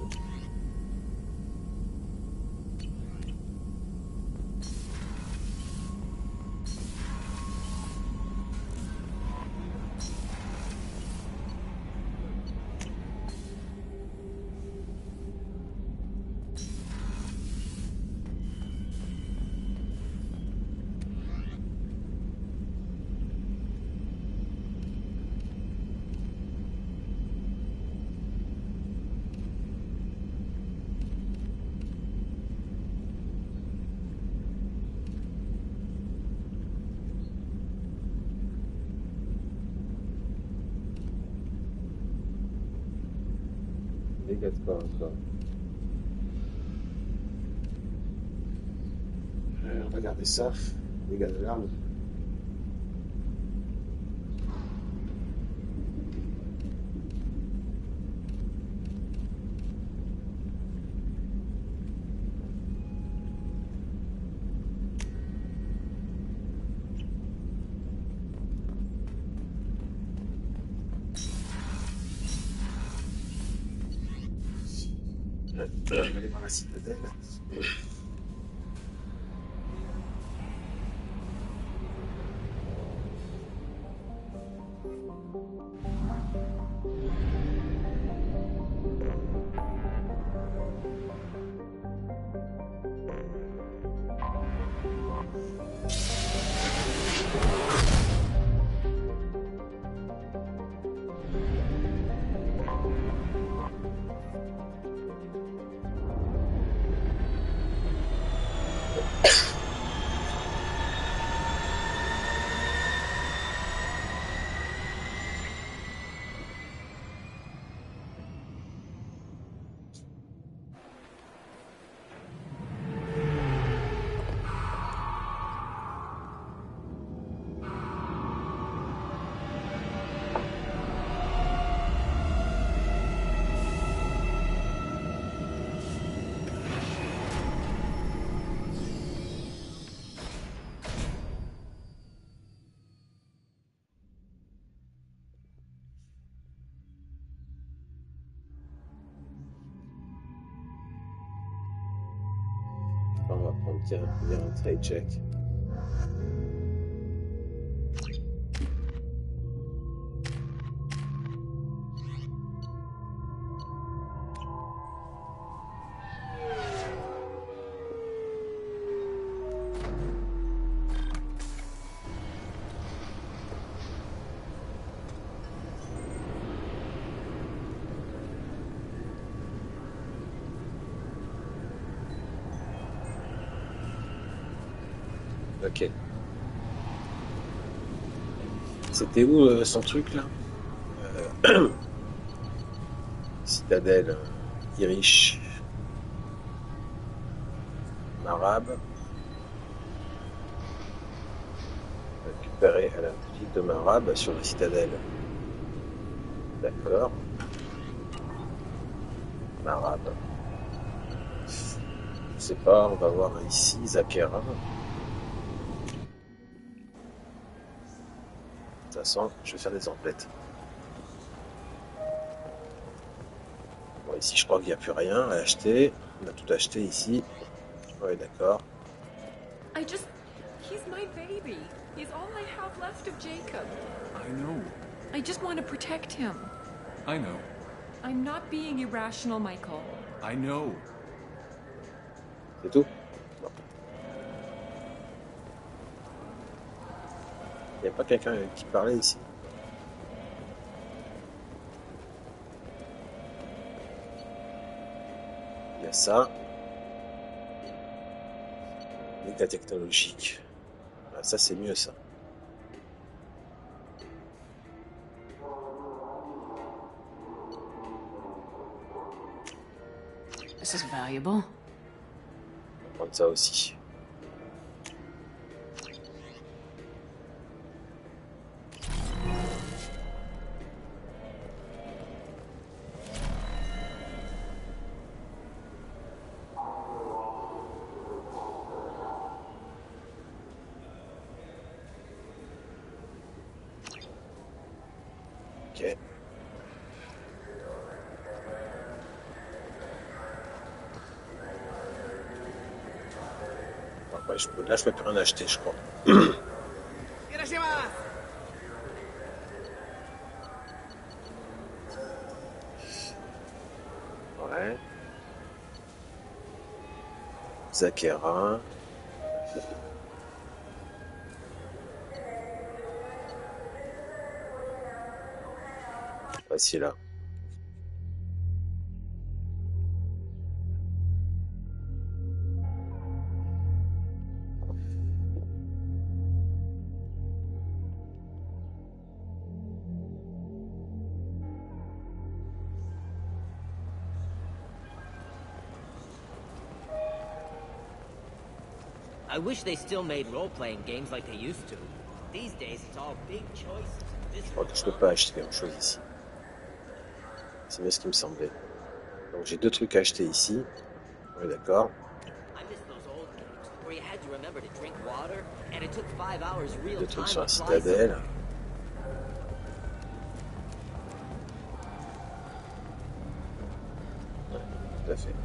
T'inquiète pas encore. Regardez ça, les gars de l'arme. Je vais aller voir la citadelle. On va prendre un trade check. Ok. C'était où son truc là Citadelle, Irish, Marab. Récupérer à la petite de Marab sur la citadelle. D'accord. Marab. Je sais pas, on va voir ici Zakera. De toute façon, je vais faire des emplettes. Bon, ici, je crois qu'il n'y a plus rien à acheter. On a tout acheté ici. Oui, d'accord. He's my baby. He's all I have left of Jacob. I know. I just want to protect him. I know. I'm not being irrational, Michael. I know. C'est tout? Il n'y a pas quelqu'un qui parlait ici? Il y a ça. Méga technologique. Ah, ça, c'est mieux, ça. This is valuable. On va prendre ça aussi. Ok. Ouais, là, je peux plus rien acheter, je crois. Ouais. Zakera. Voici là. I wish they still made role-playing games like they used to. These days, it's all big choices. Je crois que je peux pas acheter quelque chose ici. C'est bien ce qui me semblait. Donc j'ai 2 trucs à acheter ici. Oui, d'accord. I miss those old games where you had to remember to drink water, and it took 5 hours real 2 trucs time sur la to fly citadelle. somewhere. Ouais, tout à fait.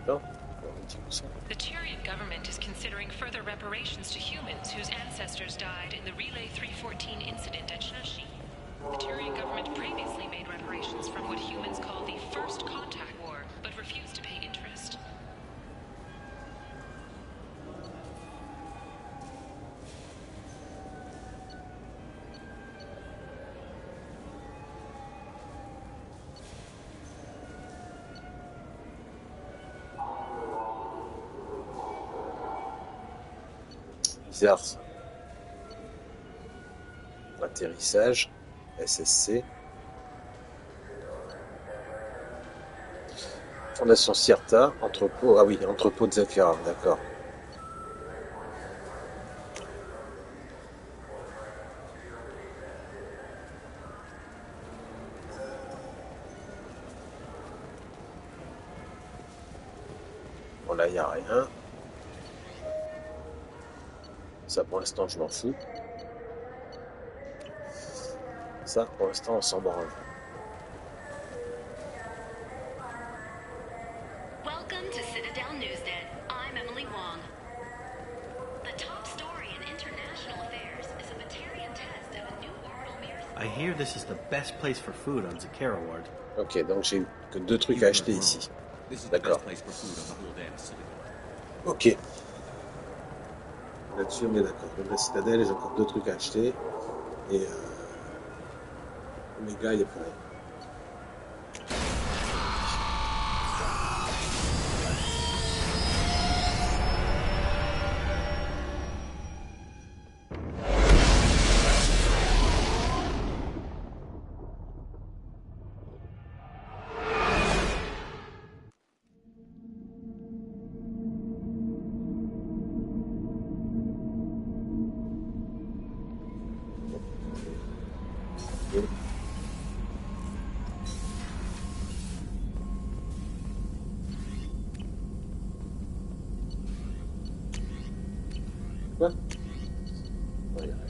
Non, un petit coup ça. The Turian government is considering further reparations to humans whose ancestors died in the Relay 314 incident at Shashi. The Turian government previously made reparations from what humans call the First Contact War, but refused to pay interest. Bizarre ça. Atterrissage, SSC. Fondation Cierta, entrepôt. Ah oui, entrepôt de Zafira, d'accord. Bon là, il n'y a rien. Ça, pour l'instant, je m'en fous. Ça, pour l'instant, on s'en branle. Welcome to Citadel Newsnet. I'm Emily Wong. The top story in international affairs is a Batarian test of a new orbital mirror. I hear this is the best place for food on Zakara Ward. Ok, donc j'ai que 2 trucs à acheter ici. D'accord. Ok. Là-dessus, on est d'accord. Même la citadelle, j'ai encore 2 trucs à acheter. Et Omega, il est pareil. Quoi? Non, il n'y a rien.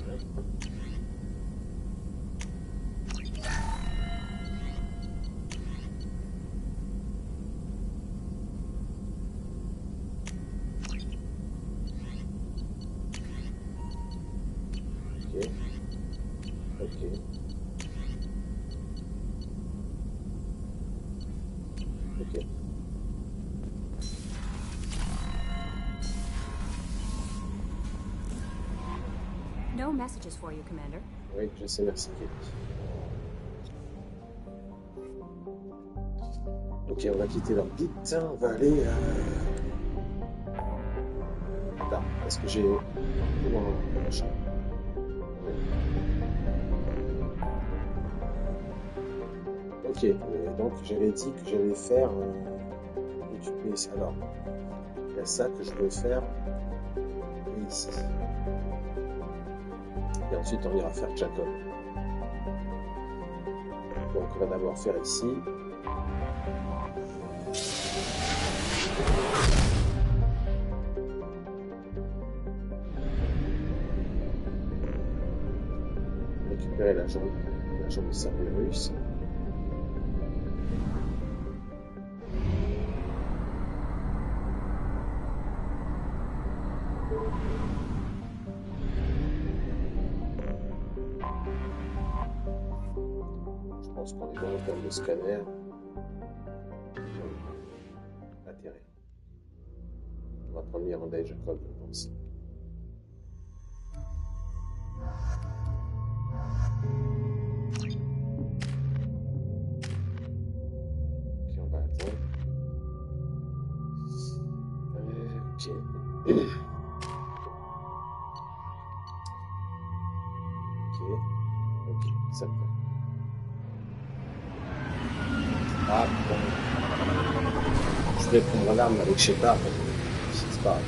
Ok. Ok. No messages for you, Commander. Oui, je sais, merci, Kate. Ok, on va quitter l'orbite. On va aller là. Est-ce que j'ai... machin. Ok, et donc j'avais dit que j'allais faire récupérer ça. Alors, il y a ça que je veux faire ici. Et ensuite on ira faire Jacob. Donc on va d'abord faire ici. Récupérer la jambe de Cerberus. Je pense qu'on est bon en termes de scanner. Atterrir. On va prendre Miranda et Jacob, je pense. Ok, on va attendre. Ok. Ok, ça me va. Ah, bon. pourrais prendre l'arme avec Shepard, c'est pas grave.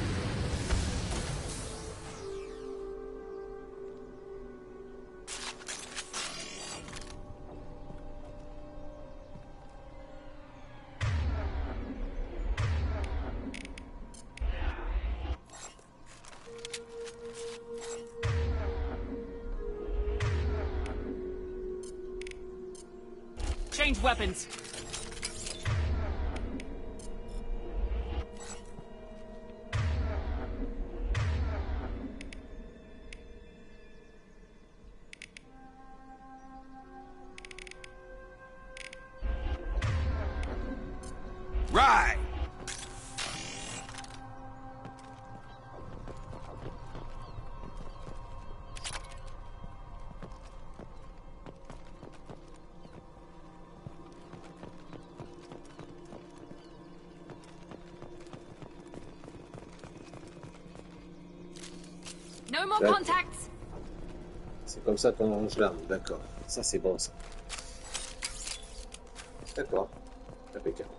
Change weapons. Right. No more D'accord. contacts. C'est comme ça qu'on range l'arme, d'accord. Ça c'est bon ça. D'accord. Impeccable.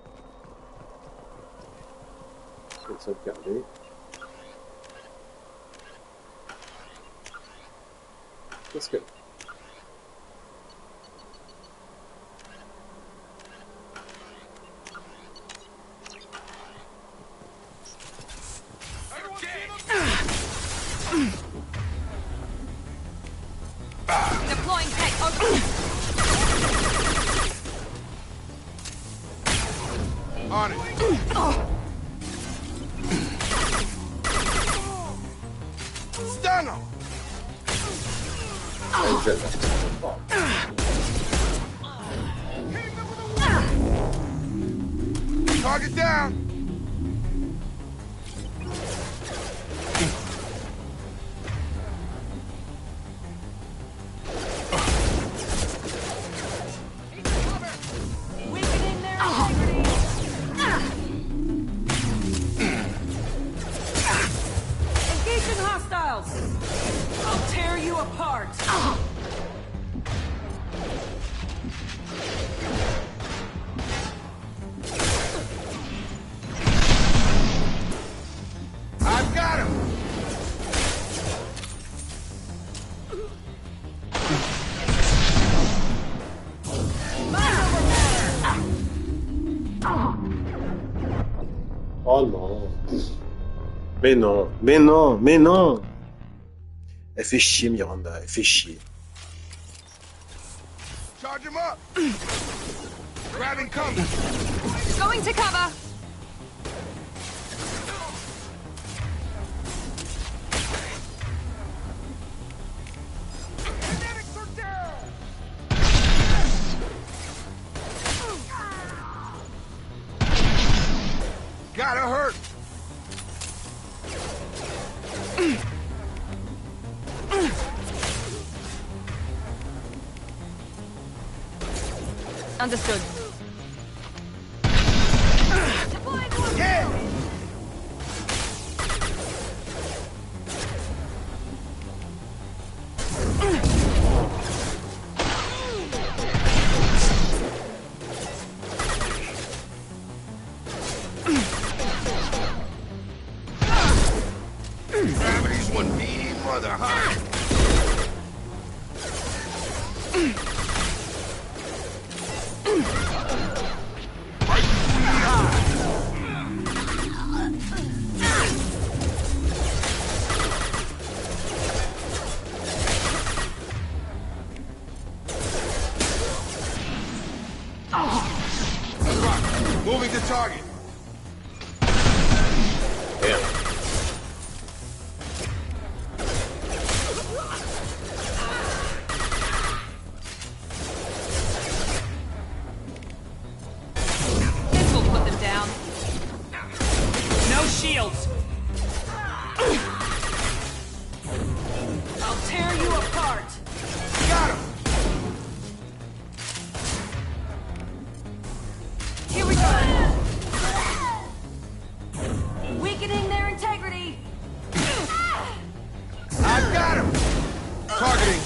Je vais sauvegarder. Qu'est-ce que... Deploying tech. On it. Stun him. Target down. Engaging hostiles. I'll tear you apart. I've got him. Oh non. Mais non, mais non, mais non. Elle fait chier Miranda, elle fait chier. Charge him up. Grabbing cover. Going to cover. Gotta hurt. Understood. Yeah. Gravity's one beady mother, huh? Moving to target. This will put them down. No shields. I'll tear you apart. Got him. Here we go. Weakening their integrity. I've got him. Targeting.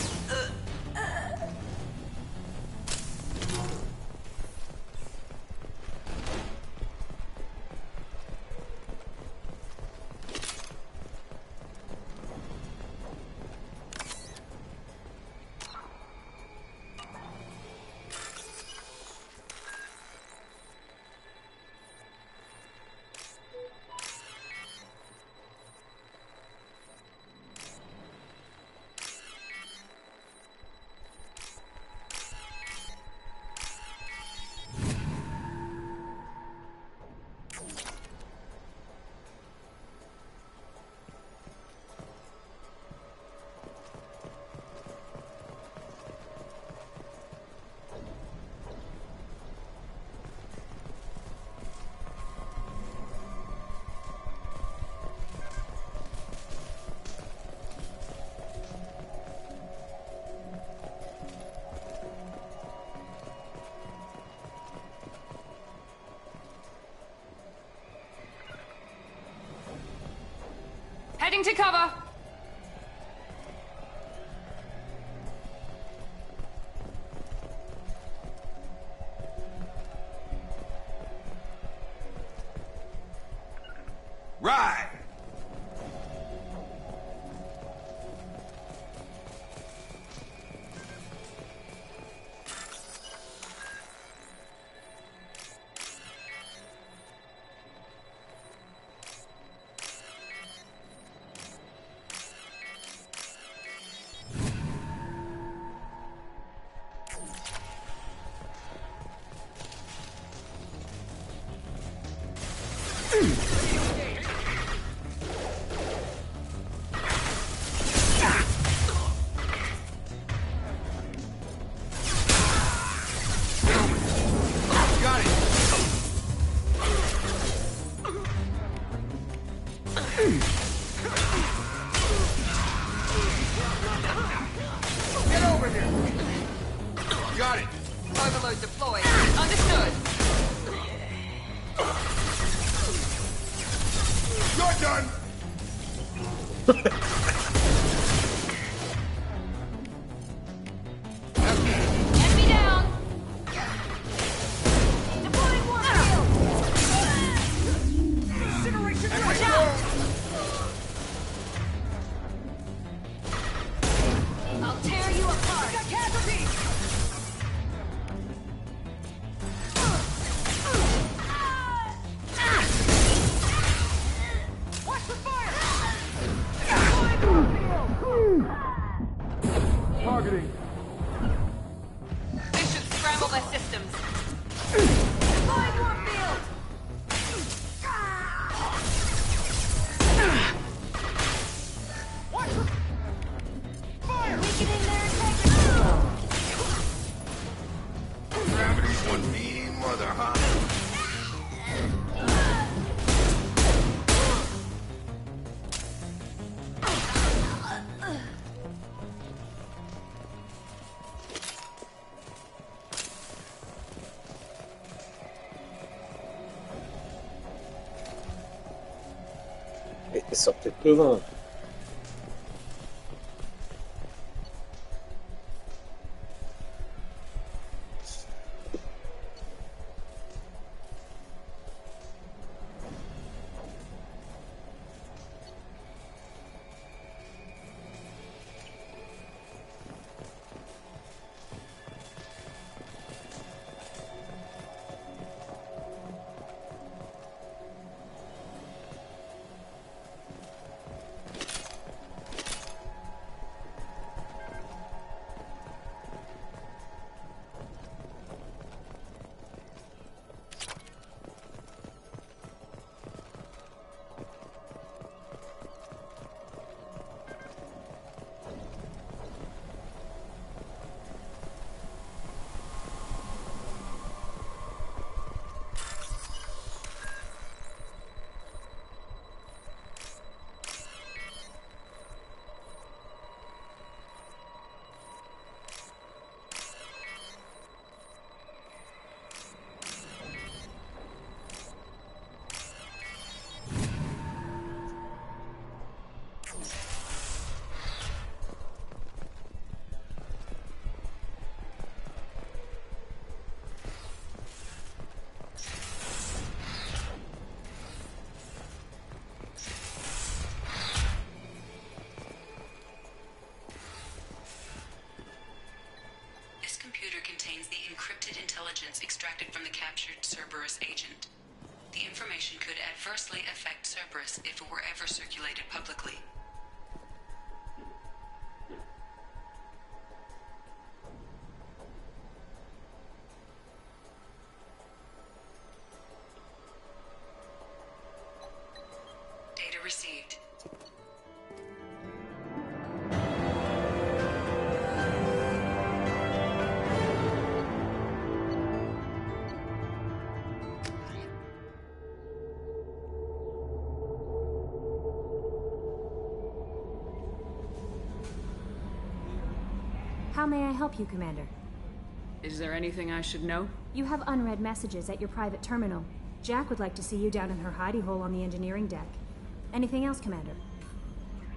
Moving to cover! Right! Get over here! Got it! Overload deployed. Understood. You're done! Enemy down! Deploying one field! Incineration! Watch out! I'll tear you apart! Got casualties! Watch the fire! Targeting. This should scramble their systems. Deploying one field! Watch the fire! Weakening their integrity! Gravity's one mean mother, huh? Et sortez de devant. This computer contains the encrypted intelligence extracted from the captured Cerberus agent. The information could adversely affect Cerberus if it were ever circulated publicly. Data received. How may I help you, Commander? Is there anything I should know? You have unread messages at your private terminal. Jack would like to see you down in her hidey hole on the engineering deck. Anything else, Commander?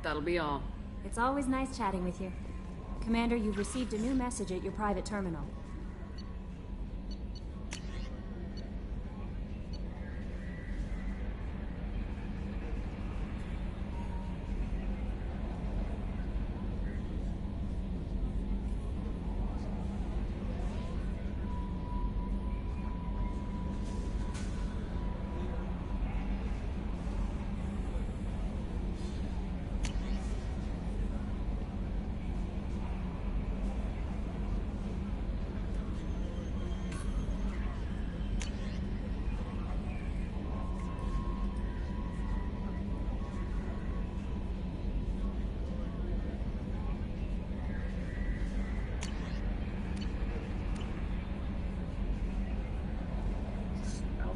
That'll be all. It's always nice chatting with you. Commander, you've received a new message at your private terminal.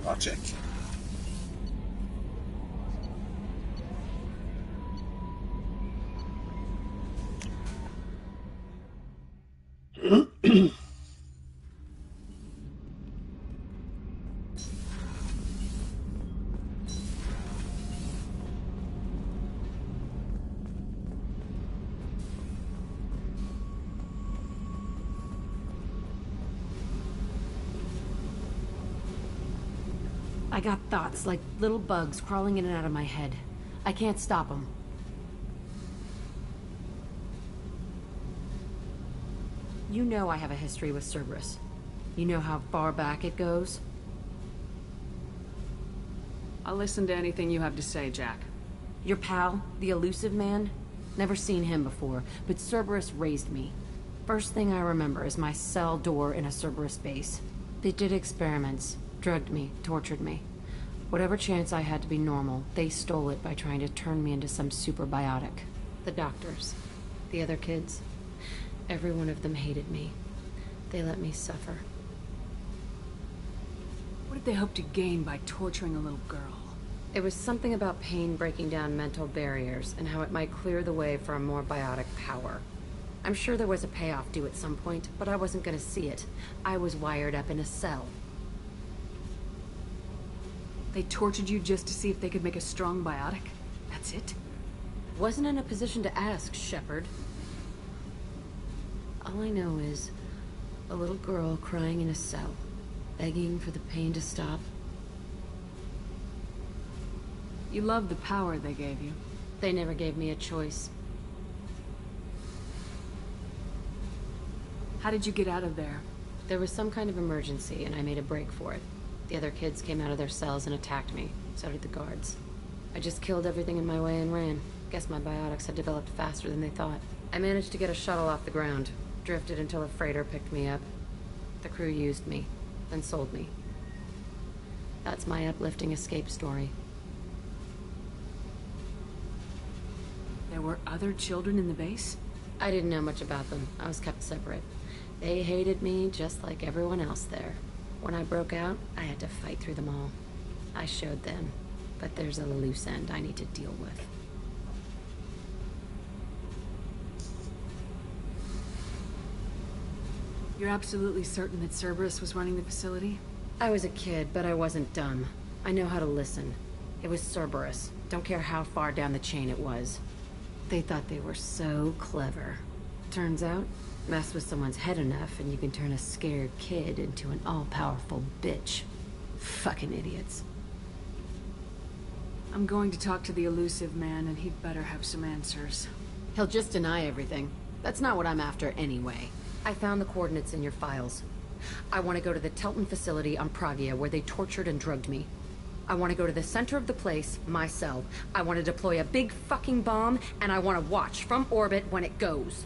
I'll check. I got thoughts like little bugs crawling in and out of my head. I can't stop them. You know I have a history with Cerberus. You know how far back it goes? I'll listen to anything you have to say, Jack. Your pal, the elusive man? Never seen him before, but Cerberus raised me. First thing I remember is my cell door in a Cerberus base. They did experiments, drugged me, tortured me. Whatever chance I had to be normal, they stole it by trying to turn me into some superbiotic. The doctors, the other kids, every one of them hated me. They let me suffer. What did they hope to gain by torturing a little girl? It was something about pain breaking down mental barriers and how it might clear the way for a more biotic power. I'm sure there was a payoff due at some point, but I wasn't gonna see it. I was wired up in a cell. They tortured you just to see if they could make a strong biotic? That's it? Wasn't in a position to ask, Shepard. All I know is a little girl crying in a cell, begging for the pain to stop. You love the power they gave you. They never gave me a choice. How did you get out of there? There was some kind of emergency, and I made a break for it. The other kids came out of their cells and attacked me. So did the guards. I just killed everything in my way and ran. Guess my biotics had developed faster than they thought. I managed to get a shuttle off the ground. Drifted until a freighter picked me up. The crew used me, then sold me. That's my uplifting escape story. There were other children in the base? I didn't know much about them. I was kept separate. They hated me just like everyone else there. When I broke out, I had to fight through them all. I showed them, but there's a loose end I need to deal with. You're absolutely certain that Cerberus was running the facility? I was a kid, but I wasn't dumb. I know how to listen. It was Cerberus. Don't care how far down the chain it was. They thought they were so clever. Turns out, mess with someone's head enough and you can turn a scared kid into an all-powerful bitch. Fucking idiots. I'm going to talk to the elusive man, and he'd better have some answers. He'll just deny everything. That's not what I'm after anyway. I found the coordinates in your files. I want to go to the Telton facility on Pragia where they tortured and drugged me. I want to go to the center of the place, my cell. I want to deploy a big fucking bomb, and I want to watch from orbit when it goes.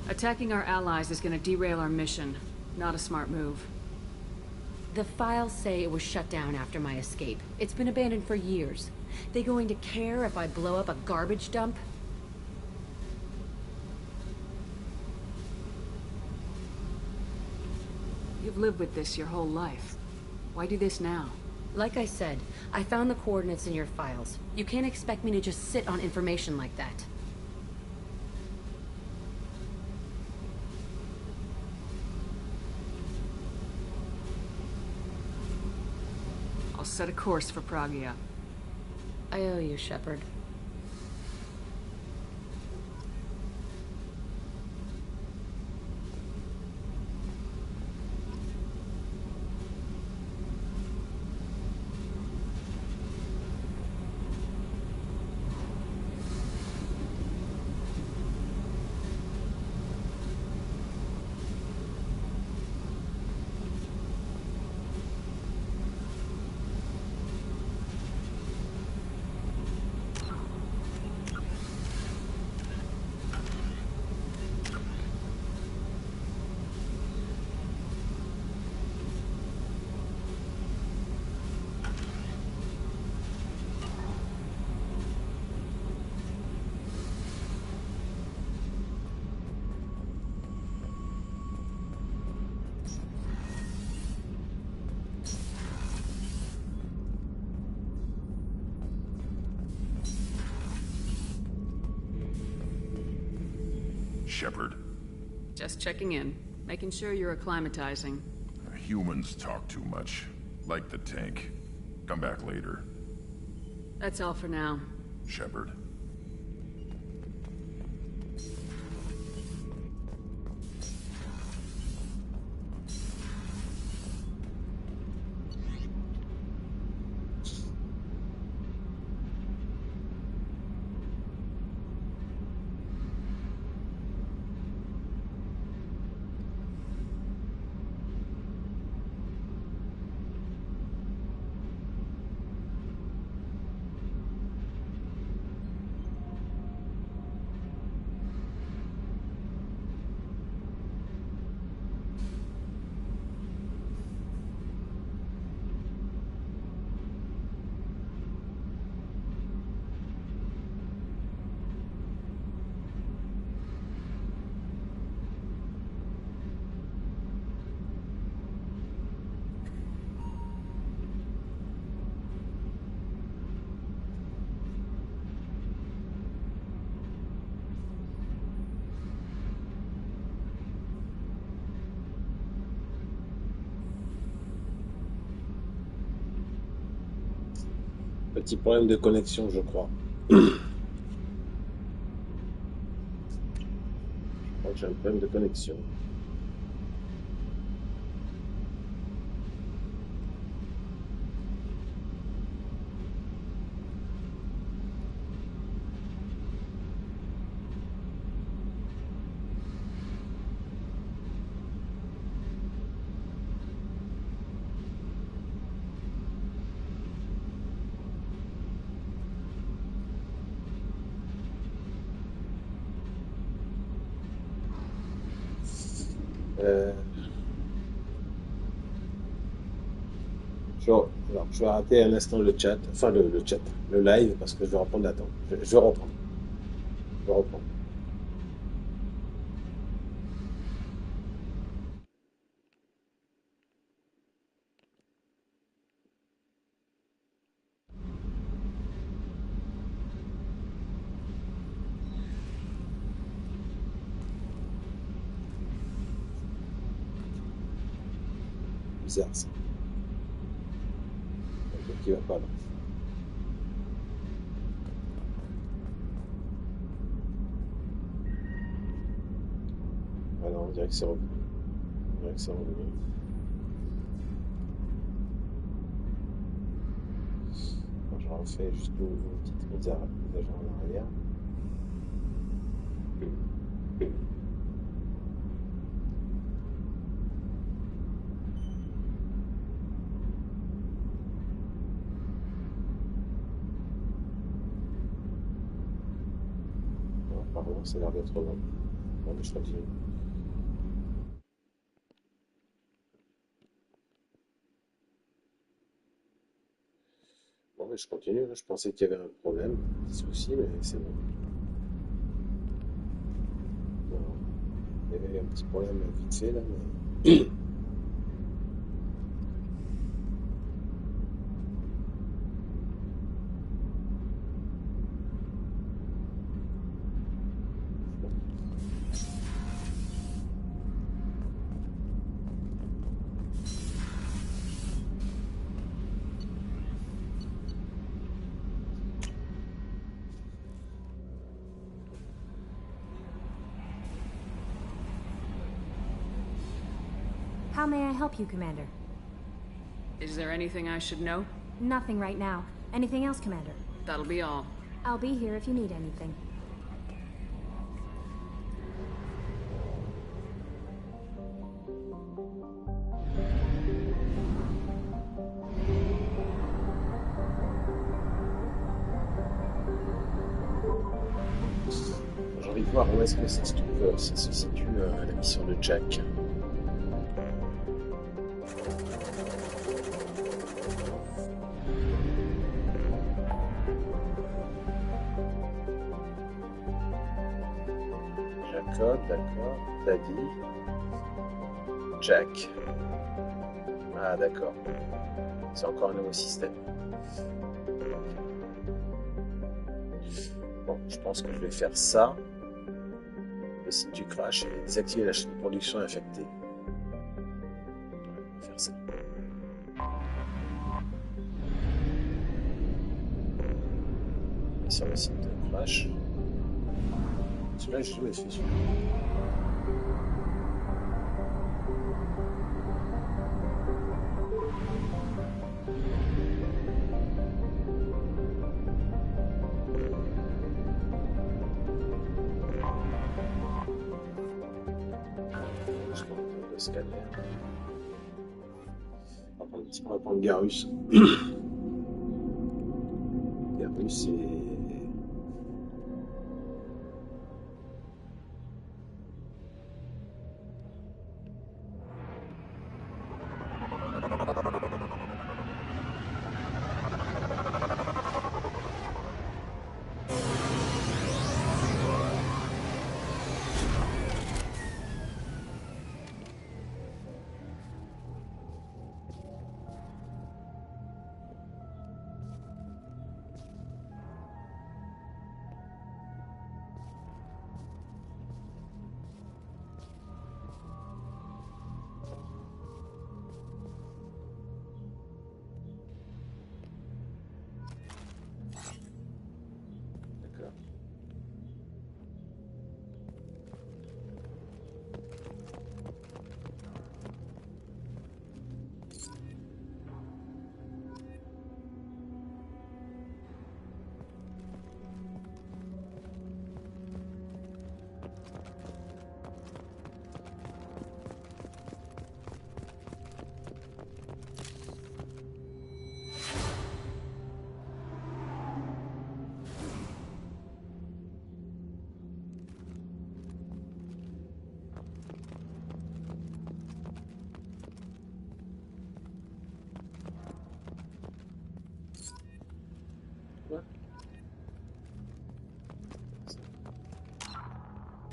Attacking our allies is going to derail our mission. Not a smart move. The files say it was shut down after my escape. It's been abandoned for years. They going to care if I blow up a garbage dump? You've lived with this your whole life. Why do this now? Like I said, I found the coordinates in your files. You can't expect me to just sit on information like that. I'll set a course for Pragia. I owe you, Shepard. Shepard. Just checking in, making sure you're acclimatizing. Humans talk too much. Like the tank. Come back later. That's all for now. Shepard. Petit problème de connexion, je crois. J'ai un problème de connexion. Je vais arrêter un instant le chat, enfin le chat, le live, parce que je vais reprendre l'attente. Je reprends. Je reprends. Bizarre ça. Qui va pas là. Voilà, on dirait que c'est revenu. On dirait que c'est revenu. Bon, je refais juste une petite mise à jour en arrière. Apparemment, ça a l'air d'être bon. Bon, mais je continue. Bon, mais je continue. Je pensais qu'il y avait un problème, un petit souci, mais c'est bon. Voilà. Il y avait un petit problème vite fait là, mais. How may I help you, Commander? Is there anything I should know? Nothing right now. Anything else, Commander? That'll be all. I'll be here if you need anything. J'ai envie de voir où est-ce que ça se situe la mission de Jack. Jacob, d'accord. Daddy. Jack. Ah, d'accord. C'est encore un nouveau système. Bon, je pense que je vais faire ça. Le site du crash et désactiver la chaîne de production infectée. On va faire ça. Et sur le site de crash. Celui-là, je joue et celui-là. Scanner. On va prendre Garus. Garus et...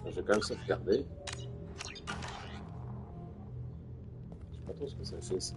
Je vais quand même sauvegarder. Je sais pas trop ce que ça fait ça.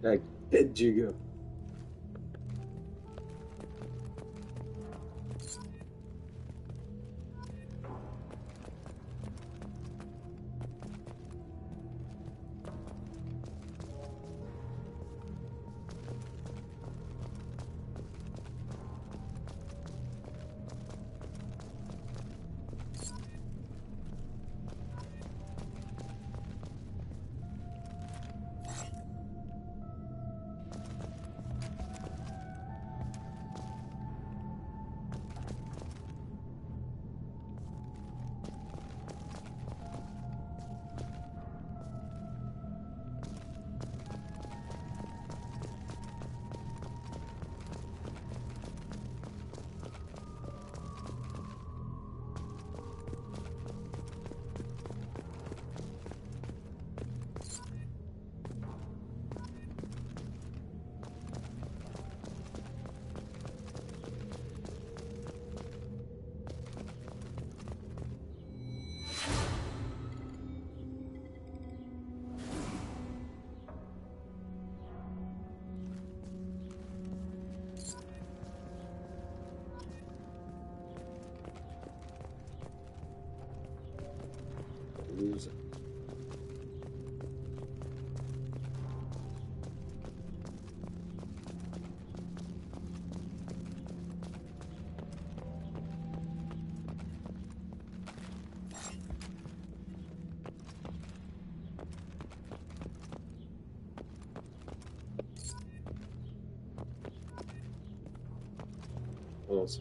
La tête du gars. Loser. Onze.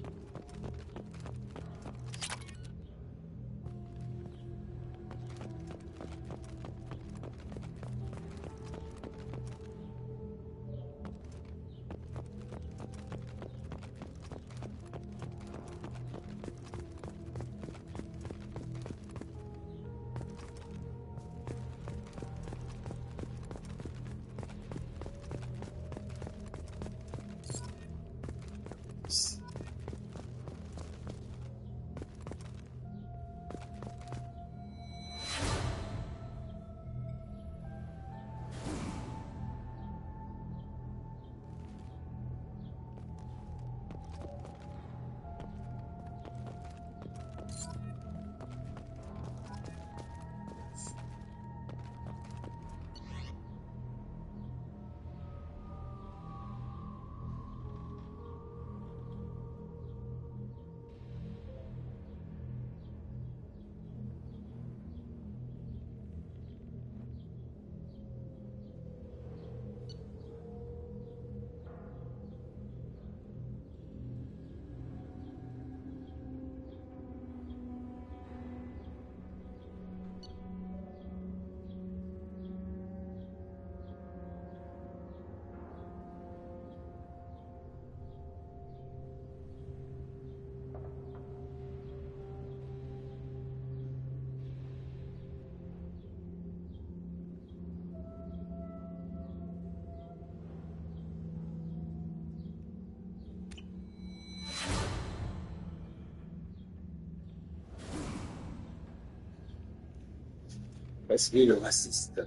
Wesley le raciste.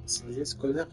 C'est ce connard.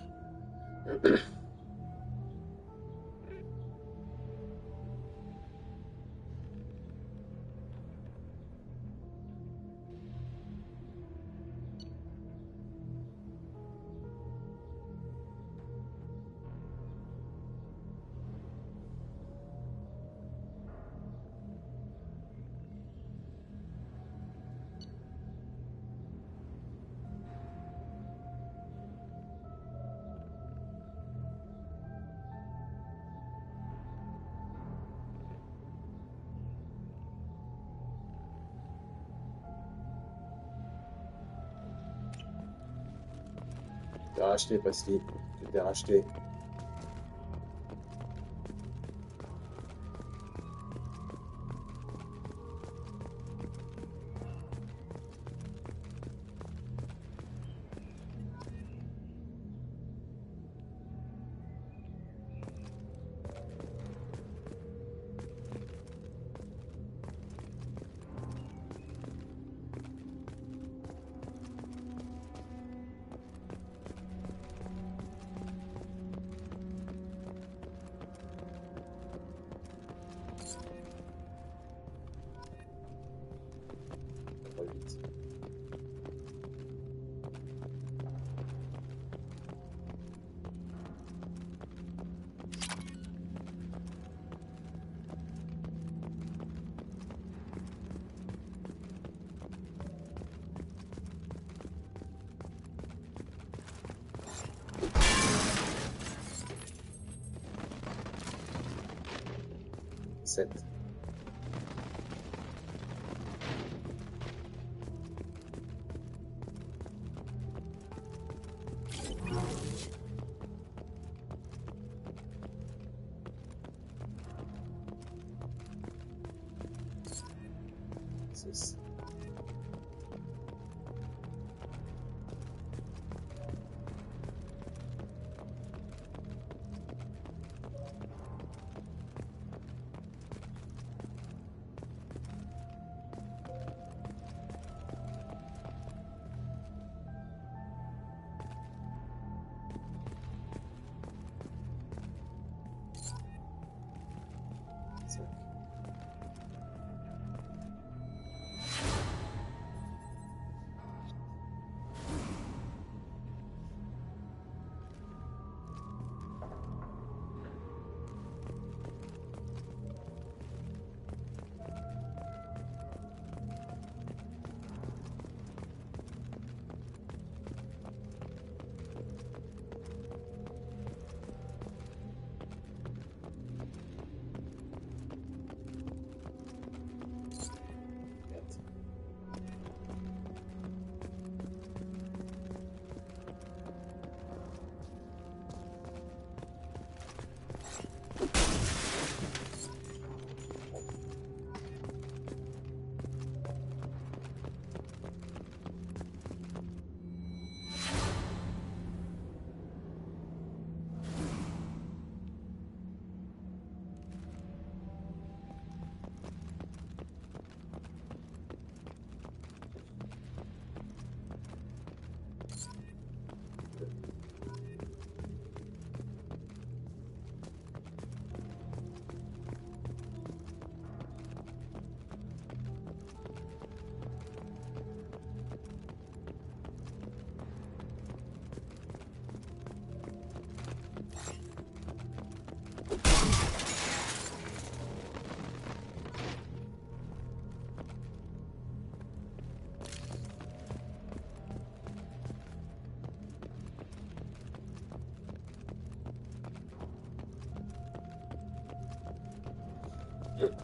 T'es racheté, Pascal. Tu t'es racheté. 7.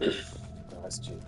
Il reste une.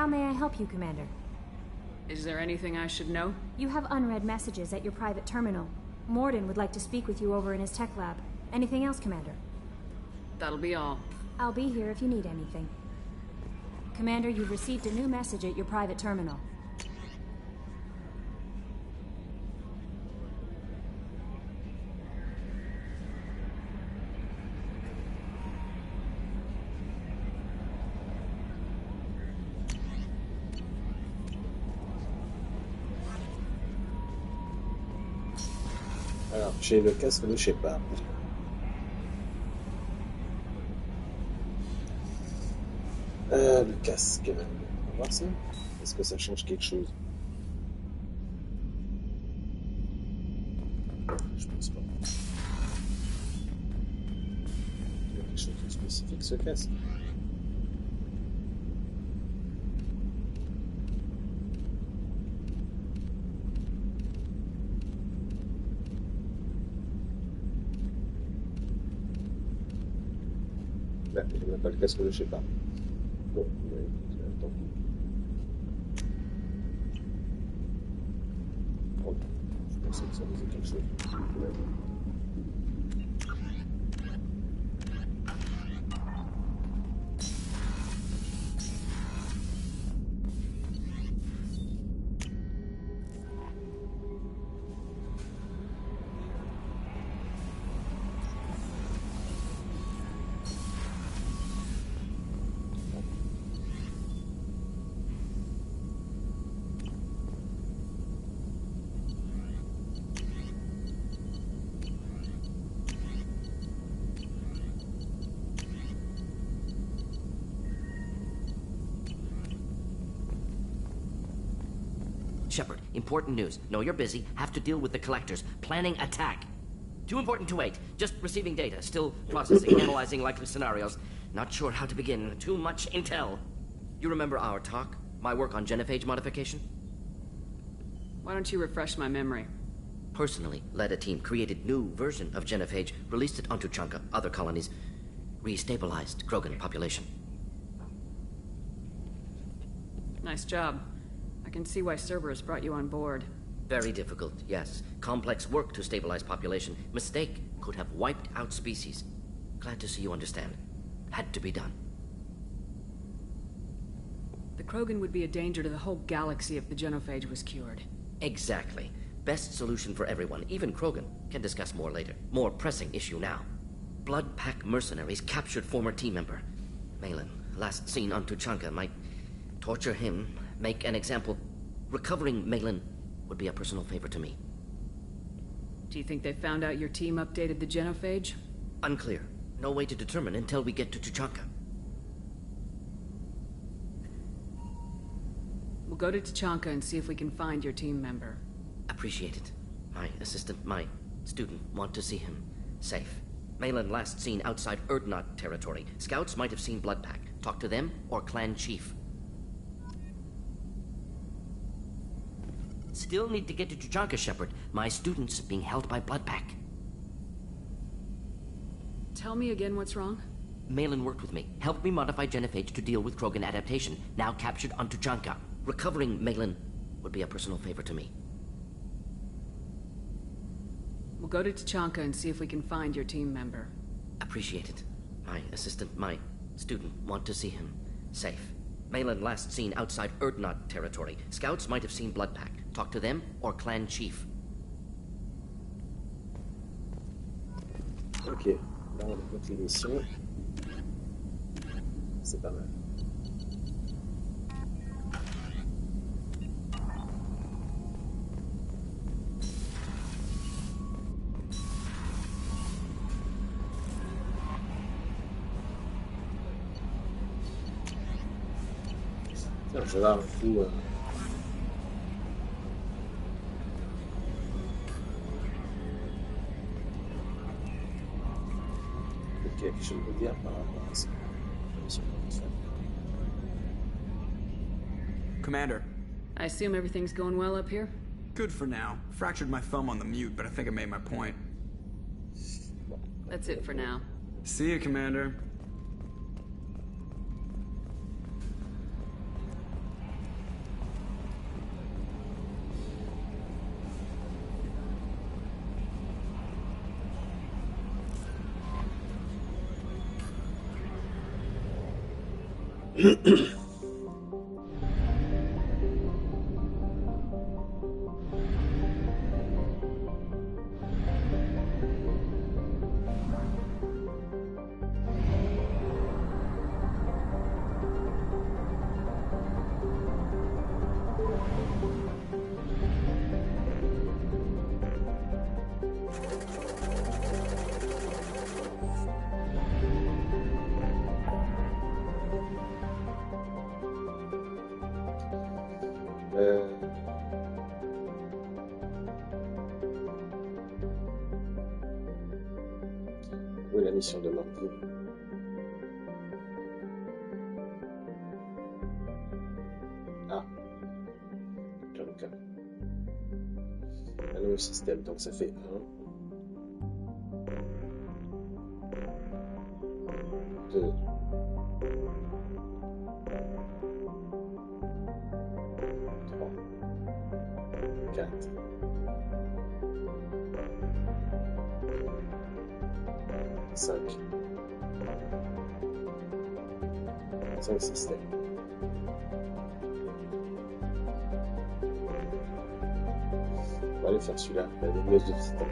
How may I help you, Commander? Is there anything I should know? You have unread messages at your private terminal. Morden would like to speak with you over in his tech lab. Anything else, Commander? That'll be all. I'll be here if you need anything. Commander, you've received a new message at your private terminal. Alors, j'ai le casque de Shepard. Le casque. On va voir ça. Est-ce que ça change quelque chose? Je pense pas. Il y a quelque chose de spécifique, ce casque. Là, il n'y a pas le casque de Shepard. Bon, tant pis. Bon, je pensais que ça faisait quelque chose. Shepard, important news. Know you're busy. Have to deal with the collectors. Planning attack. Too important to wait. Just receiving data. Still processing, analyzing likely scenarios. Not sure how to begin. Too much intel. You remember our talk? My work on genophage modification? Why don't you refresh my memory? Personally, led a team, created new version of genophage, released it onto Chunka, other colonies, restabilized Krogan population. Nice job. I can see why Cerberus brought you on board. Very difficult, yes. Complex work to stabilize population. Mistake could have wiped out species. Glad to see you understand. Had to be done. The Krogan would be a danger to the whole galaxy if the genophage was cured. Exactly. Best solution for everyone, even Krogan. Can discuss more later. More pressing issue now. Blood Pack mercenaries captured former team member. Malin, last seen on Tuchanka, might torture him, make an example. Recovering Malin would be a personal favor to me. Do you think they found out your team updated the genophage? Unclear. No way to determine until we get to Tuchanka. We'll go to Tuchanka and see if we can find your team member. Appreciate it. My assistant, my student, want to see him. Safe. Malin last seen outside Erdnot territory. Scouts might have seen Bloodpack. Talk to them or clan chief. Still need to get to Tuchanka, Shepard. My student's being held by Bloodpack. Tell me again what's wrong? Malin worked with me. Helped me modify genophage to deal with Krogan adaptation. Now captured on Tuchanka. Recovering Malin would be a personal favor to me. We'll go to Tuchanka and see if we can find your team member. Appreciate it. My assistant, my student, want to see him. Safe. Malin last seen outside Erdnot territory. Scouts might have seen Bloodpack. Talk to them or clan chief. Ok, là on écoute l'émission. C'est pas mal. Tiens, je vais voir un coup. Quelque chose de dire par rapport à ça. Commander. I assume everything's going well up here? Good for now. Fractured my thumb on the mute, but I think I made my point. That's it for now. See you, Commander. Où est la mission de Marco? Ah, Jean-Luc. Un nouveau système, donc ça fait 1. 2. 3. 4. 5. 5 systèmes. On va aller faire celui-là, la nébuleuse de Titan.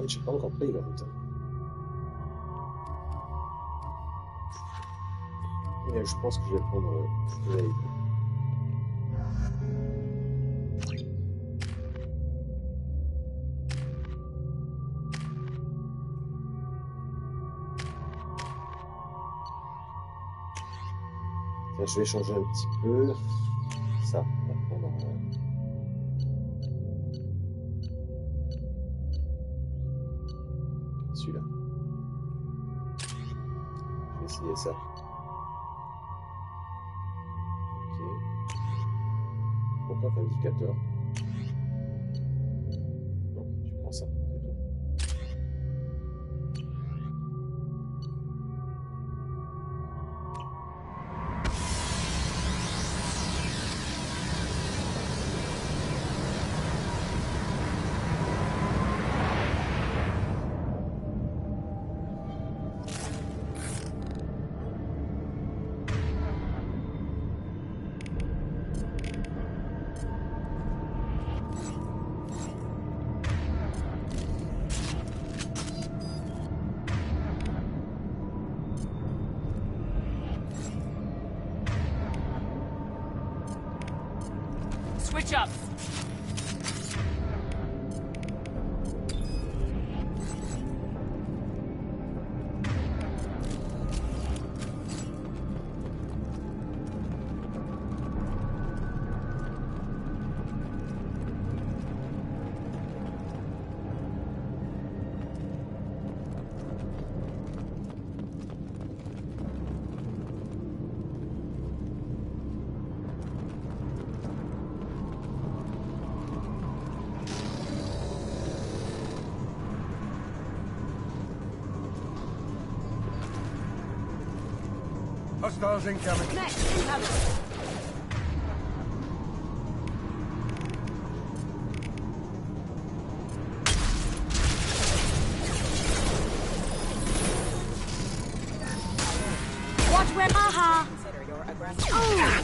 J'ai pas encore pris la route. Et je pense que je vais prendre l'œil. Je vais changer un petit peu. Ça, on va prendre celui-là. Je vais essayer ça. Ok. Pourquoi pas indicateur? Non, tu prends ça. Switch up! Hostiles incoming. Next, incoming. Watch where Maha! Consider your aggressive. Oh.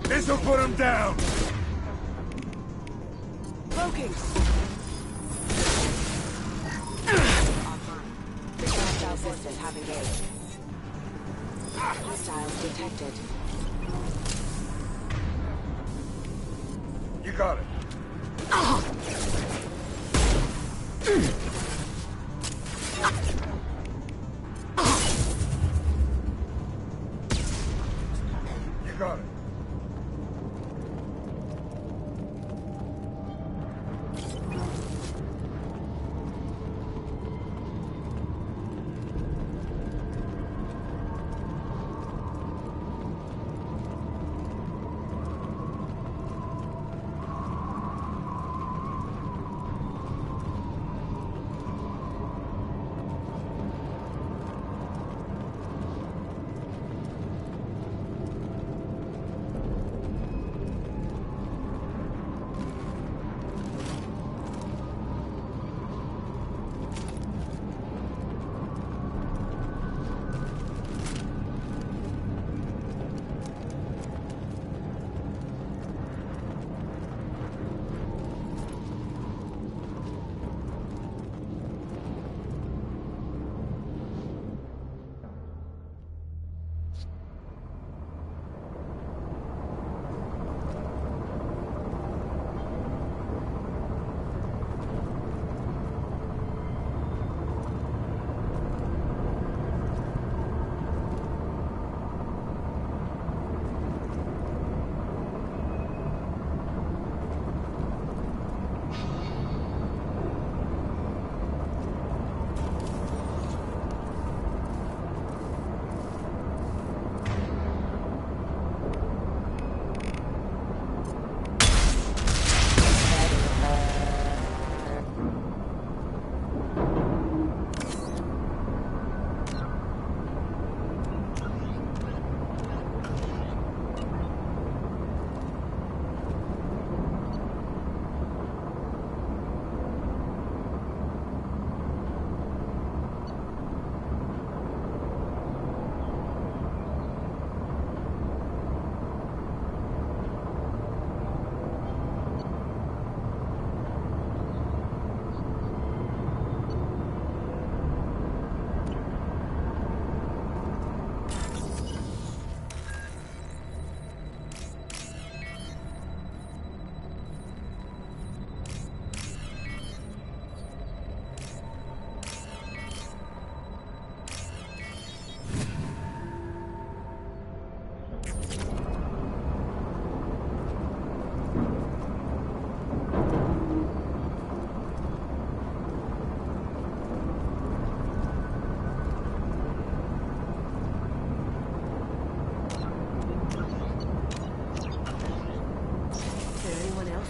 This'll put him down! Poking! Hostile systems have engaged. Hostiles detected. You got it. You got it.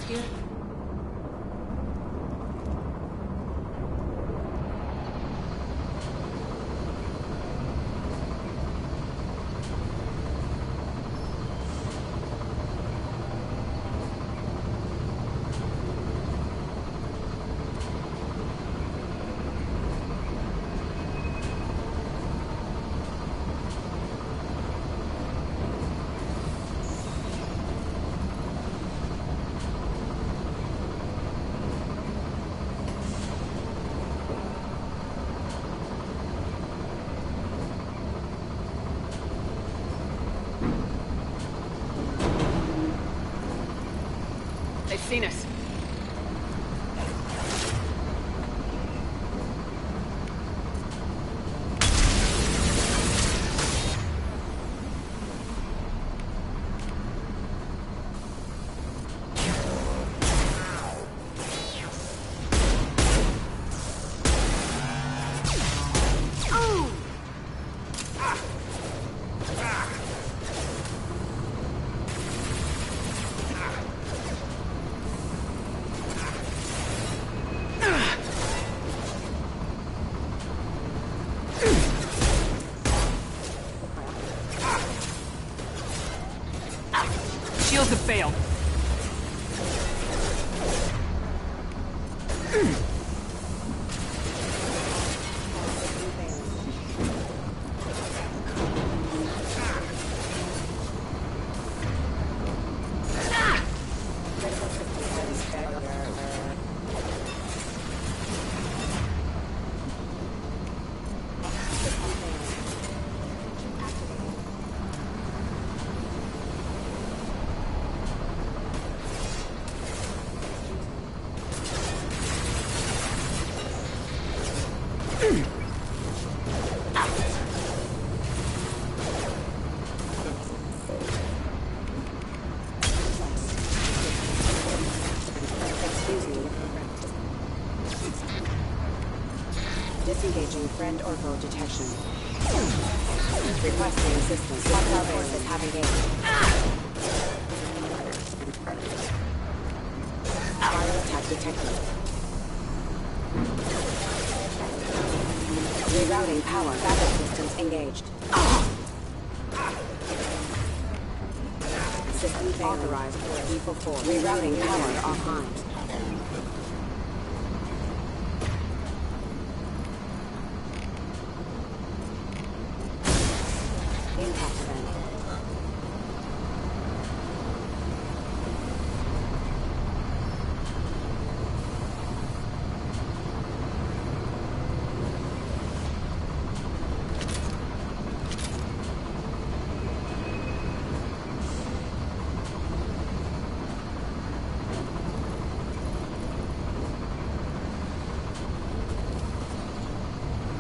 here? They've seen us. Shields have failed. Disengaging friend or foe detection. Requesting assistance. Hostile forces have engaged. Fire attack detected. Rerouting power. Backup systems engaged. System failing. Authorized for lethal force. Rerouting power offline. Impact event.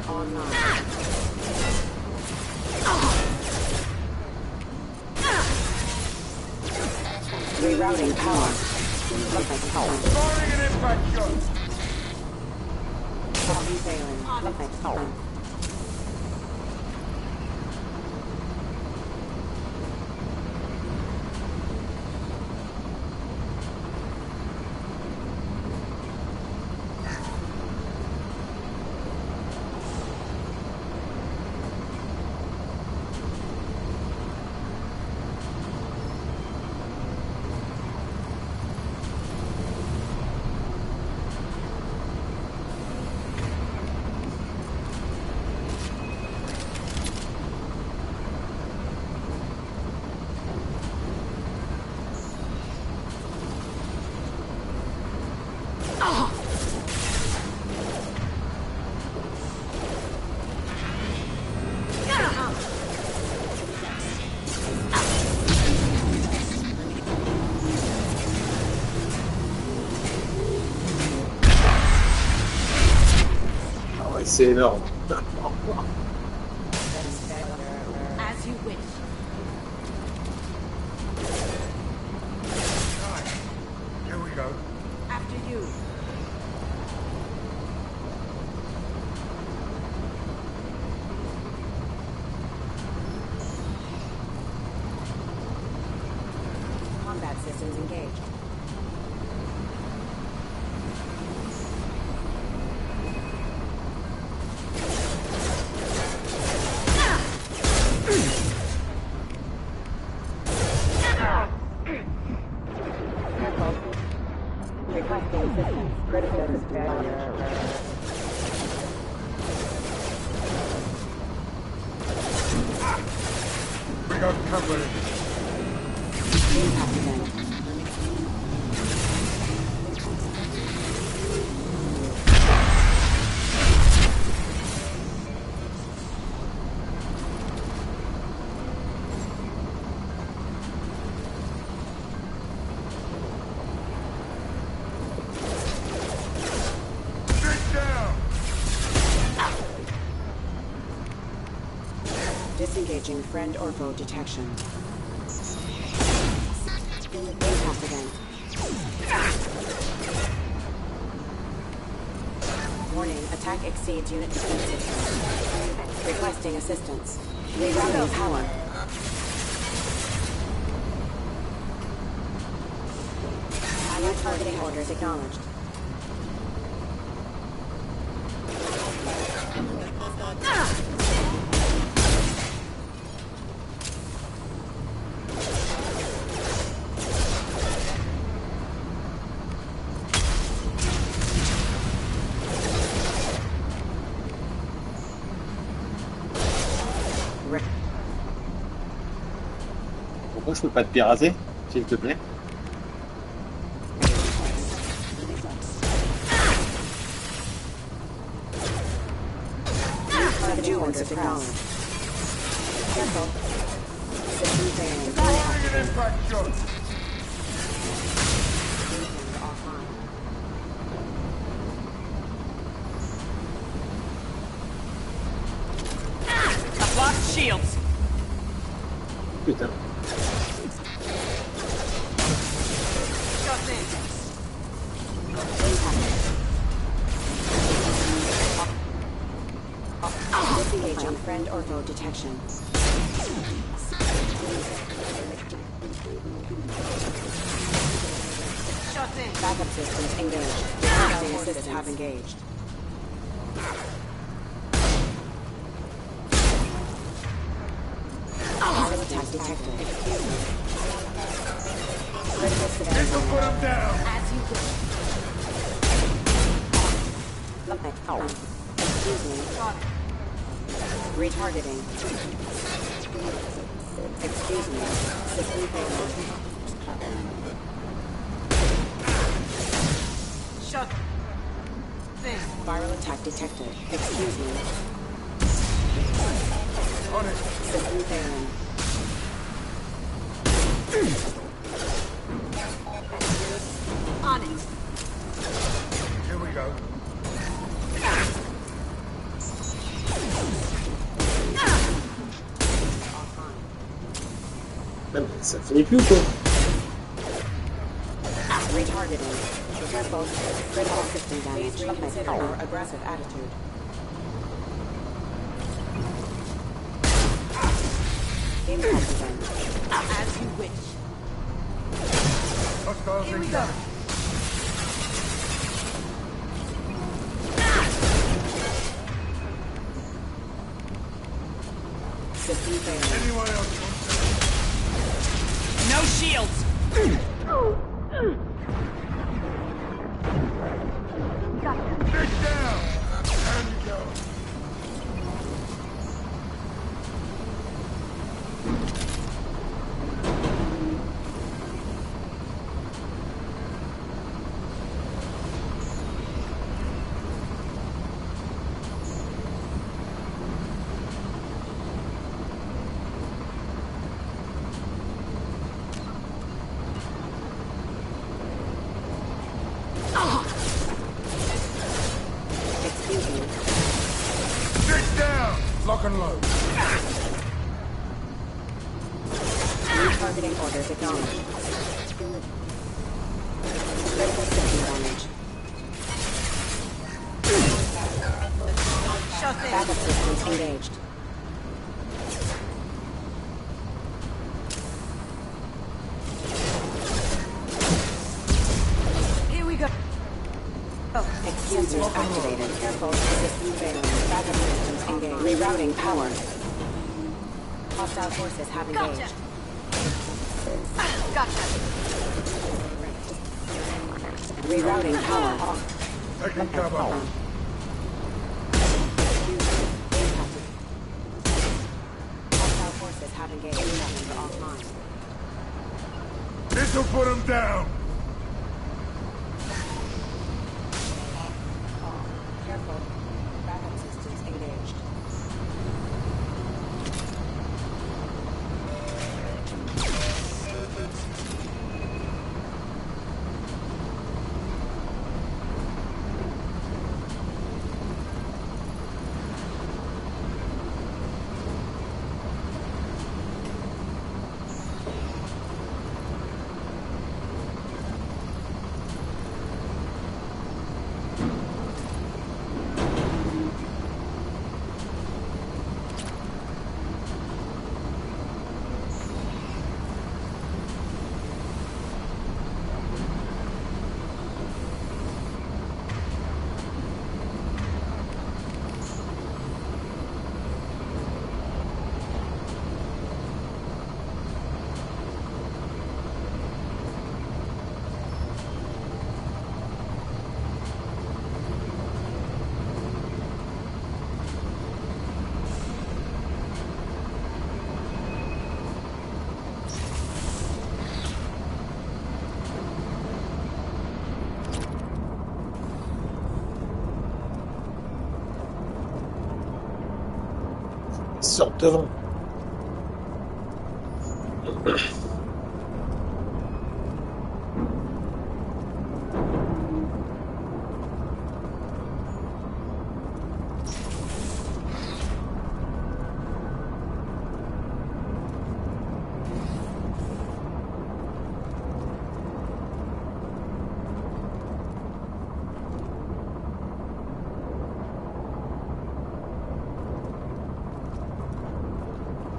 Online. Rerouting power. Firing an impact shot! System failing. C'est énorme. As you wish. Here we go. After you. Combat systems engaged. Critical failure. We got company. Impact event. Disengaging friend or foe detection. Impact event. Warning, attack exceeds unit defense system. Requesting assistance. Rerouting power. Allied targeting orders acknowledged. Pourquoi je peux pas te pirater, s'il te plaît? I've lost shields. Putain. Disengaging friend or foe detection. Backup systems engaged. Requesting assistance have engaged. Pilot attack detected. Critical This will put him down. As you wish. Excuse me. Retargeting. Excuse me. System failure. Shut. Thing. Viral attack detected. Excuse me. On it. System failing. On it. Here we go. Ah, mais ça finit plus ou quoi? Retargeting. Careful. Critical system damage. Please reconsider your aggressive attitude. Impact event. As you wish. Hostiles Here we incoming. go. System failing. Anyone else want No shields. Dig down. Down you go. Excuse me. Dig down. Lock and load. Retargeting orders acknowledged. Critical system damage. Shut in. Backup systems engaged. Here we go. Oh, Sensors activated. Careful. System failing. Backup systems engaged. Rerouting power. Hostile forces have engaged. gotcha. Rerouting power. Taking cover. Hostile forces have engaged. Weapons are offline. This'll put them down. Careful. Backup systems engaged. Sorte devant.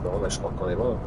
Bon, bah, je crois qu'on est bon.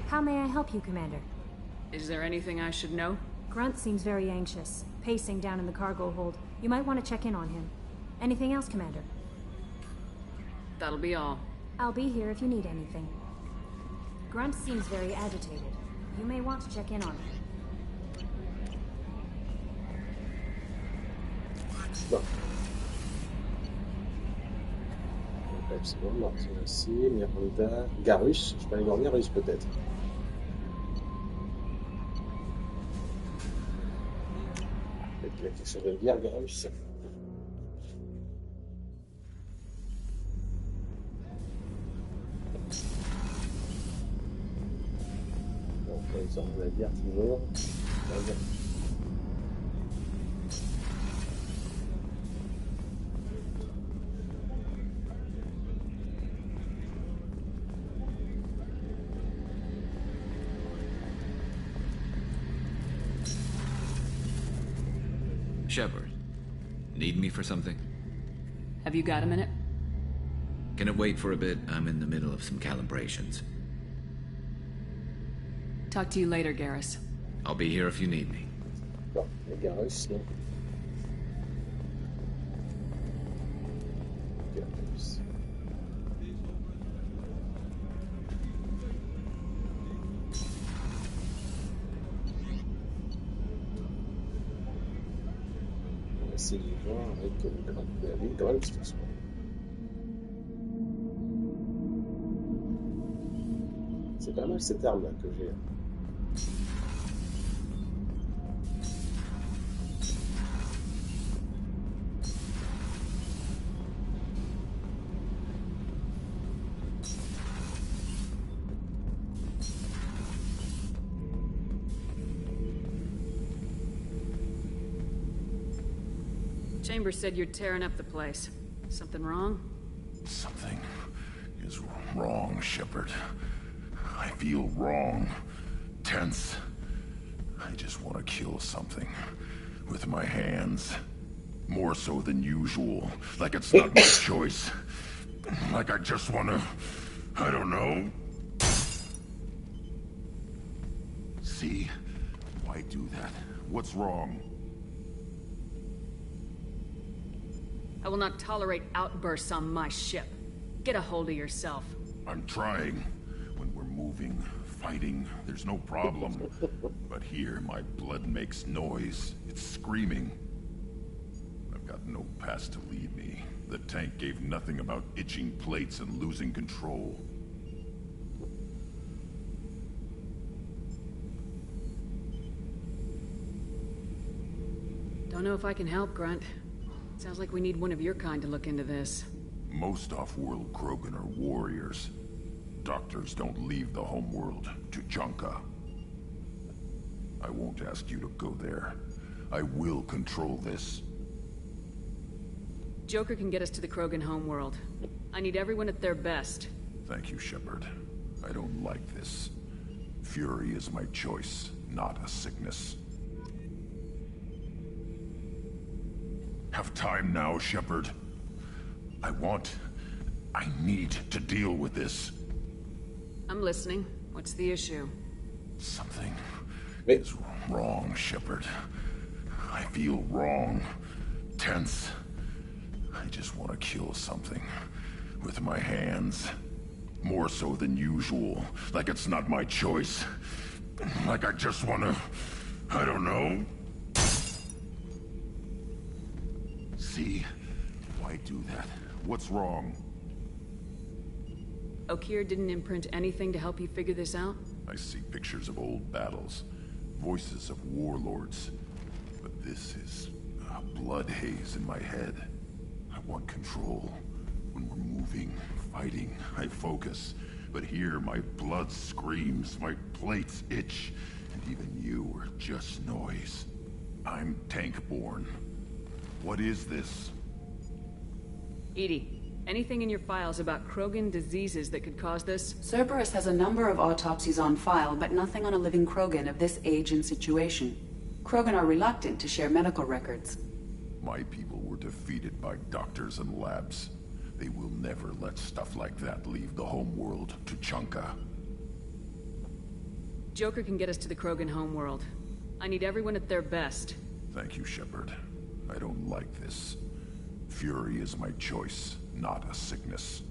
How may I help you, Commander? Is there anything I should know? Grunt seems very anxious, pacing down in the cargo hold. You might want to check in on him. Anything else, Commander? That'll be all. I'll be here if you need anything. Grunt seems very agitated. You may want to check in on him. Bon. C'est bon, Martin aussi, Miranda, Garus. Je peux aller voir Garus peut-être. Peut-être qu'il y a quelque chose de dire, Garus. Bon, ils ont rien à dire toujours. Shepard, need me for something? Have you got a minute? Can it wait for a bit? I'm in the middle of some calibrations. Talk to you later, Garrus. I'll be here if you need me. Bon, les Garus, non. Garus. On va essayer de voir avec le Grunt. Il y a une Grunt, de toute façon. C'est pas mal cette arme là que j'ai. Chambers said you're tearing up the place. Something wrong? Something is wrong, Shepard. I feel wrong. Tense. I just want to kill something. With my hands. More so than usual. Like it's not my choice. Like I just want to... I don't know. See? Why do that? What's wrong? I will not tolerate outbursts on my ship. Get a hold of yourself. I'm trying. When we're moving, fighting, there's no problem. But here, my blood makes noise. It's screaming. I've got no past to lead me. The tank gave nothing about itching plates and losing control. Don't know if I can help, Grunt. Sounds like we need one of your kind to look into this. Most off-world Krogan are warriors. Doctors don't leave the homeworld to Tuchanka. I won't ask you to go there. I will control this. Joker can get us to the Krogan homeworld. I need everyone at their best. Thank you, Shepard. I don't like this. Fury is my choice, not a sickness. Have time now, Shepard. I need to deal with this. I'm listening. What's the issue? Something is wrong, Shepard. I feel wrong. Tense. I just want to kill something. With my hands. More so than usual. Like it's not my choice. Like I just want to... I don't know. See? Why do that? What's wrong? Okeer didn't imprint anything to help you figure this out? I see pictures of old battles. Voices of warlords. But this is a blood haze in my head. I want control. When we're moving, fighting, I focus. But here, my blood screams, my plates itch, and even you are just noise. I'm tank-born. What is this? EDI, anything in your files about Krogan diseases that could cause this? Cerberus has a number of autopsies on file, but nothing on a living Krogan of this age and situation. Krogan are reluctant to share medical records. My people were defeated by doctors and labs. They will never let stuff like that leave the homeworld to Tuchanka. Joker can get us to the Krogan homeworld. I need everyone at their best. Thank you, Shepard. I don't like this. Fury is my choice, not a sickness.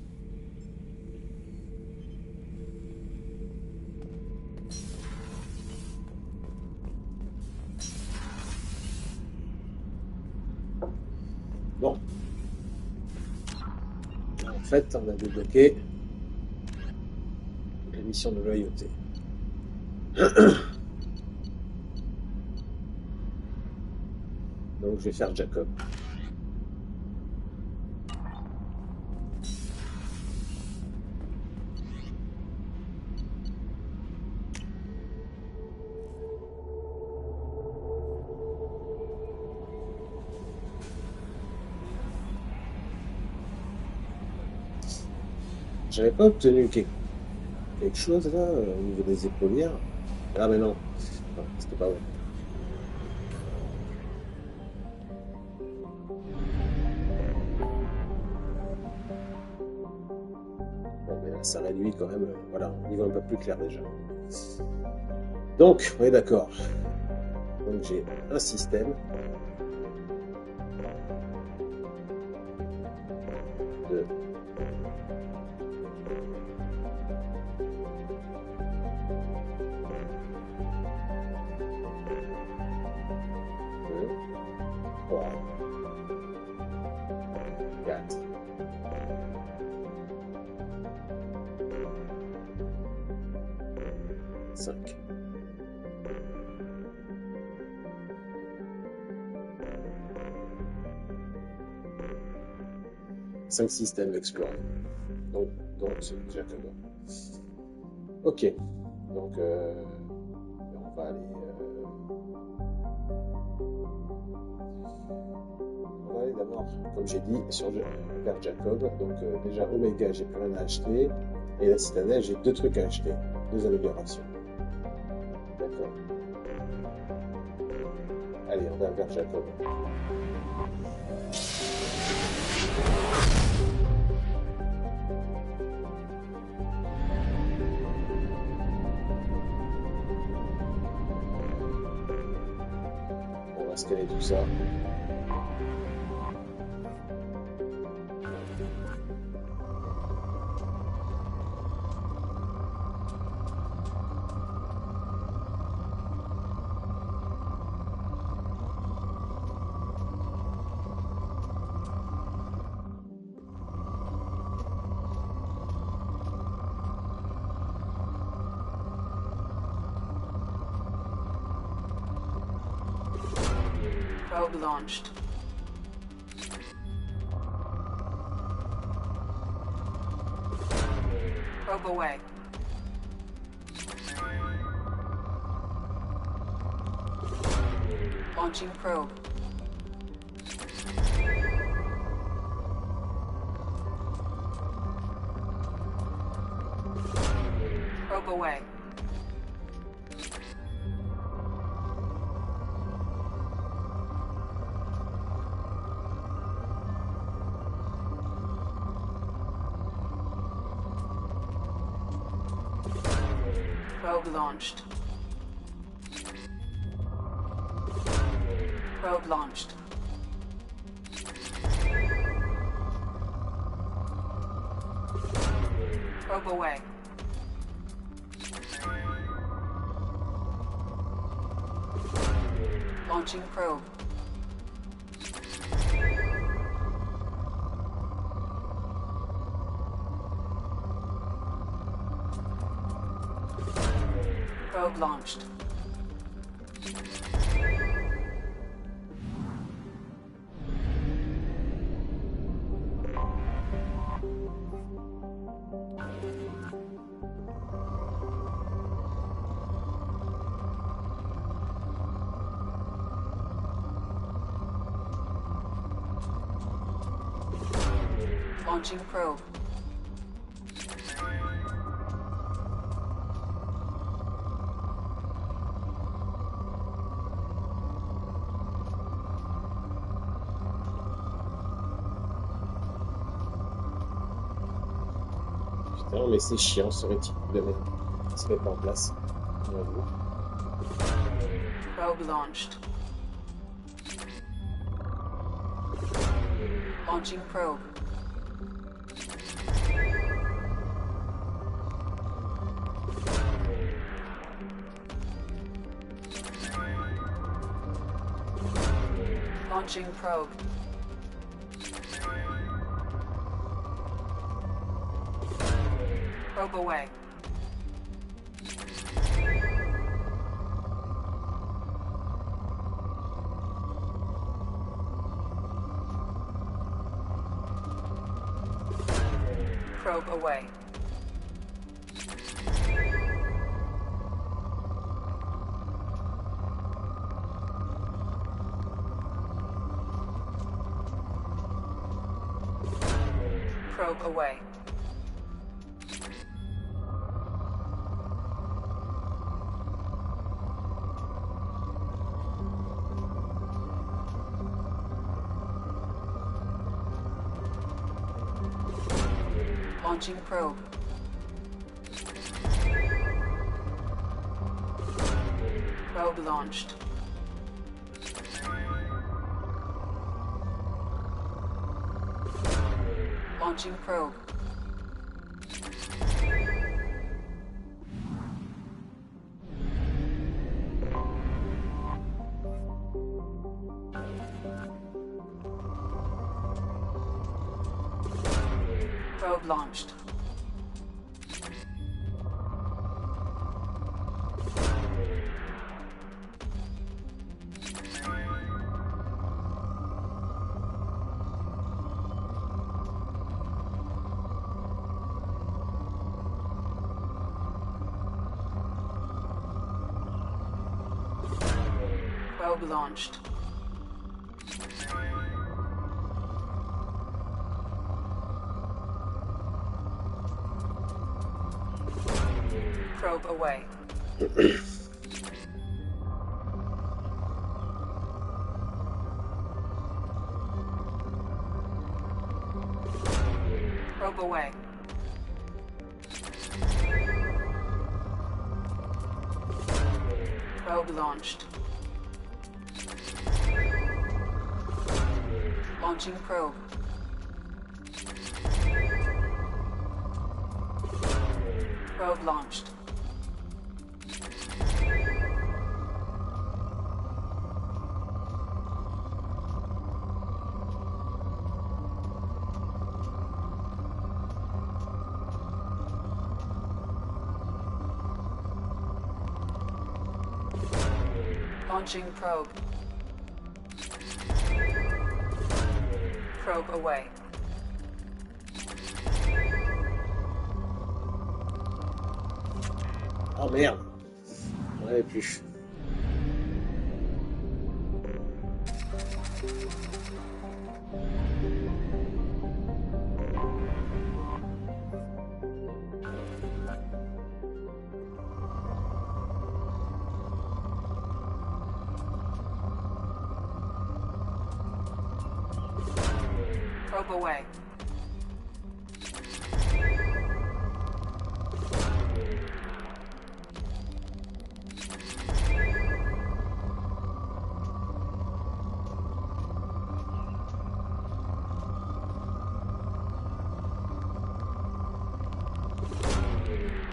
Bon. En fait, on a débloqué la mission de loyauté. Donc je vais faire Jacob. J'avais pas obtenu quelque chose là au niveau des épaulières. Ah mais non, c'était pas vrai. Bon, mais là, ça réduit quand même, voilà, on y voit un peu plus clair déjà. Donc, on est d'accord. Donc j'ai un système. De 5. Cinq systèmes explorés. Donc c'est déjà que bon. Ok. Donc on va aller. On va aller d'abord, comme j'ai dit, vers Jacob. Donc déjà Omega, j'ai plus rien à acheter. Et la citadelle, j'ai 2 trucs à acheter. 2 améliorations. D'accord. Allez, on va vers Jacob. On va scanner tout ça. Probe launched. Probe away. Launching probe. Probe away. Probe launched. Probe launched. Probe away. Launching probe. Probe launched. Launching probe. Putain, mais c'est chiant ce réticule de merde. Il se met pas en place. Probe launched. Launching probe. Launching probe. Probe away. Probe away. Probe away. Launching probe. Probe launched. Launching probe. Probe launched. Probe launched. Probe away. Probe away. Probe launched. Launching probe. Probe launched. Launching probe. Probe away. Oh merde, j'en avais plus. Probe away.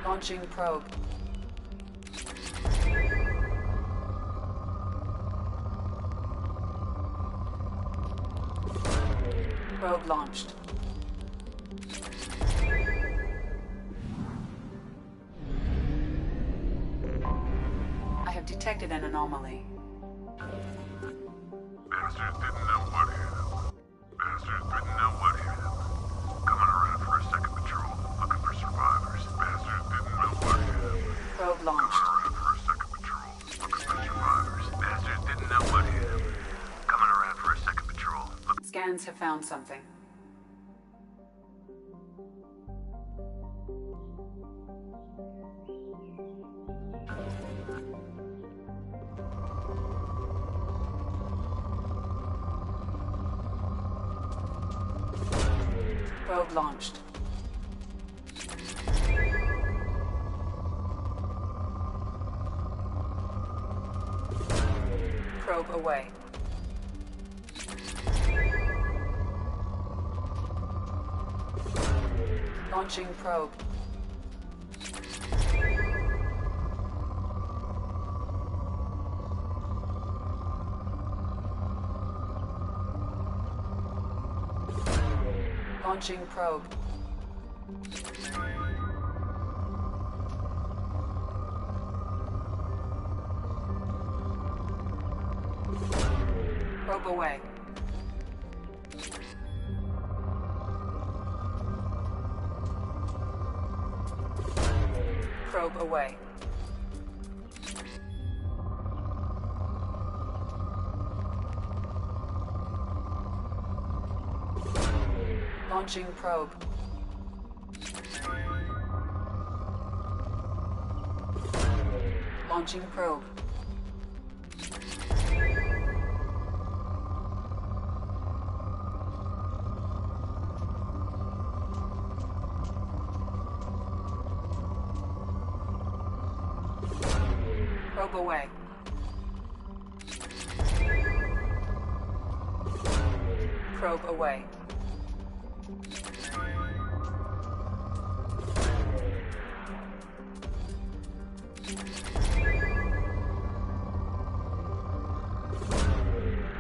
Launching probe. Probe launched. I have detected an anomaly. Bastards didn't know what hit him. Bastards didn't know what hit him. Coming around for a second patrol, looking for survivors. Bastards didn't know what hit him. Probe launched. Coming around for a second patrol, looking for survivors. Bastards didn't know what hit him. Coming around for a second patrol. Scans have found something. Probe launched. Probe away. Launching probe. Launching probe. Probe away. Probe away. Launching probe. Launching probe. Probe away. Probe away.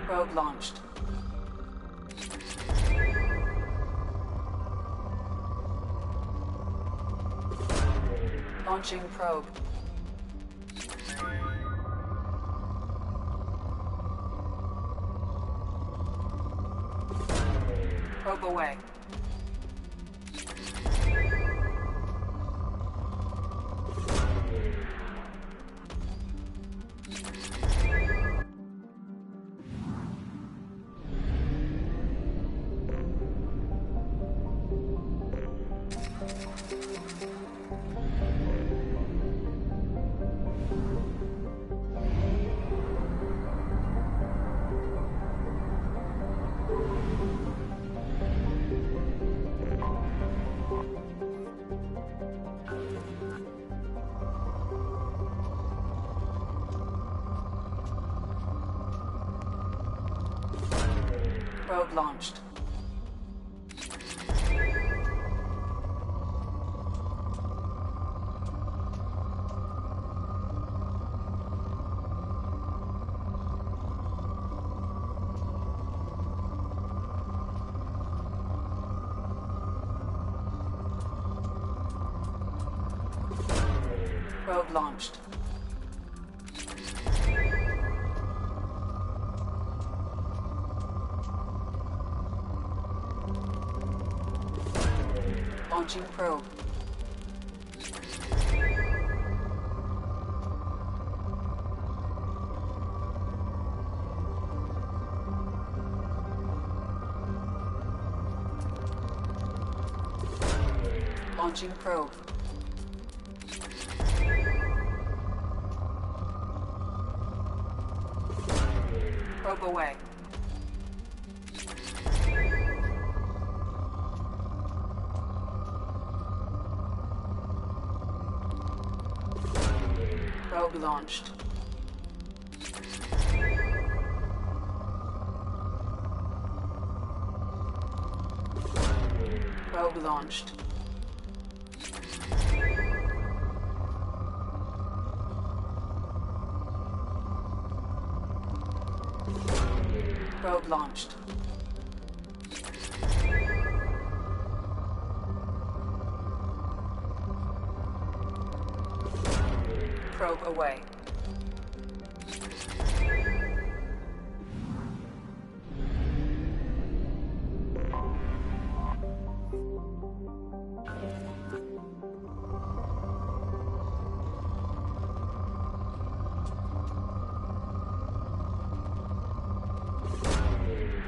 Probe launched. Launching probe. Probe away. Probe launched. Probe launched. Launching probe. Launching probe. Probe away. Probe launched. Probe launched. Probe launched. Probe away.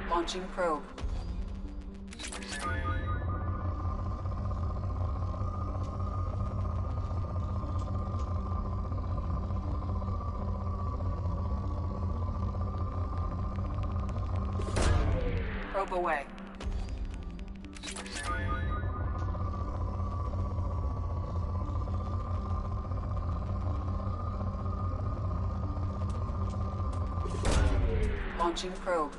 Launching probe. Probe away. Launching probe.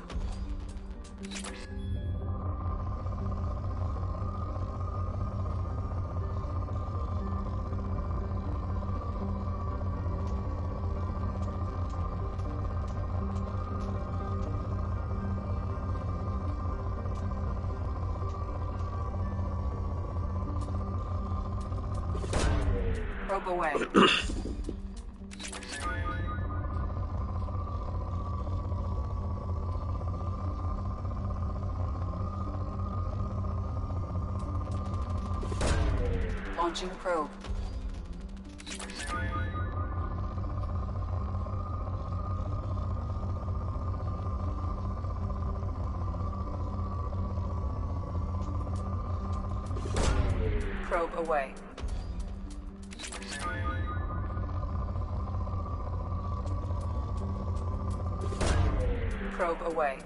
Probe away. Launching probe. Probe away. Probe away.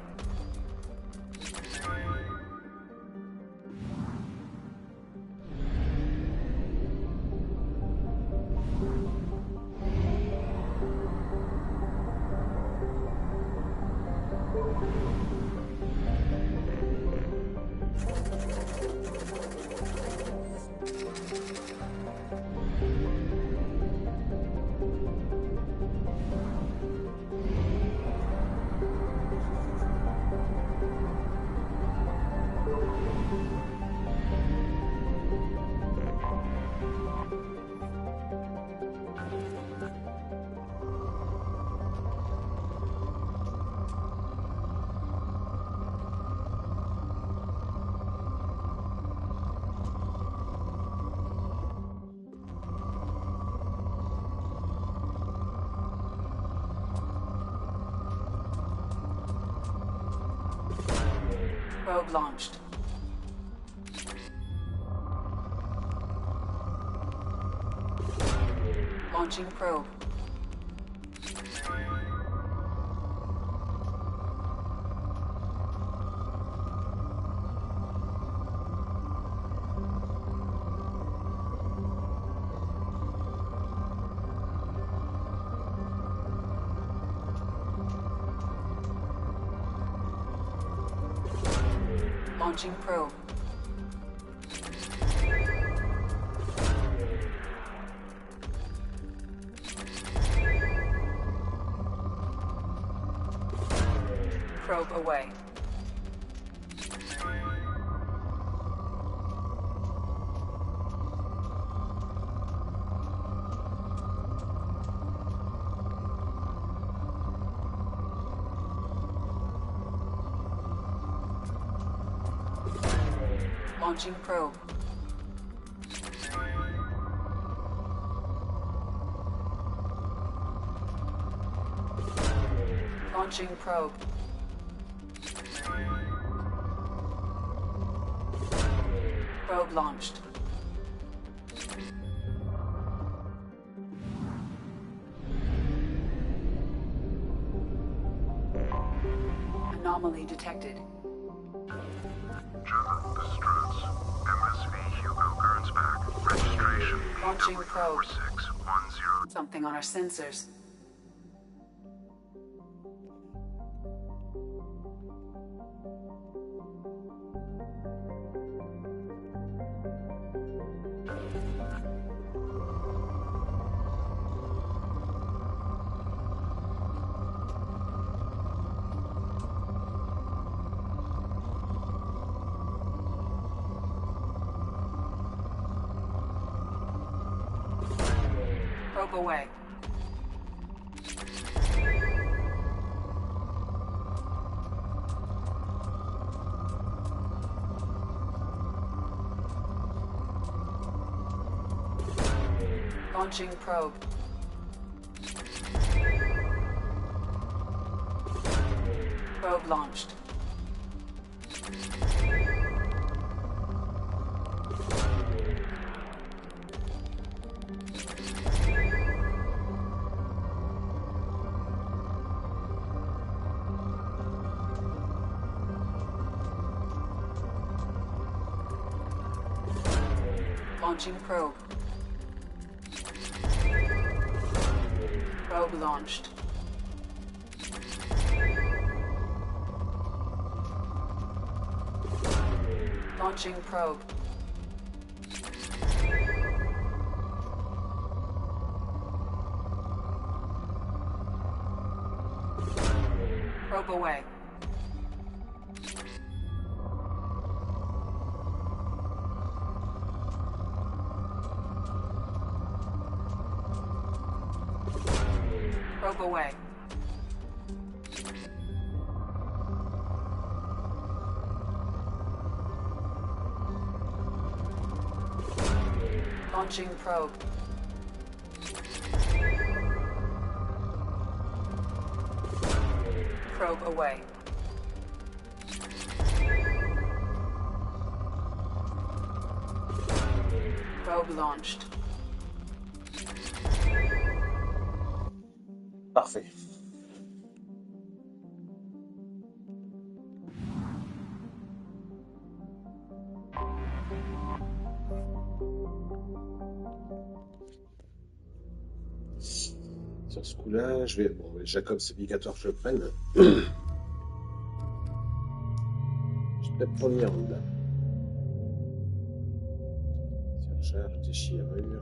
Probe launched. Launching probe. Launching probe. Probe away. Launching probe. Launching probe. Probe launched. Anomaly detected. Jenna, the Struts. MSV Hugo Gernsback. Registration Launching probe. BW4610. Something on our sensors. Probe away. Launching probe. Probe launched. Launching probe. Probe launched. Launching probe. Probe away. Probe away. Launching probe. Probe away. Probe launched. Parfait. Sur ce coup-là, je vais... Bon, Jacob, c'est obligatoire que je le prenne. Je vais peut-être prendre Miranda. Surcharge, déchirure...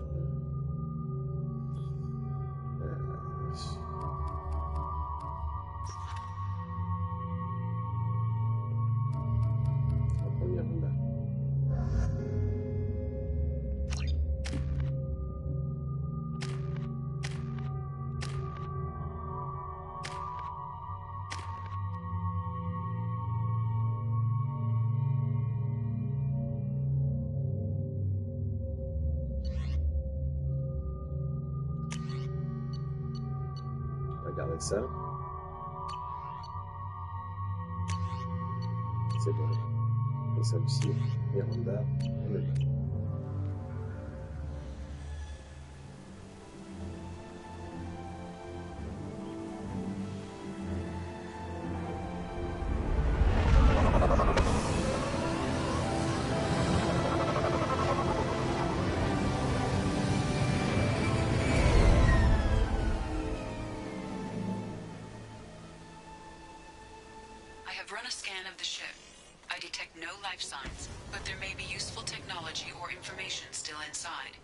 Regardez ça. C'est bon. Et ça aussi, Miranda, on est bon. I have run a scan of the ship. I detect detect no life signs, but there may be useful technology or information still inside.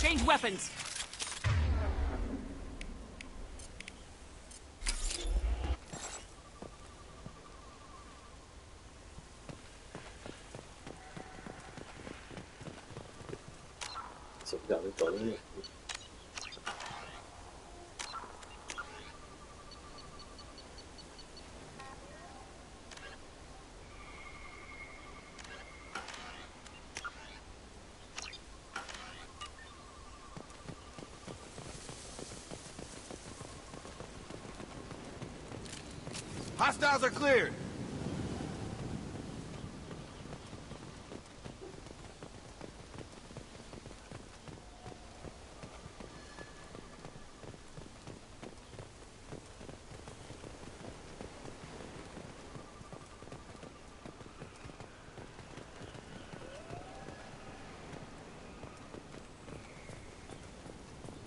Change weapons! Sauvegarder par là. Hostiles are cleared.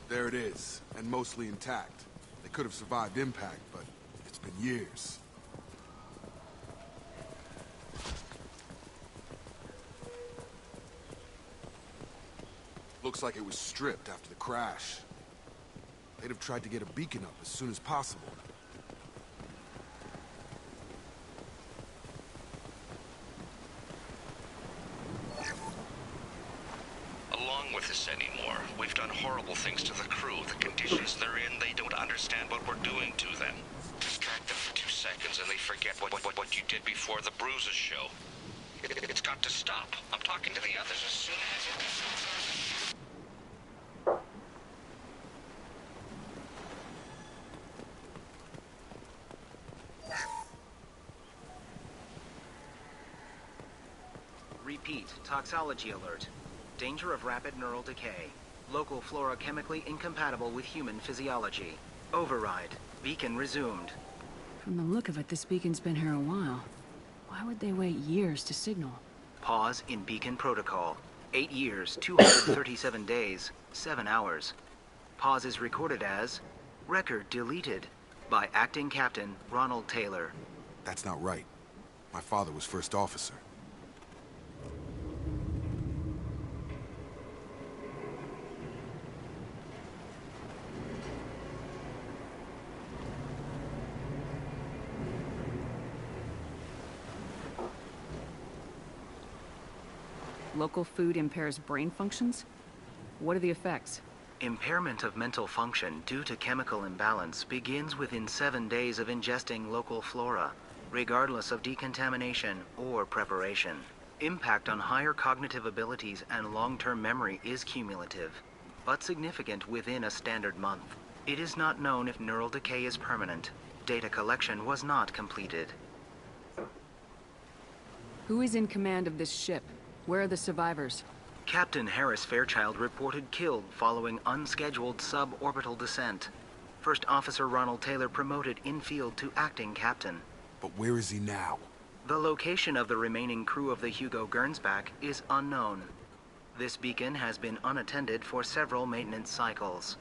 There it is, and mostly intact. They could have survived impact, but it's been years. Looks like it was stripped after the crash. They'd have tried to get a beacon up as soon as possible. Along with this anymore, we've done horrible things to the crew. The conditions they're in, they don't understand what we're doing to them. Distract them for 2 seconds and they forget what you did before the bruises show. It's got to stop. I'm talking to the others as soon as it... Repeat, toxology alert. Danger of rapid neural decay. Local flora chemically incompatible with human physiology. Override. Beacon resumed. From the look of it, this beacon's been here a while. Why would they wait years to signal? Pause in beacon protocol. 8 years, 237 days, 7 hours. Pause is recorded as record deleted by Acting Captain Ronald Taylor. That's not right. My father was first officer. Local food impairs brain functions? What are the effects? Impairment of mental function due to chemical imbalance begins within 7 days of ingesting local flora, regardless of decontamination or preparation. Impact on higher cognitive abilities and long-term memory is cumulative, but significant within a standard month. It is not known if neural decay is permanent. Data collection was not completed. Who is in command of this ship? Where are the survivors? Captain Harris Fairchild reported killed following unscheduled suborbital descent. First Officer Ronald Taylor promoted in-field to acting captain. But where is he now? The location of the remaining crew of the Hugo Gernsback is unknown. This beacon has been unattended for several maintenance cycles.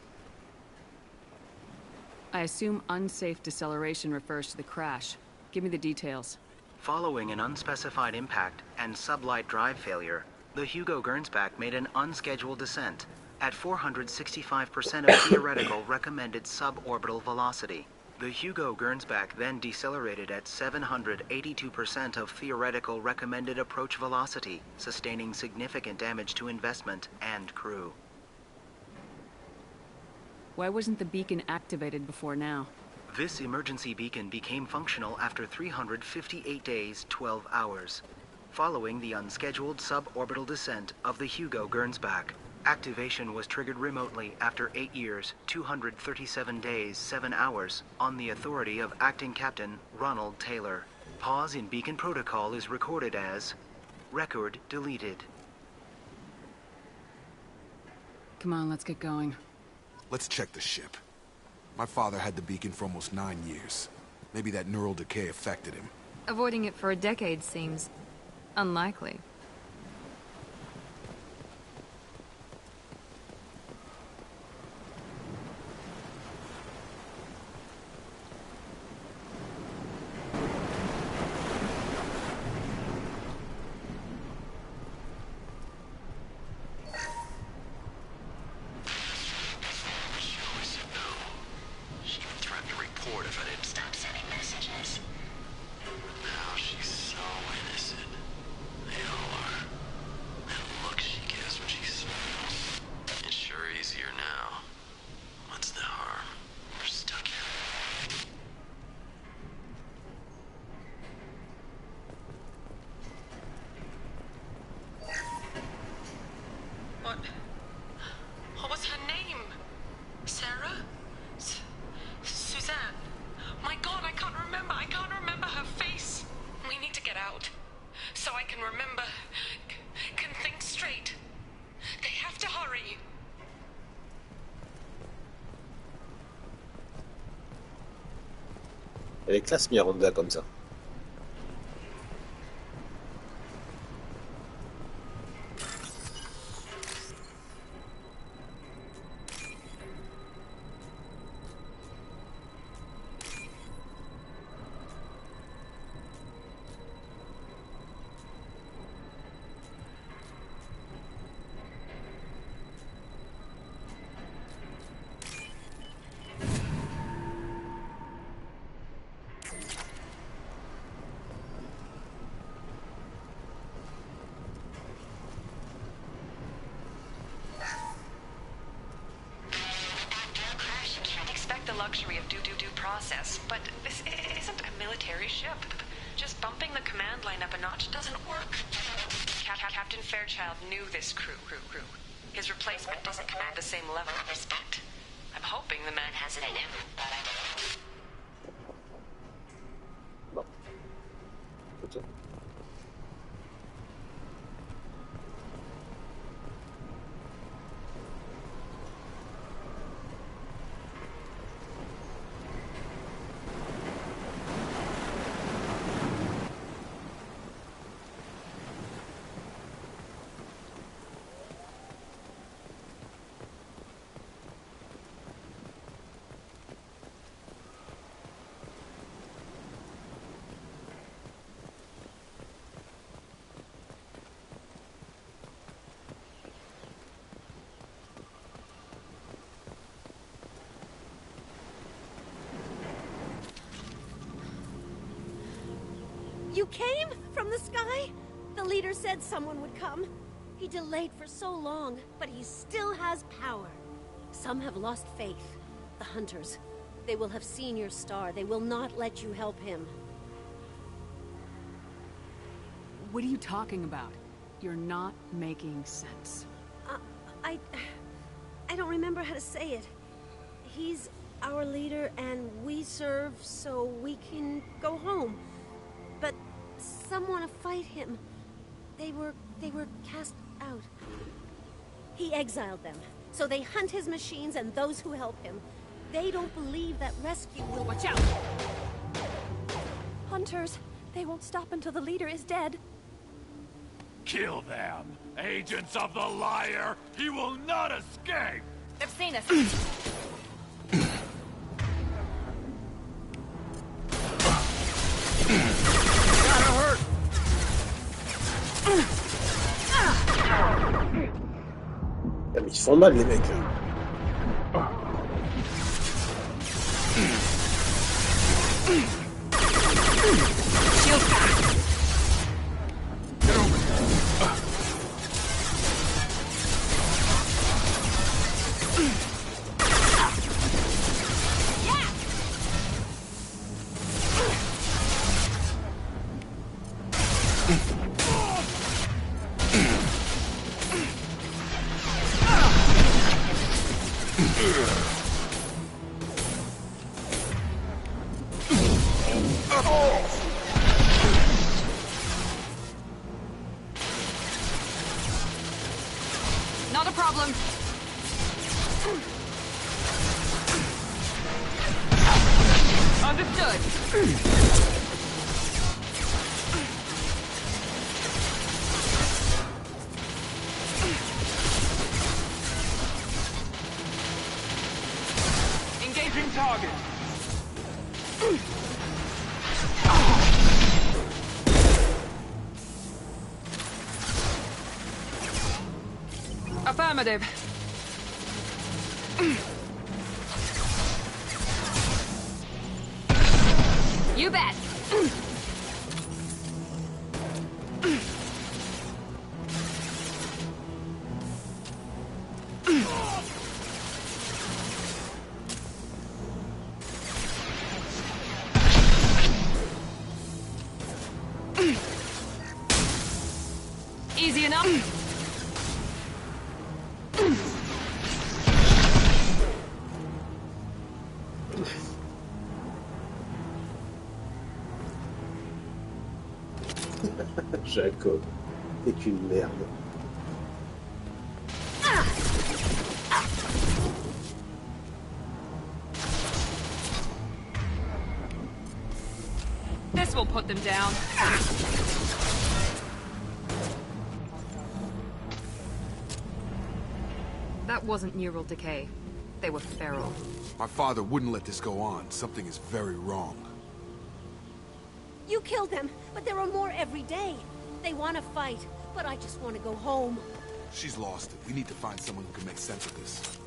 I assume unsafe deceleration refers to the crash. Give me the details. Following an unspecified impact and sublight drive failure, the Hugo Gernsback made an unscheduled descent at 465% of theoretical recommended suborbital velocity. The Hugo Gernsback then decelerated at 782% of theoretical recommended approach velocity, sustaining significant damage to investment and crew. Why wasn't the beacon activated before now? This emergency beacon became functional after 358 days, 12 hours, following the unscheduled suborbital descent of the Hugo Gernsback. Activation was triggered remotely after 8 years, 237 days, 7 hours, on the authority of Acting Captain Ronald Taylor. Pause in beacon protocol is recorded as record deleted. Come on, let's get going. Let's check the ship. My father had the beacon for almost 9 years. Maybe that neural decay affected him. Avoiding it for a decade seems unlikely. What was her name? Sarah? Suzanne? My God, I can't remember. I can't remember her face. We need to get out. So I can remember. Can think straight. They have to hurry. Elle est classe Miranda comme ça. Luxury of due process, but this isn't a military ship. Just bumping the command line up a notch doesn't work. Captain Fairchild knew this crew. His replacement doesn't command the same level of respect. I'm hoping the man has it in him, but I don't. Bon. Ok. You came from the sky? The leader said someone would come. He delayed for so long, but he still has power. Some have lost faith. The hunters. They will have seen your star. They will not let you help him. What are you talking about? You're not making sense. I don't remember how to say it. He's our leader and we serve so we can go home. But some want to fight him. They were cast out. He exiled them. So they hunt his machines and those who help him. They don't believe that rescue will... Watch out! Hunters, they won't stop until the leader is dead. Kill them! Agents of the liar! He will not escape! They've seen us. Gotta hurt! Ah, mais ils font mal les mecs. Shield back. Get over Not a problem. Understood. Affirmative. You bet. Easy enough. Jacob, t'es qu'une merde. This will put them down. That wasn't neural decay. They were feral. My father wouldn't let this go on. Something is very wrong. You killed them, but there are more every day. They want to fight, but I just want to go home. She's lost it. We need to find someone who can make sense of this.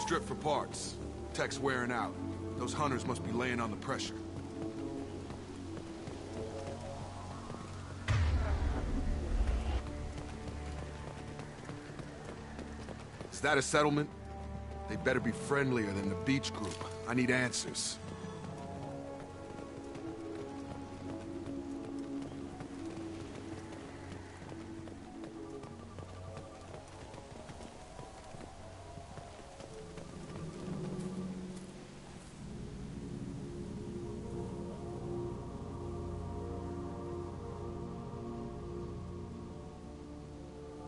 Strip for parts. Tech's wearing out. Those hunters must be laying on the pressure. Is that a settlement? They better be friendlier than the beach group. I need answers.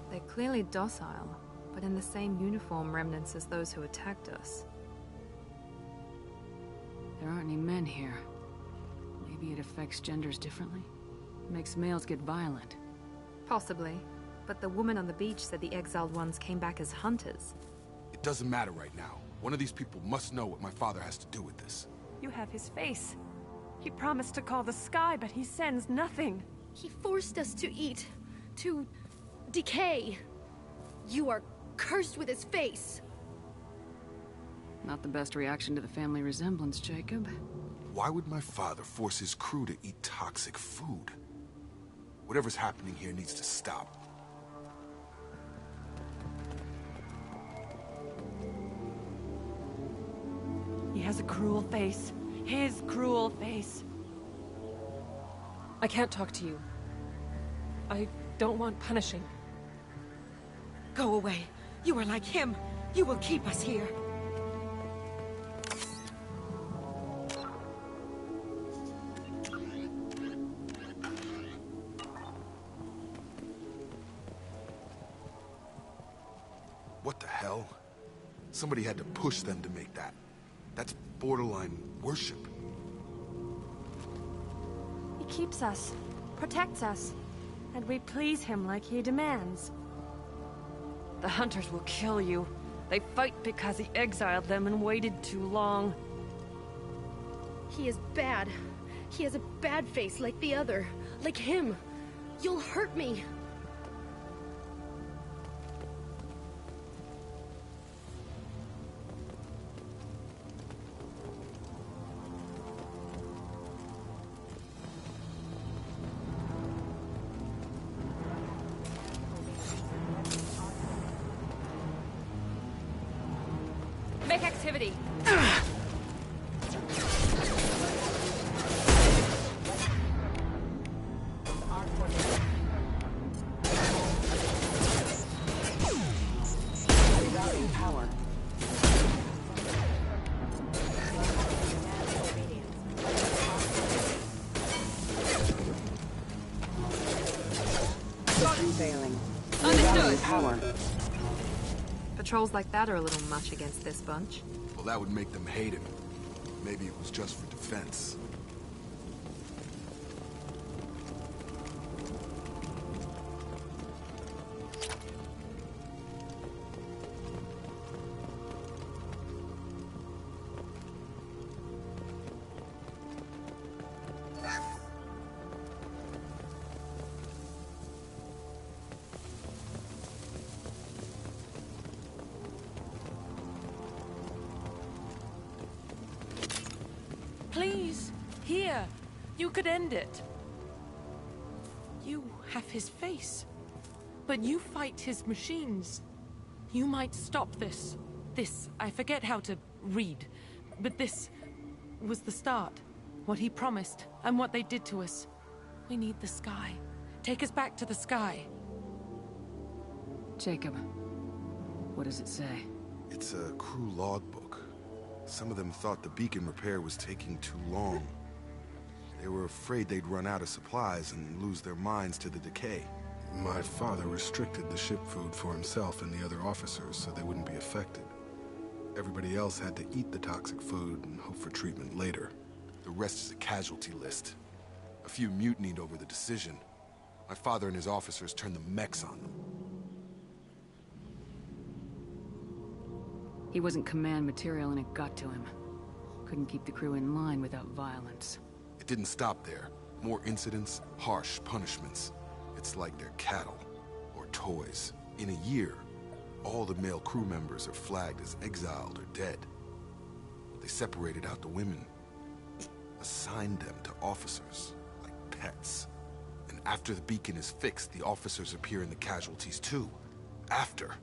They're clearly docile, but in the same uniform remnants as those who attacked us. There aren't any men here. Maybe it affects genders differently. Makes males get violent. Possibly, but the woman on the beach said the exiled ones came back as hunters. It doesn't matter right now. One of these people must know what my father has to do with this. You have his face. He promised to call the sky, but he sends nothing. He forced us to eat, to decay. You are cursed with his face. Not the best reaction to the family resemblance, Jacob. Why would my father force his crew to eat toxic food? Whatever's happening here needs to stop. He has a cruel face. His cruel face. I can't talk to you. I don't want punishing. Go away. You are like him. You will keep us here. What the hell? Somebody had to push them to make that. That's borderline worship. He keeps us, protects us, and we please him like he demands. The hunters will kill you. They fight because he exiled them and waited too long. He is bad. He has a bad face like the other. Like him. You'll hurt me. Make activity. Rerouting power. failing. Understood. Rerouting power. Patrols like that are a little much against this bunch. Well, that would make them hate him. Maybe it was just for defense. Please, here. You could end it. You have his face. But you fight his machines. You might stop this. This, I forget how to read. But this was the start. What he promised, and what they did to us. We need the sky. Take us back to the sky. Jacob, what does it say? It's a crew logbook. Some of them thought the beacon repair was taking too long. They were afraid they'd run out of supplies and lose their minds to the decay. My father restricted the ship food for himself and the other officers so they wouldn't be affected. Everybody else had to eat the toxic food and hope for treatment later. The rest is a casualty list. A few mutinied over the decision. My father and his officers turned the mechs on them. He wasn't command material and it got to him. Couldn't keep the crew in line without violence. It didn't stop there. More incidents, harsh punishments. It's like they're cattle, or toys. In a year, all the male crew members are flagged as exiled or dead. They separated out the women, assigned them to officers, like pets. And after the beacon is fixed, the officers appear in the casualties too. After.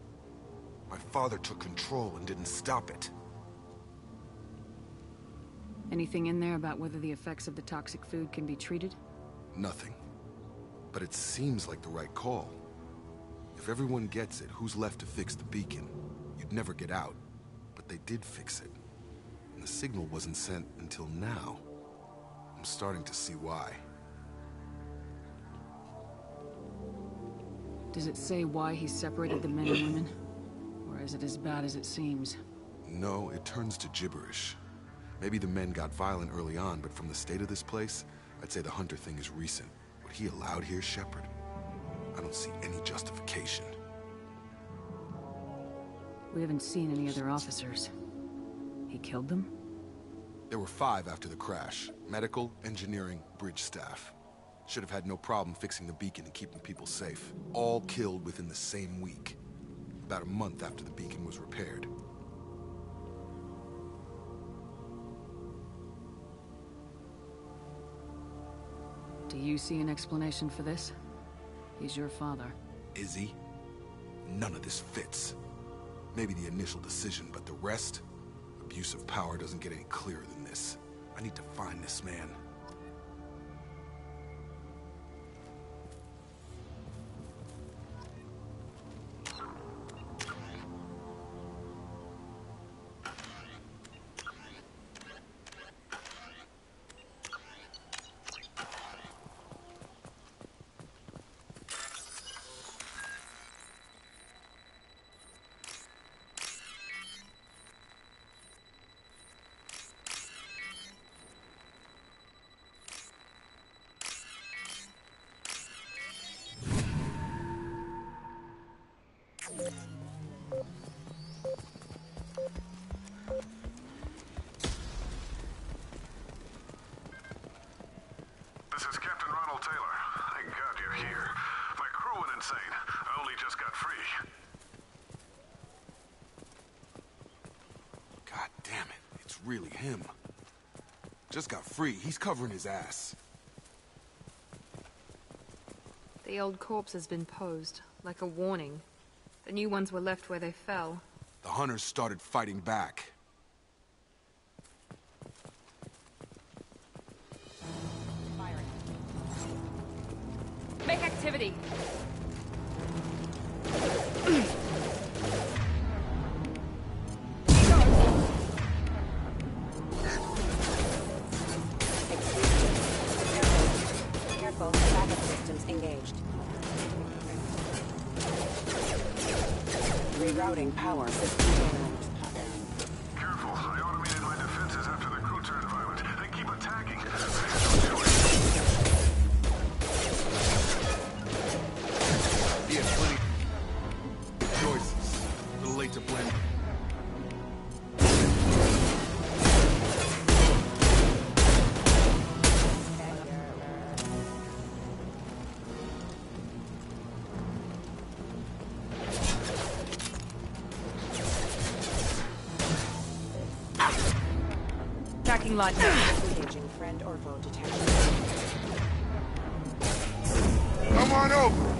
My father took control and didn't stop it. Anything in there about whether the effects of the toxic food can be treated? Nothing. But it seems like the right call. If everyone gets it, who's left to fix the beacon? You'd never get out. But they did fix it. And the signal wasn't sent until now. I'm starting to see why. Does it say why he separated the men and women? Or is it as bad as it seems? No, it turns to gibberish. Maybe the men got violent early on, but from the state of this place, I'd say the Hunter thing is recent. What he allowed here, Shepard, I don't see any justification. We haven't seen any other officers. He killed them? There were 5 after the crash. Medical, engineering, bridge staff. Should have had no problem fixing the beacon and keeping people safe. All killed within the same week. About a month after the beacon was repaired. Do you see an explanation for this? He's your father. Is he? None of this fits. Maybe the initial decision, but the rest? Abuse of power doesn't get any clearer than this. I need to find this man. This is Captain Ronald Taylor. Thank God you're here. My crew went insane. I only just got free. God damn it, it's really him. Just got free. He's covering his ass. The old corpse has been posed, like a warning. The new ones were left where they fell. The Hunters started fighting back. Make activity! Careful, backup systems engaged. Rerouting power. System failure. Careful, I automated my defenses after the crew turned violent. They keep attacking. He has plenty choices. A little late to blame. Tracking lot now. Engaging friend or foe detection. Come on over.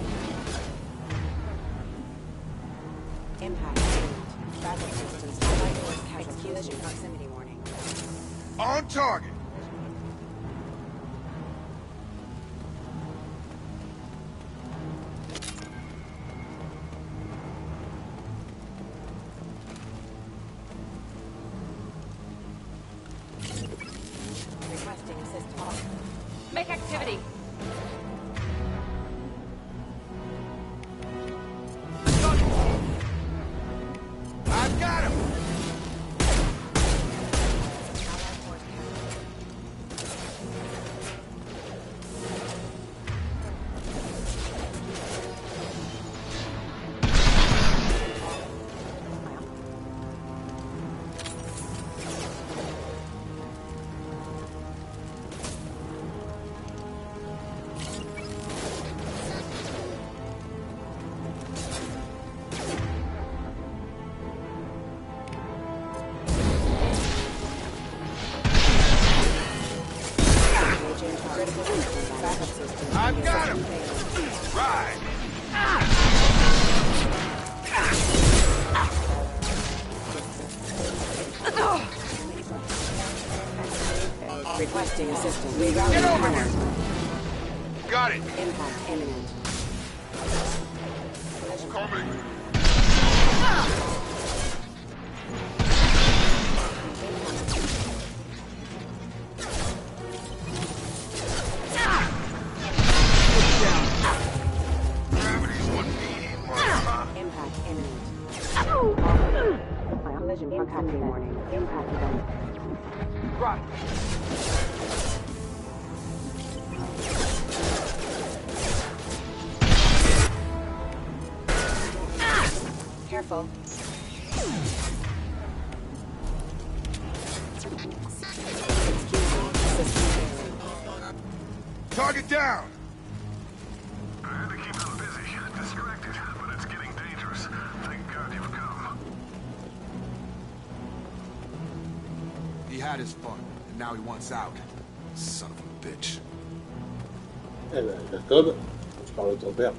Impact imminent. Backup systems. Light force casualty. Collision proximity warning. On target. Requesting assist off. Make activity. I've got him. I've got him. Right. Requesting assistance. Get over here. Got it. Impact imminent. Coming. Impact imminent. Collision proximity warning. Impact event. Right. Careful. Target down. I had to keep them busy, distracted, but it's getting dangerous. Thank God you've come. He had his fun, and now he wants out. Son of a bitch. Eh ben, Jacob, je parle de ton père.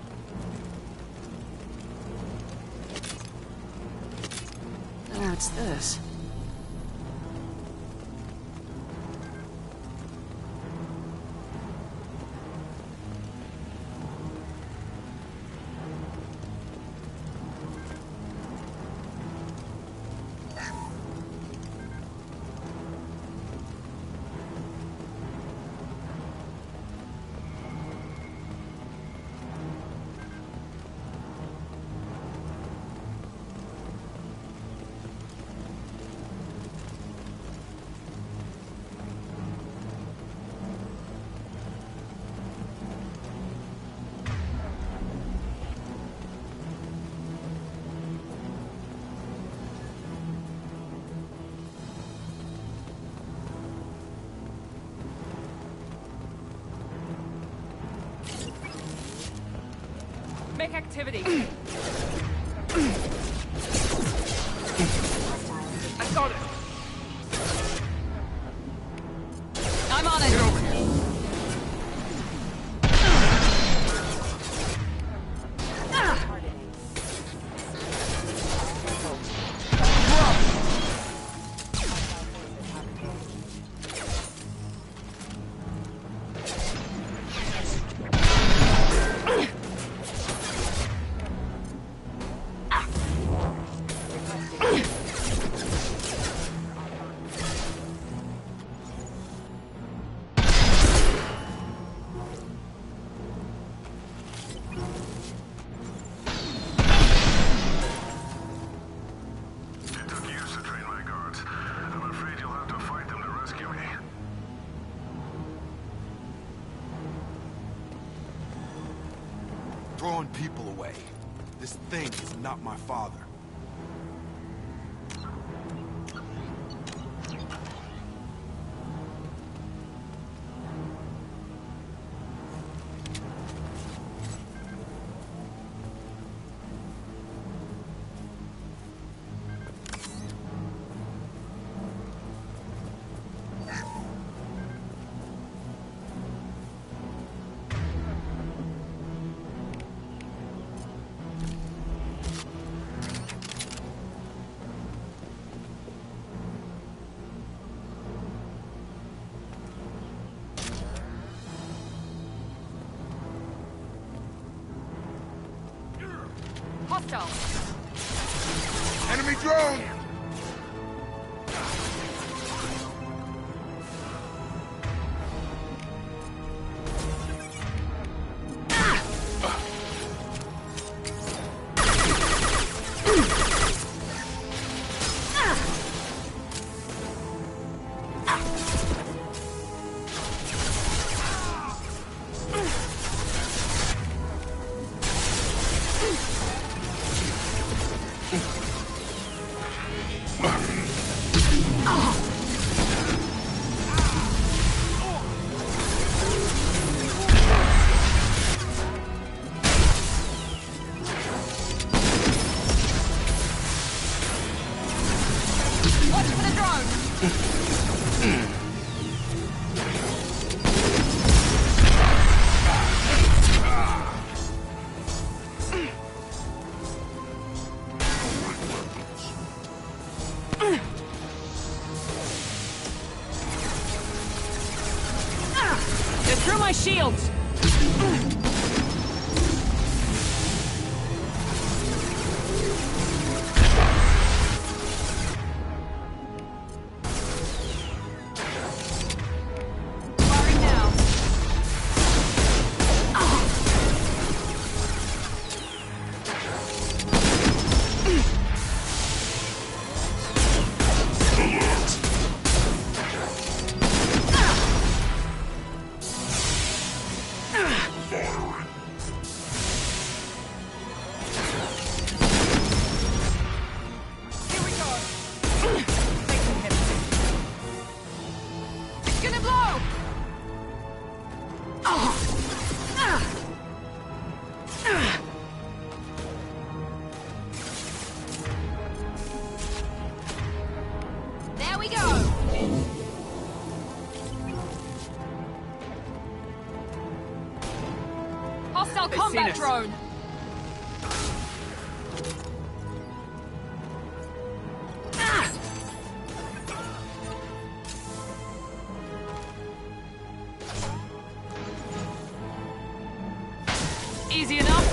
What's this? Make activity. I got it. I'm on it. Get over here. throwing people away. This thing is not my father. Hostile! Enemy drone! They're through my shields! Firing now. Gonna blow! There we go! Hostile combat drone! Easy enough.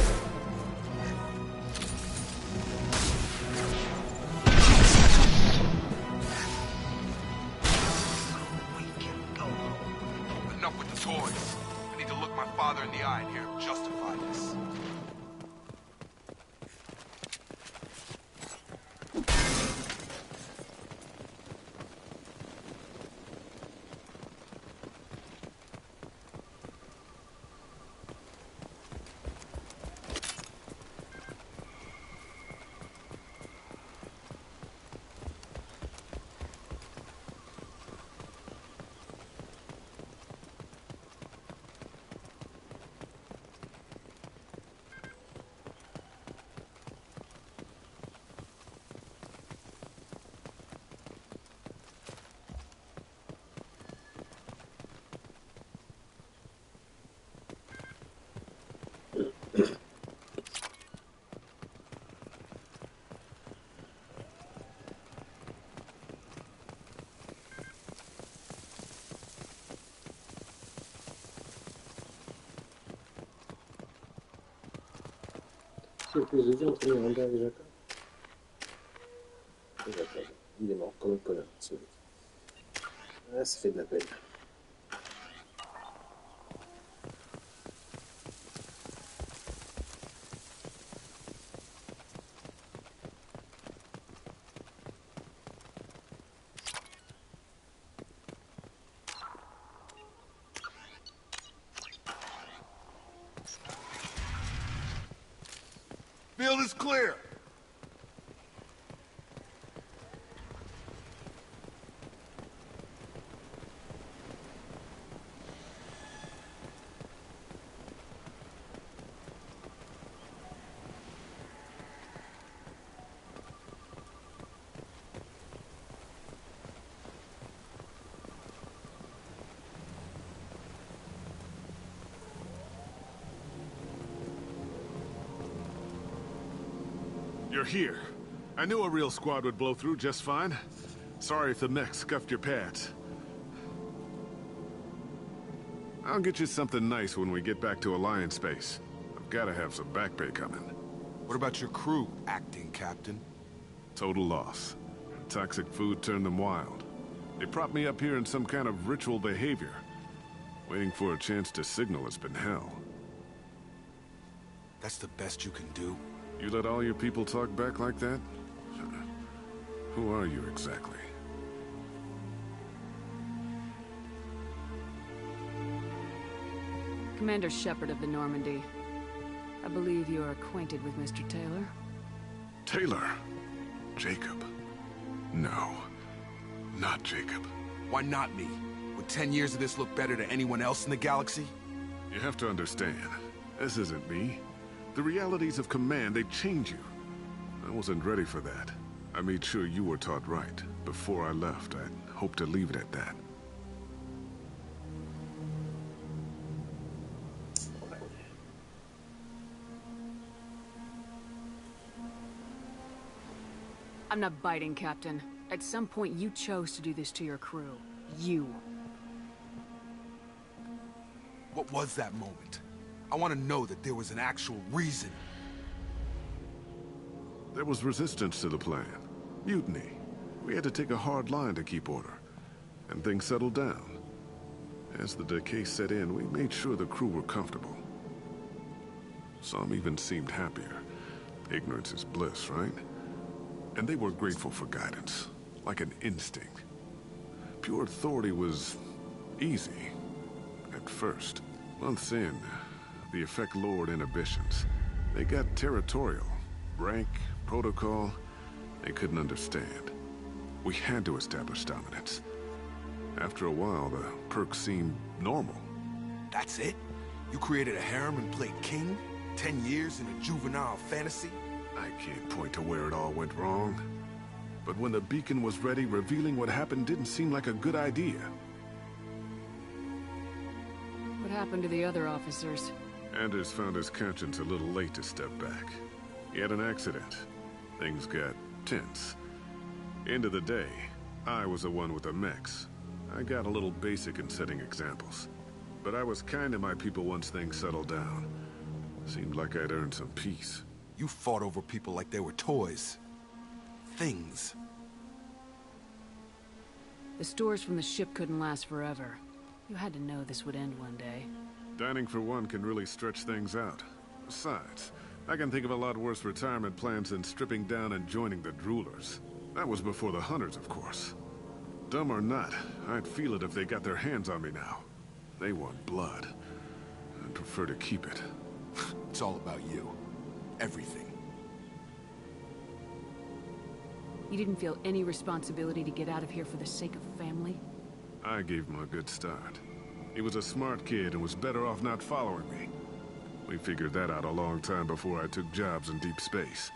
Enough with the toys. I need to look my father in the eye and hear him justify this. Surprise de vie entre les Randall et Jacob. Et Jacob, il est mort comme un connard, ce mec. Ah, ça fait de la peine. is clear. You're here. I knew a real squad would blow through just fine. Sorry if the mech scuffed your pads. I'll get you something nice when we get back to Alliance space. I've gotta have some back pay coming. What about your crew, acting captain? Total loss. Toxic food turned them wild. They propped me up here in some kind of ritual behavior. Waiting for a chance to signal has been hell. That's the best you can do? You let all your people talk back like that? Who are you exactly? Commander Shepard of the Normandy. I believe you are acquainted with Mr. Taylor. Taylor? Jacob? No. Not Jacob. Why not me? Would 10 years of this look better to anyone else in the galaxy? You have to understand, this isn't me. The realities of command, they change you. I wasn't ready for that. I made sure you were taught right. Before I left, I hoped to leave it at that. I'm not biting, Captain. At some point, you chose to do this to your crew. You. What was that moment? I want to know that there was an actual reason. There was resistance to the plan. Mutiny. We had to take a hard line to keep order. And things settled down. As the decay set in, we made sure the crew were comfortable. Some even seemed happier. Ignorance is bliss, right? And they were grateful for guidance. Like an instinct. Pure authority was easy. At first. Months in, the effect lowered inhibitions. They got territorial. Rank, protocol, they couldn't understand. We had to establish dominance. After a while, the perks seemed normal. That's it? You created a harem and played king? 10 years in a juvenile fantasy? I can't point to where it all went wrong. But when the beacon was ready, revealing what happened didn't seem like a good idea. What happened to the other officers? Anders found his conscience a little late to step back. He had an accident. Things got tense. End of the day, I was the one with the mechs. I got a little basic in setting examples. But I was kind to my people once things settled down. Seemed like I'd earned some peace. You fought over people like they were toys. Things. The stores from the ship couldn't last forever. You had to know this would end one day. Dining for one can really stretch things out. Besides, I can think of a lot worse retirement plans than stripping down and joining the Droolers. That was before the Hunters, of course. Dumb or not, I'd feel it if they got their hands on me now. They want blood. I'd prefer to keep it. It's all about you. Everything. You didn't feel any responsibility to get out of here for the sake of family? I gave him a good start. He was a smart kid and was better off not following me. We figured that out a long time before I took jobs in deep space.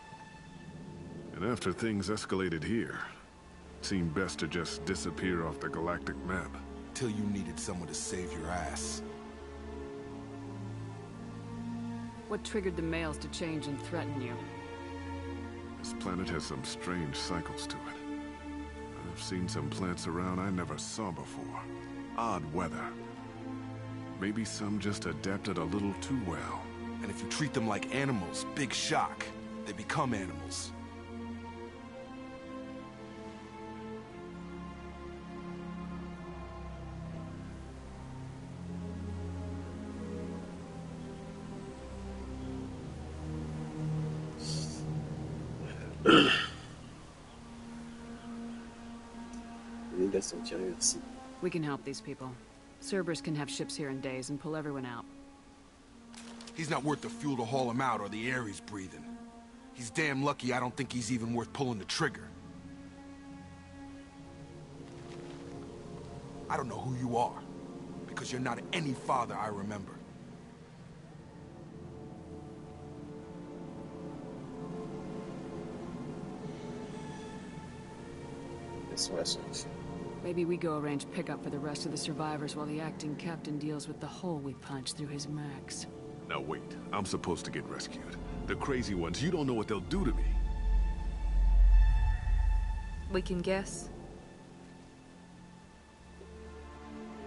And after things escalated here, it seemed best to just disappear off the galactic map. Till you needed someone to save your ass. What triggered the males to change and threaten you? This planet has some strange cycles to it. I've seen some plants around I never saw before. Odd weather. Maybe some just adapted a little too well. And if you treat them like animals, big shock. They become animals. We can help these people. Cerberus can have ships here in days and pull everyone out. He's not worth the fuel to haul him out or the air he's breathing. He's damn lucky I don't think he's even worth pulling the trigger. I don't know who you are, because you're not any father I remember. Maybe we go arrange pickup for the rest of the survivors while the acting captain deals with the hole we punched through his Max. Now wait, I'm supposed to get rescued. The crazy ones, you don't know what they'll do to me. We can guess.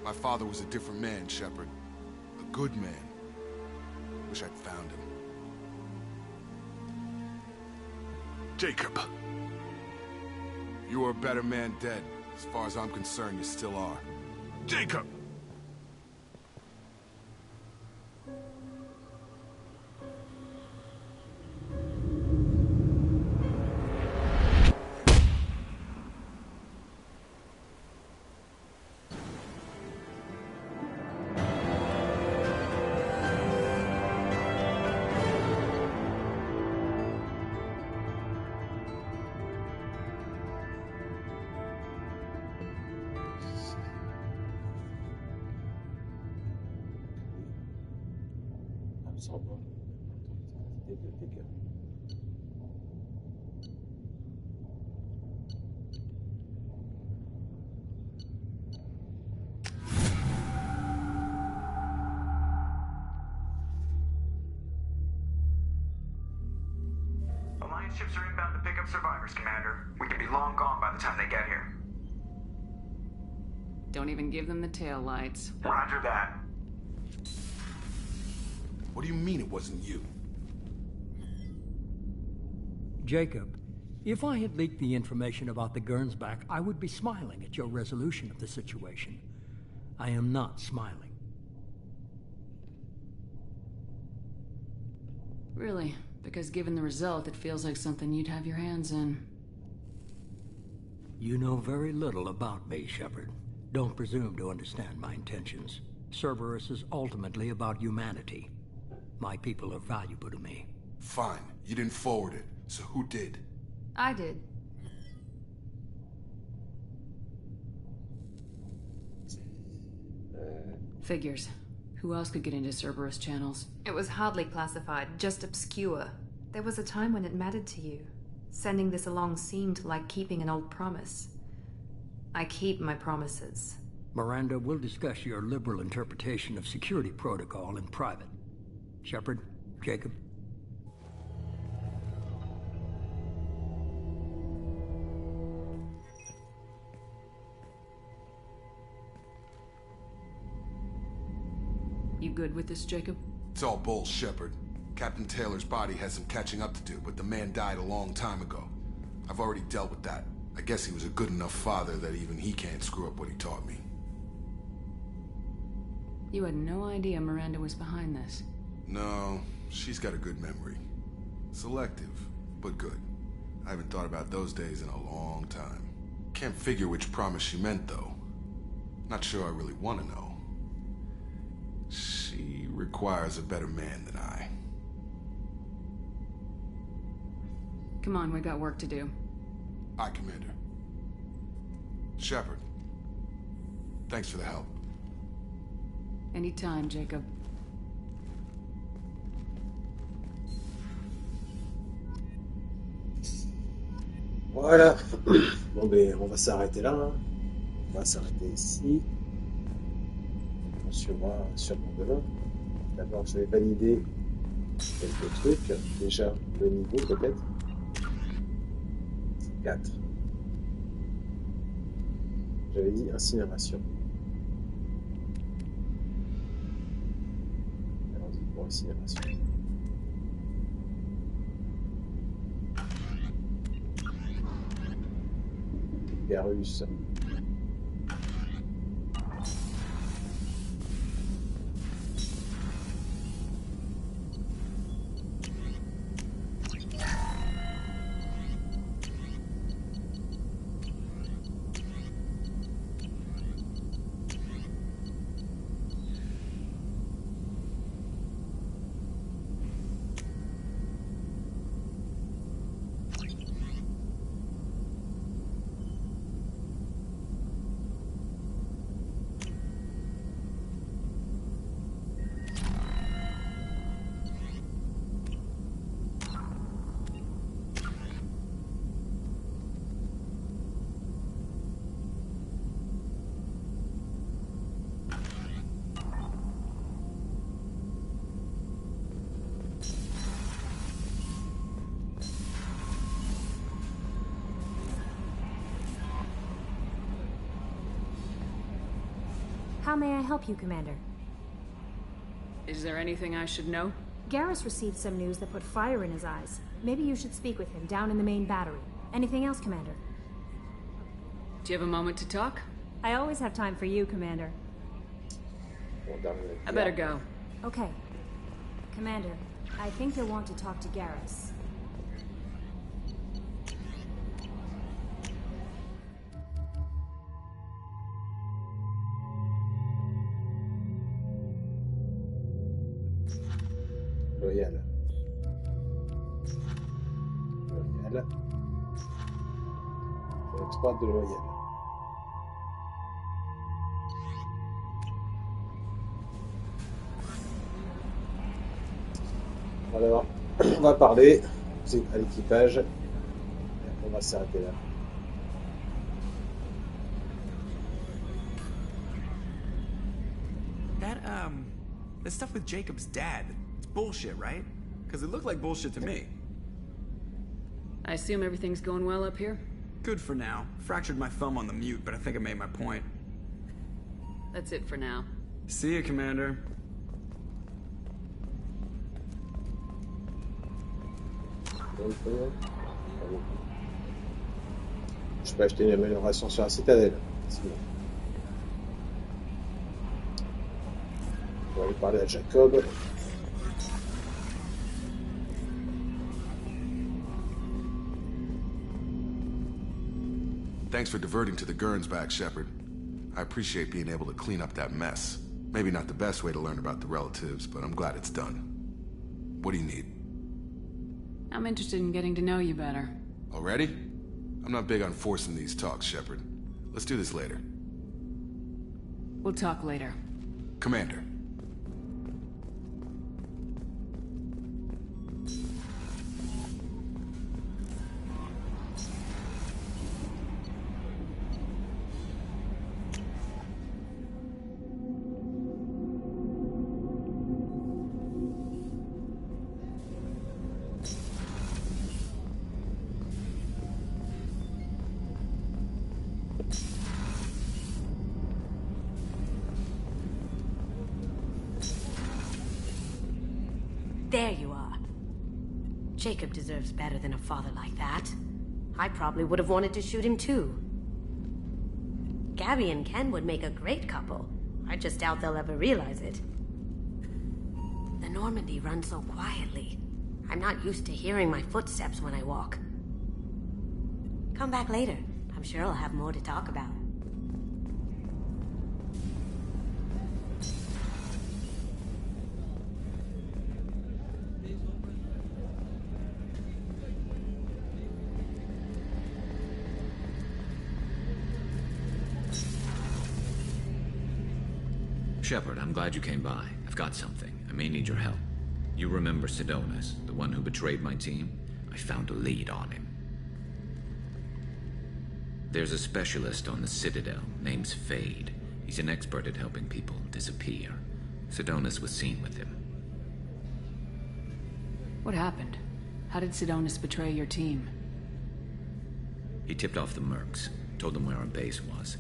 My father was a different man, Shepard. A good man. Wish I'd found him. Jacob! You were a better man dead. As far as I'm concerned, you still are. Jacob! Alliance ships are inbound to pick up survivors, Commander. We could be long gone by the time they get here. Don't even give them the tail lights. Roger that. What do you mean it wasn't you? Jacob, if I had leaked the information about the Gernsback, I would be smiling at your resolution of the situation. I am not smiling. Really? Because given the result, it feels like something you'd have your hands in. You know very little about me, Shepard. Don't presume to understand my intentions. Cerberus is ultimately about humanity. My people are valuable to me. Fine. You didn't forward it. So who did? I did. Figures. Who else could get into Cerberus channels? It was hardly classified, just obscure. There was a time when it mattered to you. Sending this along seemed like keeping an old promise. I keep my promises. Miranda, we'll discuss your liberal interpretation of security protocol in private. Shepard, Jacob. You good with this, Jacob? It's all bull, Shepard. Captain Taylor's body has some catching up to do, but the man died a long time ago. I've already dealt with that. I guess he was a good enough father that even he can't screw up what he taught me. You had no idea Miranda was behind this. No, she's got a good memory. Selective, but good. I haven't thought about those days in a long time. Can't figure which promise she meant, though. Not sure I really want to know. She requires a better man than I. Come on, we got work to do. Aye, Commander. Shepard. Thanks for the help. Anytime, Jacob. Voilà. Bon ben, on va s'arrêter là. Hein. On va s'arrêter ici. On suivra sûrement demain. D'abord, je vais valider quelques trucs. Déjà, le niveau peut-être. 4. J'avais dit incinération. Allons-y pour incinération. Garus. How may I help you, Commander? Is there anything I should know? Garrus received some news that put fire in his eyes. Maybe you should speak with him down in the main battery. Anything else, Commander? Do you have a moment to talk? I always have time for you, Commander. I better go. Okay. Commander, I think you'll want to talk to Garrus. Loyal. Loyal. Exploit de Loyal. Alors, on va parler à l'équipage. Et on va s'arrêter là. That stuff with Jacob's dad, it's bullshit, right? Because it looked like bullshit to me. I assume everything's going well up here? Good for now. Fractured my thumb on the mute, but I think I made my point. That's it for now. See ya, Commander. Je peux acheter une amélioration sur la citadelle. On va aller parler à Jacob. Thanks for diverting to the Gernsback, Shepard. I appreciate being able to clean up that mess. Maybe not the best way to learn about the relatives, but I'm glad it's done. What do you need? I'm interested in getting to know you better. Already? I'm not big on forcing these talks, Shepard. Let's do this later. We'll talk later. Commander. There you are. Jacob deserves better than a father like that. I probably would have wanted to shoot him too. Gabby and Ken would make a great couple. I just doubt they'll ever realize it. The Normandy runs so quietly. I'm not used to hearing my footsteps when I walk. Come back later. I'm sure I'll have more to talk about. Shepard, I'm glad you came by. I've got something. I may need your help. You remember Sidonus, the one who betrayed my team? I found a lead on him. There's a specialist on the Citadel named Fade. He's an expert at helping people disappear. Sidonus was seen with him. What happened? How did Sidonus betray your team? He tipped off the Mercs, told them where our base was.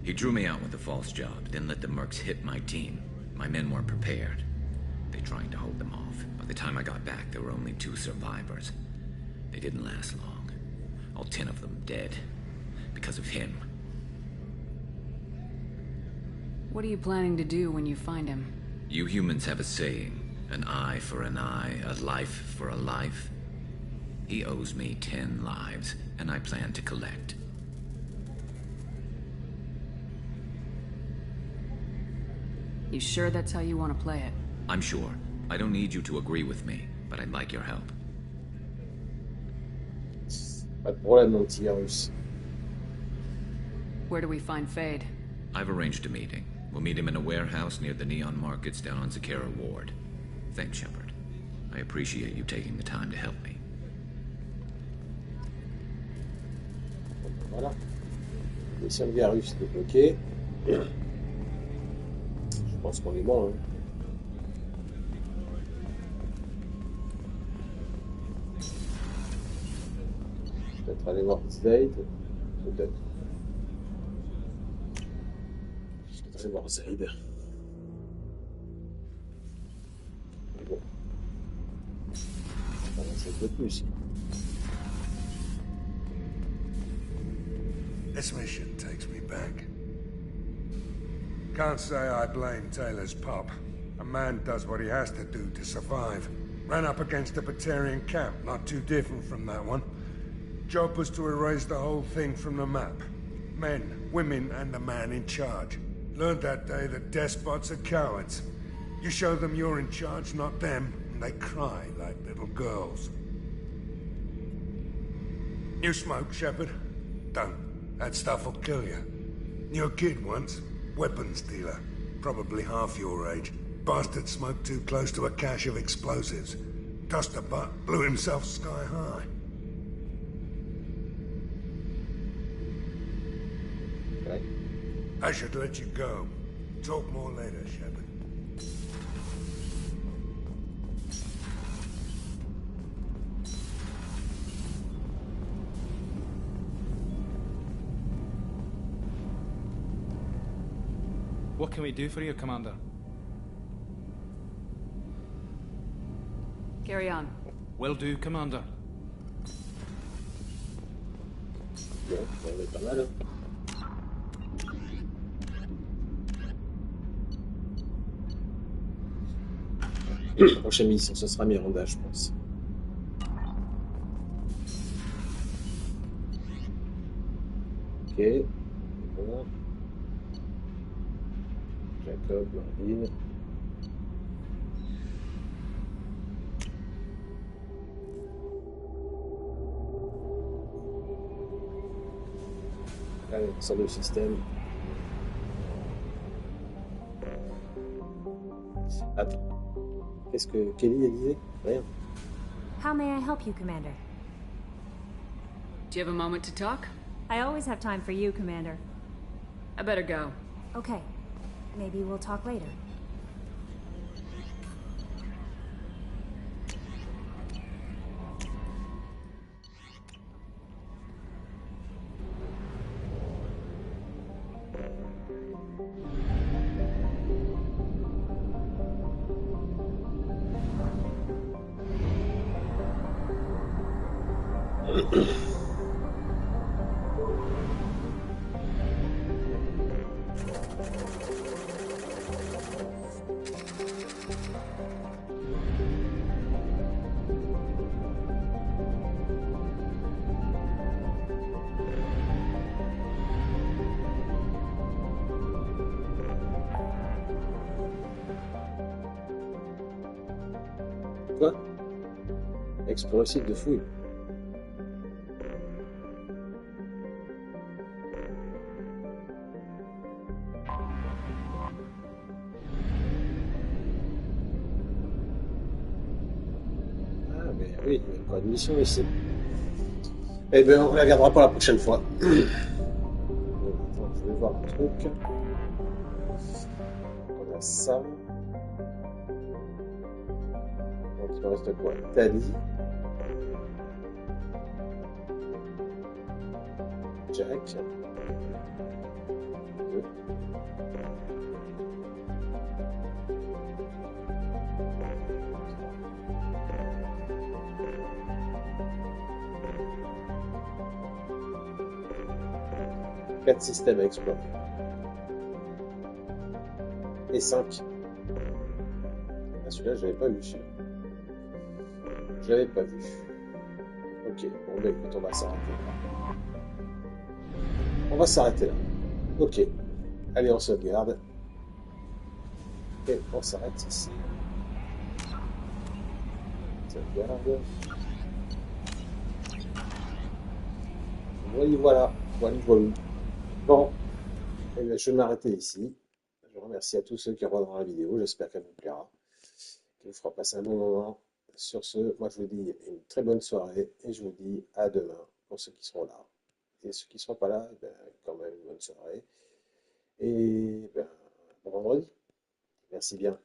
He drew me out with a false job, then let the Mercs hit my team. My men weren't prepared. They tried to hold them off. By the time I got back, there were only 2 survivors. They didn't last long. All 10 of them dead. Because of him. What are you planning to do when you find him? You humans have a saying, an eye for an eye, a life for a life. He owes me 10 lives, and I plan to collect. You sure that's how you want to play it? I'm sure. I don't need you to agree with me, but I'd like your help. Pas de problème, mon petit Garus. Where do we find Fade? I've arranged a meeting. We'll meet him in a warehouse near the Neon Markets down on Zakera Ward. Thanks, Shepard. I appreciate you taking the time to help me. Voilà. Mission de Garus est débloquée. Je pense qu'on est bon, hein. Peut-être aller voir Slade. Peut-être. fait voir Zaid. Mais bon. On va avancer un peu plus. This mission takes me back. Can't say I blame Taylor's pop. A man does what he has to do to survive. Ran up against a Batarian camp, not too different from that one. Job was to erase the whole thing from the map. Men, women, and the man in charge. Learned that day that despots are cowards. You show them you're in charge, not them, and they cry like little girls. You smoke, Shepard? Don't. That stuff will kill you. You're a kid once. Weapons dealer. Probably half your age. Bastard smoked too close to a cache of explosives. Tossed a butt, blew himself sky high. Okay. I should let you go. Talk more later, Shepard. What can we do for you, Commander? Carry on. Will do, Commander. Bon, on est pas mal. Hein. La prochaine mission, ce sera Miranda, je pense. Ok. Bon. Jacob, Marvin. Allez, on sort du système. Attends. Qu'est-ce que Kelly disait? Rien. How may I help you, Commander? Do you have a moment to talk? I always have time for you, Commander. I better go. Okay. Maybe we'll talk later. Quoi? Explorer le site de fouille. Ah, mais oui, il y a encore une mission ici. Eh bien, on la gardera pour la prochaine fois. Bon, attends, je vais voir le truc. On a ça. Donc, il me reste quoi? Tali. Jack. 2. Quatre systèmes à explorer. Et 5. Ah, celui-là, je l'avais pas vu. Je l'avais pas vu. Ok, bon bah écoute, on va s'arrêter là. On va s'arrêter là. Ok. Allez, on sauvegarde. Et on s'arrête ici. Sauvegarde. Oui, voilà. Voilà, voilà. Bon. Eh bien, je vais m'arrêter ici. Je remercie à tous ceux qui regarderont la vidéo. J'espère qu'elle vous plaira. Qu'elle vous fera passer un bon moment. Sur ce, moi je vous dis une très bonne soirée et je vous dis à demain pour ceux qui seront là. Et ceux qui ne seront pas là, eh bien, quand même une bonne soirée. Et ben, bon vendredi. Merci bien.